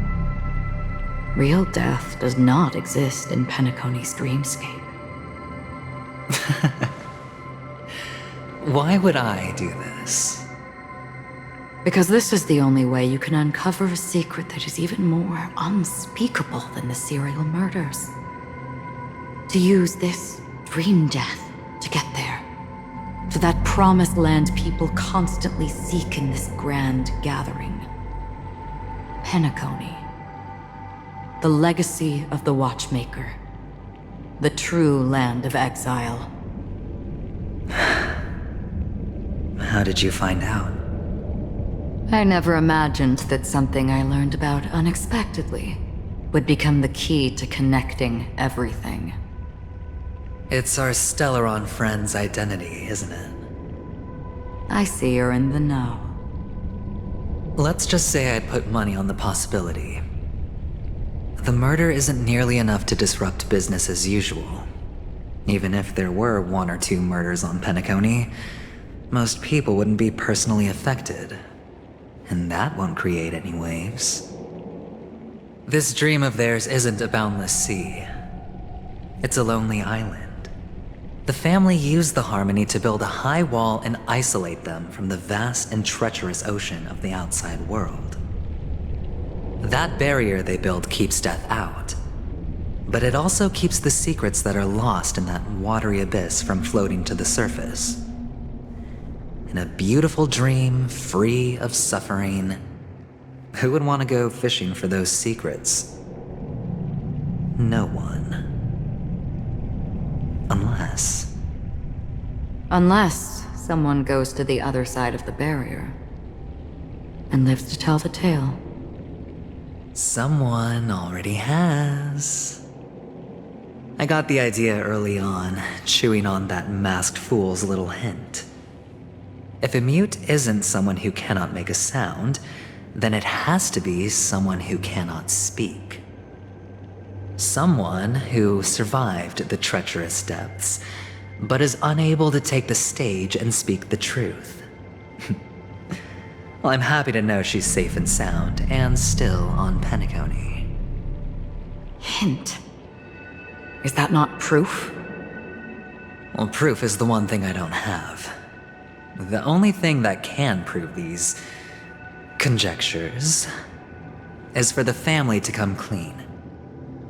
Real death does not exist in Penacony's dreamscape. Why would I do this? Because this is the only way you can uncover a secret that is even more unspeakable than the serial murders. To use this dream death to get there. To that promised land people constantly seek in this grand gathering. Penacony. The legacy of the Watchmaker. The true land of exile. How did you find out? I never imagined that something I learned about unexpectedly would become the key to connecting everything. It's our Stellaron friend's identity, isn't it? I see you're in the know. Let's just say I'd put money on the possibility. The murder isn't nearly enough to disrupt business as usual. Even if there were 1 or 2 murders on Penacony, most people wouldn't be personally affected. And that won't create any waves. This dream of theirs isn't a boundless sea. It's a lonely island. The family used the Harmony to build a high wall and isolate them from the vast and treacherous ocean of the outside world. That barrier they built keeps death out, but it also keeps the secrets that are lost in that watery abyss from floating to the surface. In a beautiful dream, free of suffering, who would want to go fishing for those secrets? No one. Unless someone goes to the other side of the barrier and lives to tell the tale. Someone already has. I got the idea early on, chewing on that masked fool's little hint. If a mute isn't someone who cannot make a sound, then it has to be someone who cannot speak. Someone who survived the treacherous depths, but is unable to take the stage and speak the truth. Well, I'm happy to know she's safe and sound, and still on Penacony. Hint. Is that not proof? Well, proof is the one thing I don't have. The only thing that can prove these conjectures is for the family to come clean.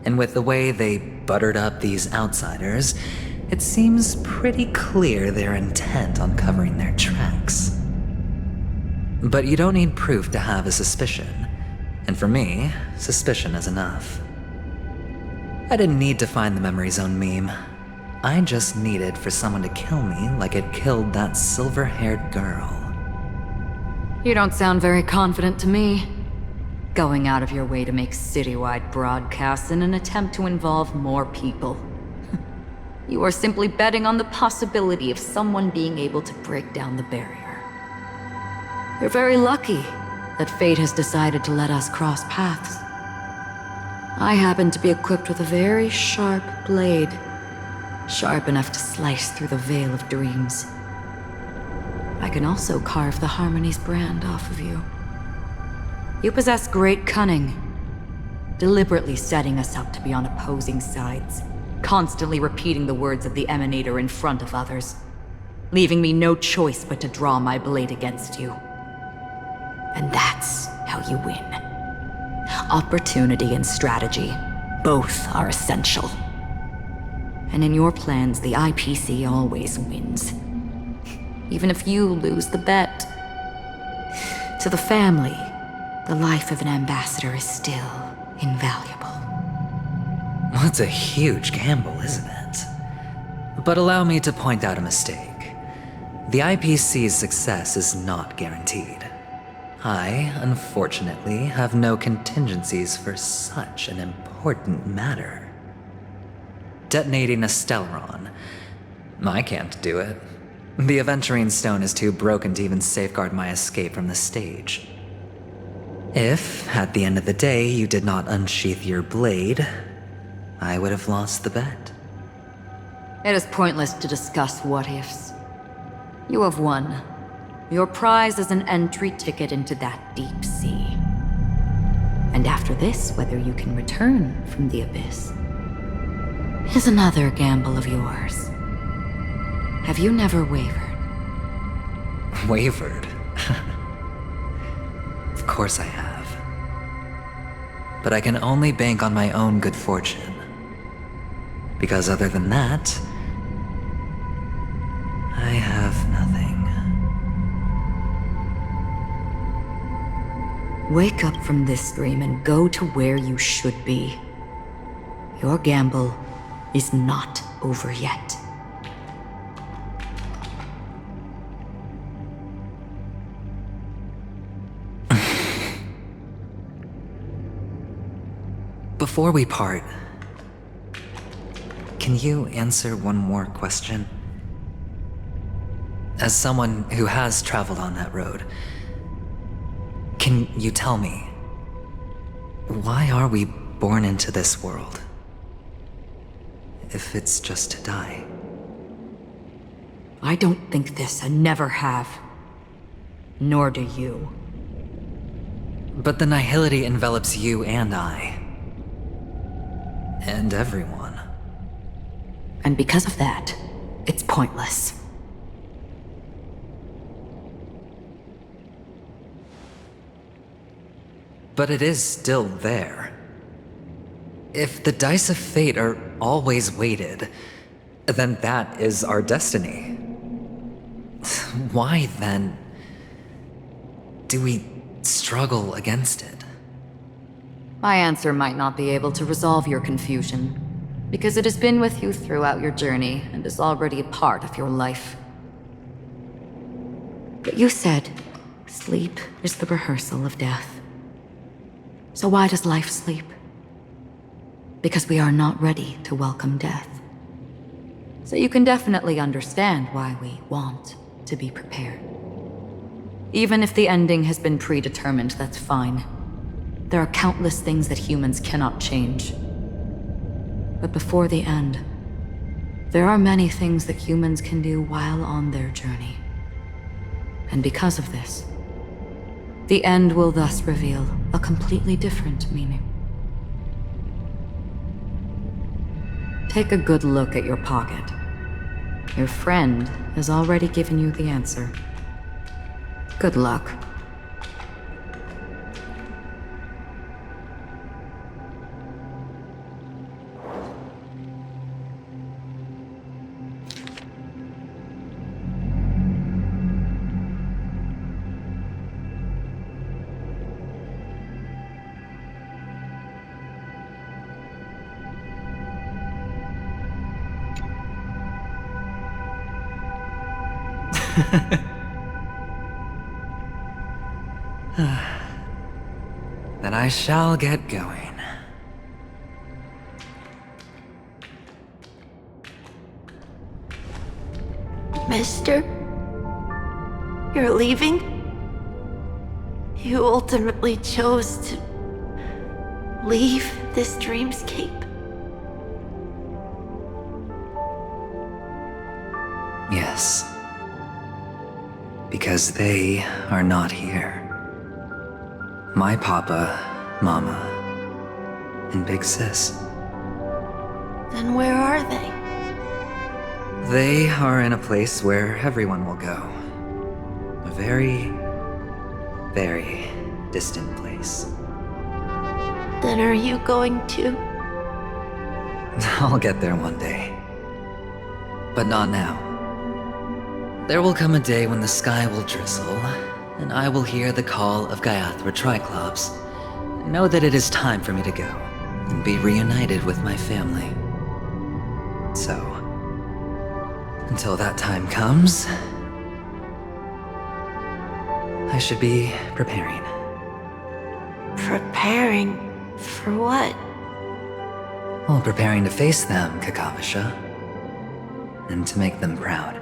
And with the way they buttered up these outsiders, it seems pretty clear they're intent on covering their tracks. But you don't need proof to have a suspicion. And for me, suspicion is enough. I didn't need to find the Memory Zone meme. I just needed for someone to kill me like it killed that silver-haired girl. You don't sound very confident to me. Going out of your way to make citywide broadcasts in an attempt to involve more people. You are simply betting on the possibility of someone being able to break down the barrier. You're very lucky that fate has decided to let us cross paths. I happen to be equipped with a very sharp blade, sharp enough to slice through the veil of dreams. I can also carve the Harmony's brand off of you. You possess great cunning, deliberately setting us up to be on opposing sides, constantly repeating the words of the Emanator in front of others, leaving me no choice but to draw my blade against you. And that's how you win. Opportunity and strategy, both are essential. And in your plans, the IPC always wins. Even if you lose the bet. To the family, the life of an ambassador is still invaluable. That's a huge gamble, isn't it? But allow me to point out a mistake. The IPC's success is not guaranteed. I, unfortunately, have no contingencies for such an important matter. Detonating a Stellaron. I can't do it. The Aventurine Stone is too broken to even safeguard my escape from the stage. If, at the end of the day, you did not unsheath your blade, I would have lost the bet. It is pointless to discuss what-ifs. You have won. Your prize is an entry ticket into that deep sea. And after this, whether you can return from the abyss is another gamble of yours. Have you never wavered? Wavered? Of course I have. But I can only bank on my own good fortune. Because other than that, I have nothing. Wake up from this dream and go to where you should be. Your gamble is not over yet. Before we part, can you answer one more question? As someone who has traveled on that road, can you tell me, why are we born into this world? If it's just to die. I don't think this and never have. Nor do you. But the nihility envelops you and I. And everyone. And because of that, it's pointless. But it is still there. If the dice of fate are always weighted, then that is our destiny. Why, then, do we struggle against it? My answer might not be able to resolve your confusion, because it has been with you throughout your journey and is already a part of your life. But you said, sleep is the rehearsal of death. So why does life sleep? Because we are not ready to welcome death. So you can definitely understand why we want to be prepared. Even if the ending has been predetermined, that's fine. There are countless things that humans cannot change. But before the end, there are many things that humans can do while on their journey. And because of this, the end will thus reveal a completely different meaning. Take a good look at your pocket. Your friend has already given you the answer. Good luck. Then I shall get going. Mister? You're leaving? You ultimately chose to leave this dreamscape? Yes. Because they are not here. My papa, mama, and Big Sis. Then where are they? They are in a place where everyone will go. A very, very distant place. Then are you going to? I'll get there one day. But not now. There will come a day when the sky will drizzle, and I will hear the call of Gaiathra Triclops, and know that it is time for me to go, and be reunited with my family. So, until that time comes, I should be preparing. Preparing? For what? Well, preparing to face them, Kakavasha. And to make them proud.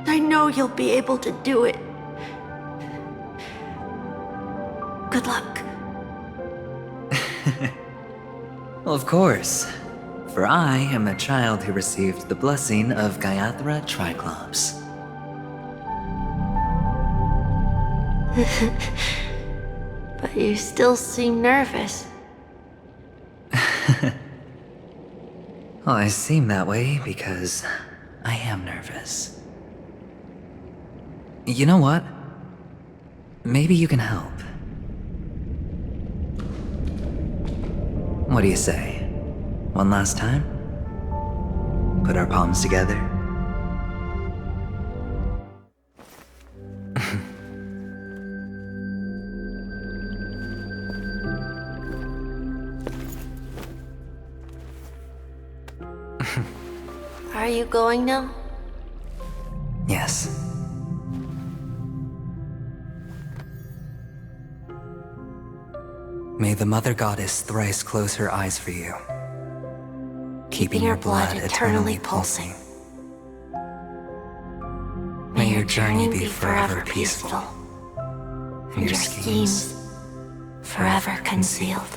I know you'll be able to do it. Good luck. Well, of course. For I am the child who received the blessing of Gaiathra Triclops. But you still seem nervous. Well, I seem that way because I am nervous. You know what? Maybe you can help. What do you say? One last time? Put our palms together? Are you going now? Yes. May the Mother Goddess thrice close her eyes for you, keeping your blood eternally pulsing. May your journey be forever peaceful, and your schemes forever concealed.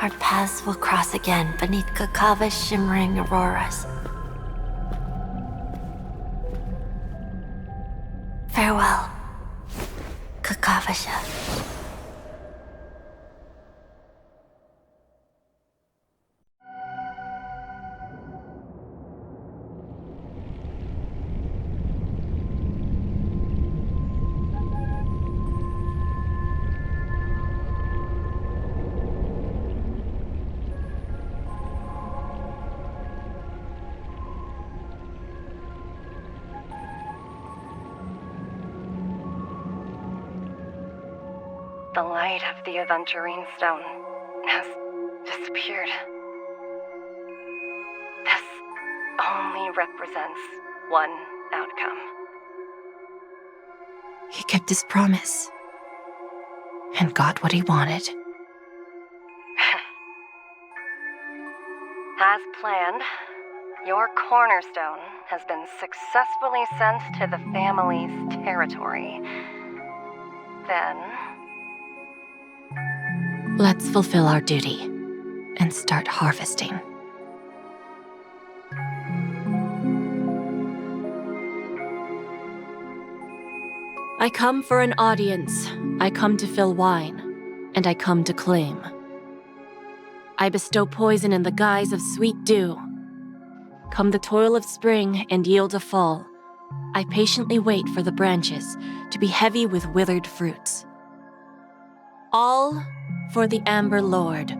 Our paths will cross again beneath Kakava's shimmering auroras. Farewell, Kakavasha. The light of the Aventurine Stone has disappeared. This only represents one outcome. He kept his promise. And got what he wanted. As planned, your cornerstone has been successfully sent to the family's territory. Then... let's fulfill our duty and start harvesting. I come for an audience. I come to fill wine, and I come to claim. I bestow poison in the guise of sweet dew. Come the toil of spring and yield a fall. I patiently wait for the branches to be heavy with withered fruits. All for the Amber Lord.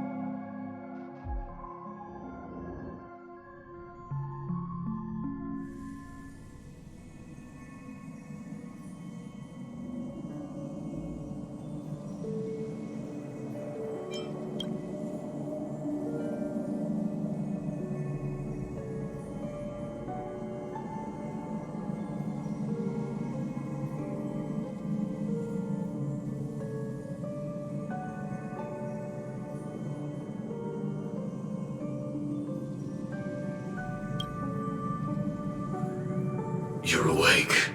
You're awake.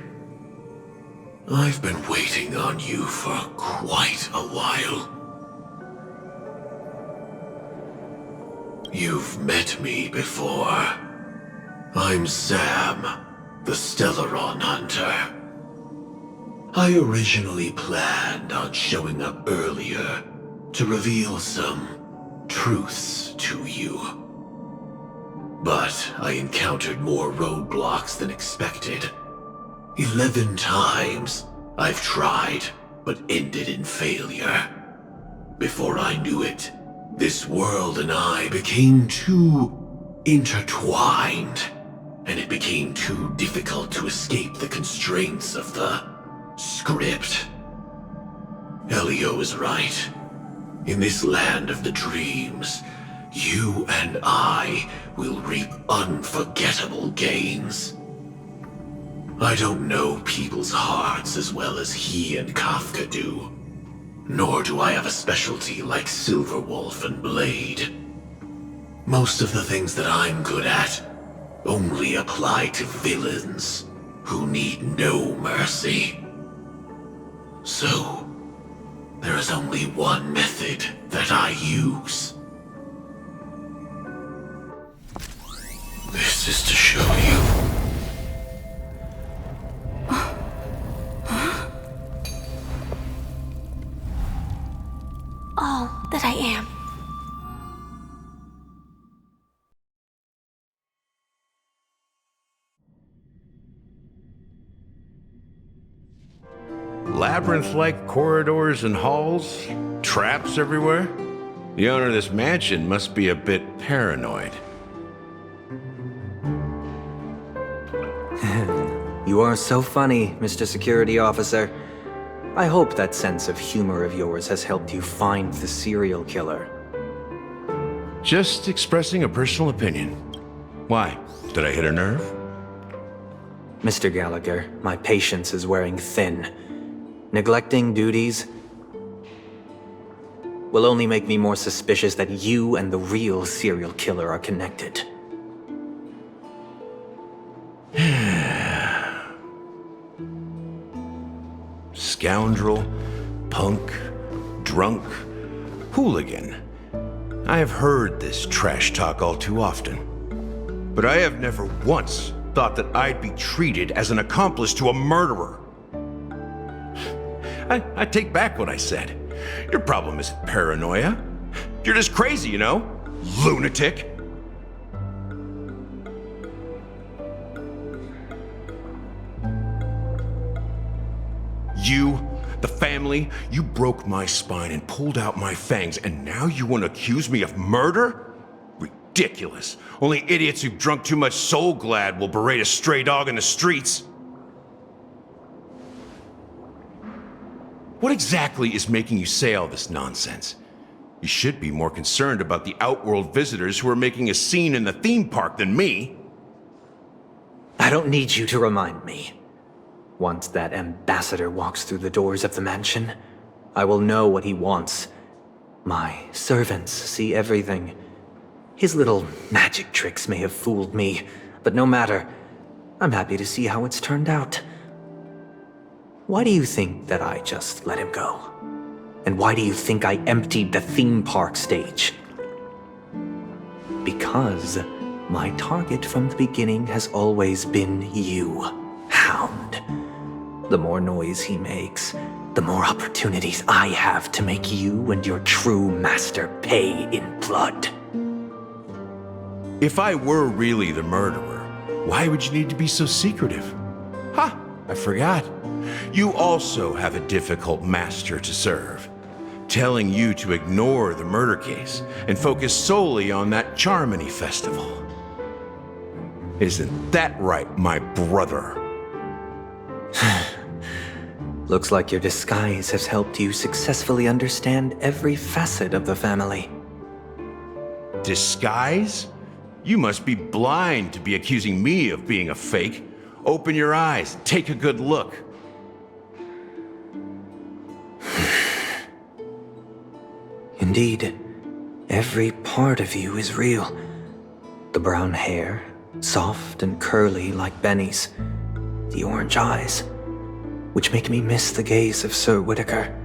I've been waiting on you for quite a while. You've met me before. I'm Sam, the Stellaron Hunter. I originally planned on showing up earlier to reveal some truths to you. But I encountered more roadblocks than expected. 11 times I've tried, but ended in failure. Before I knew it, this world and I became too intertwined, and it became too difficult to escape the constraints of the script. Elio is right. In this land of the dreams, you and I will reap unforgettable gains. I don't know people's hearts as well as he and Kafka do. Nor do I have a specialty like Silverwolf and Blade. Most of the things that I'm good at only apply to villains who need no mercy. So, there is only one method that I use. This is to show you. All that I am. Labyrinth-like corridors and halls, traps everywhere. The owner of this mansion must be a bit paranoid. You are so funny, Mr. Security Officer. I hope that sense of humor of yours has helped you find the serial killer. Just expressing a personal opinion. Why? Did I hit a nerve? Mr. Gallagher, my patience is wearing thin. Neglecting duties will only make me more suspicious that you and the real serial killer are connected. Scoundrel, punk, drunk, hooligan. I have heard this trash talk all too often. But I have never once thought that I'd be treated as an accomplice to a murderer. I take back what I said. Your problem isn't paranoia. You're just crazy, you know? Lunatic. You, the family, you broke my spine and pulled out my fangs, and now you want to accuse me of murder? Ridiculous. Only idiots who've drunk too much Soul Glad will berate a stray dog in the streets. What exactly is making you say all this nonsense? You should be more concerned about the Outworld visitors who are making a scene in the theme park than me. I don't need you to remind me. Once that ambassador walks through the doors of the mansion, I will know what he wants. My servants see everything. His little magic tricks may have fooled me, but no matter. I'm happy to see how it's turned out. Why do you think that I just let him go? And why do you think I emptied the theme park stage? Because my target from the beginning has always been you, Hound. The more noise he makes, the more opportunities I have to make you and your true master pay in blood. If I were really the murderer, why would you need to be so secretive? Ha! I forgot. You also have a difficult master to serve, telling you to ignore the murder case and focus solely on that Charmony festival. Isn't that right, my brother? Looks like your disguise has helped you successfully understand every facet of the family. Disguise? You must be blind to be accusing me of being a fake. Open your eyes, take a good look. Indeed, every part of you is real. The brown hair, soft and curly like Benny's. The orange eyes, which make me miss the gaze of Sir Whitaker.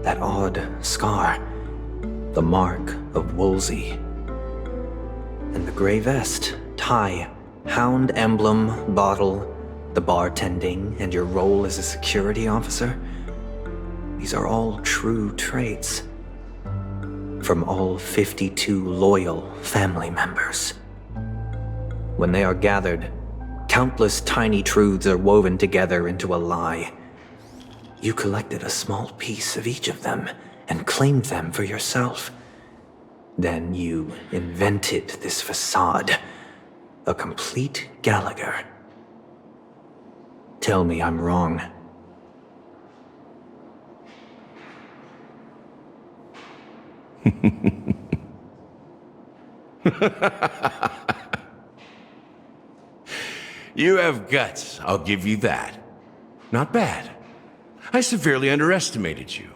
That odd scar, the mark of Wolsey. And the gray vest, tie, hound emblem, bottle, the bartending, and your role as a security officer. These are all true traits. From all 52 loyal family members. When they are gathered, countless tiny truths are woven together into a lie. You collected a small piece of each of them and claimed them for yourself. Then you invented this facade, a complete Gallagher. Tell me I'm wrong. You have guts, I'll give you that. Not bad. I severely underestimated you.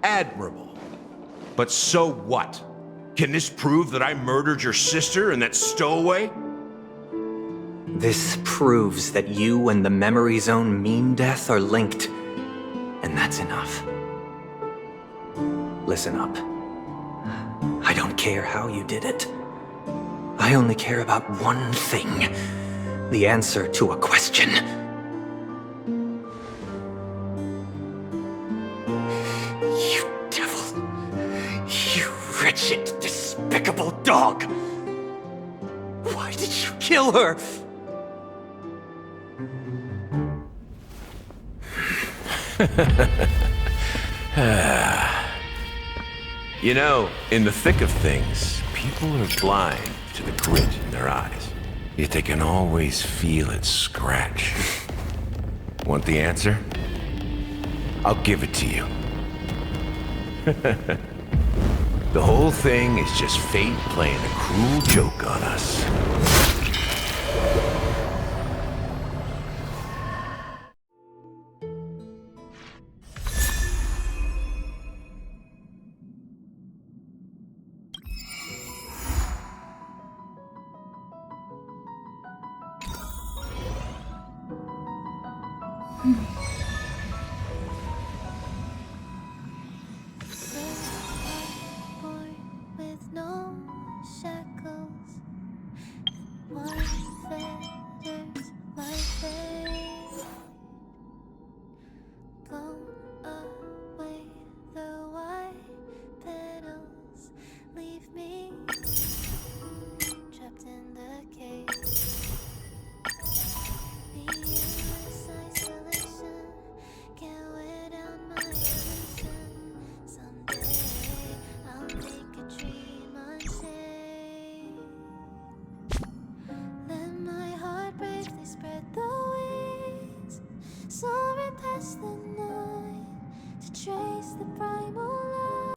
Admirable. But so what? Can this prove that I murdered your sister and that stowaway? This proves that you and the Memory Zone Mean Death are linked. And that's enough. Listen up. I don't care how you did it. I only care about one thing. The answer to a question. You devil. You wretched, despicable dog. Why did you kill her? You know, in the thick of things, people are blind to the grit in their eyes. Yet they can always feel it scratch. Want the answer? I'll give it to you. The whole thing is just fate playing a cruel joke on us. With no shackles, one fetters my fate. Blown away, the white petals leave me trapped in the cage. The endless isolation can't wear down my illusion. Someday I'll make a dream unchained. Let my heart bravely spread the wings, soaring past the night to trace the primal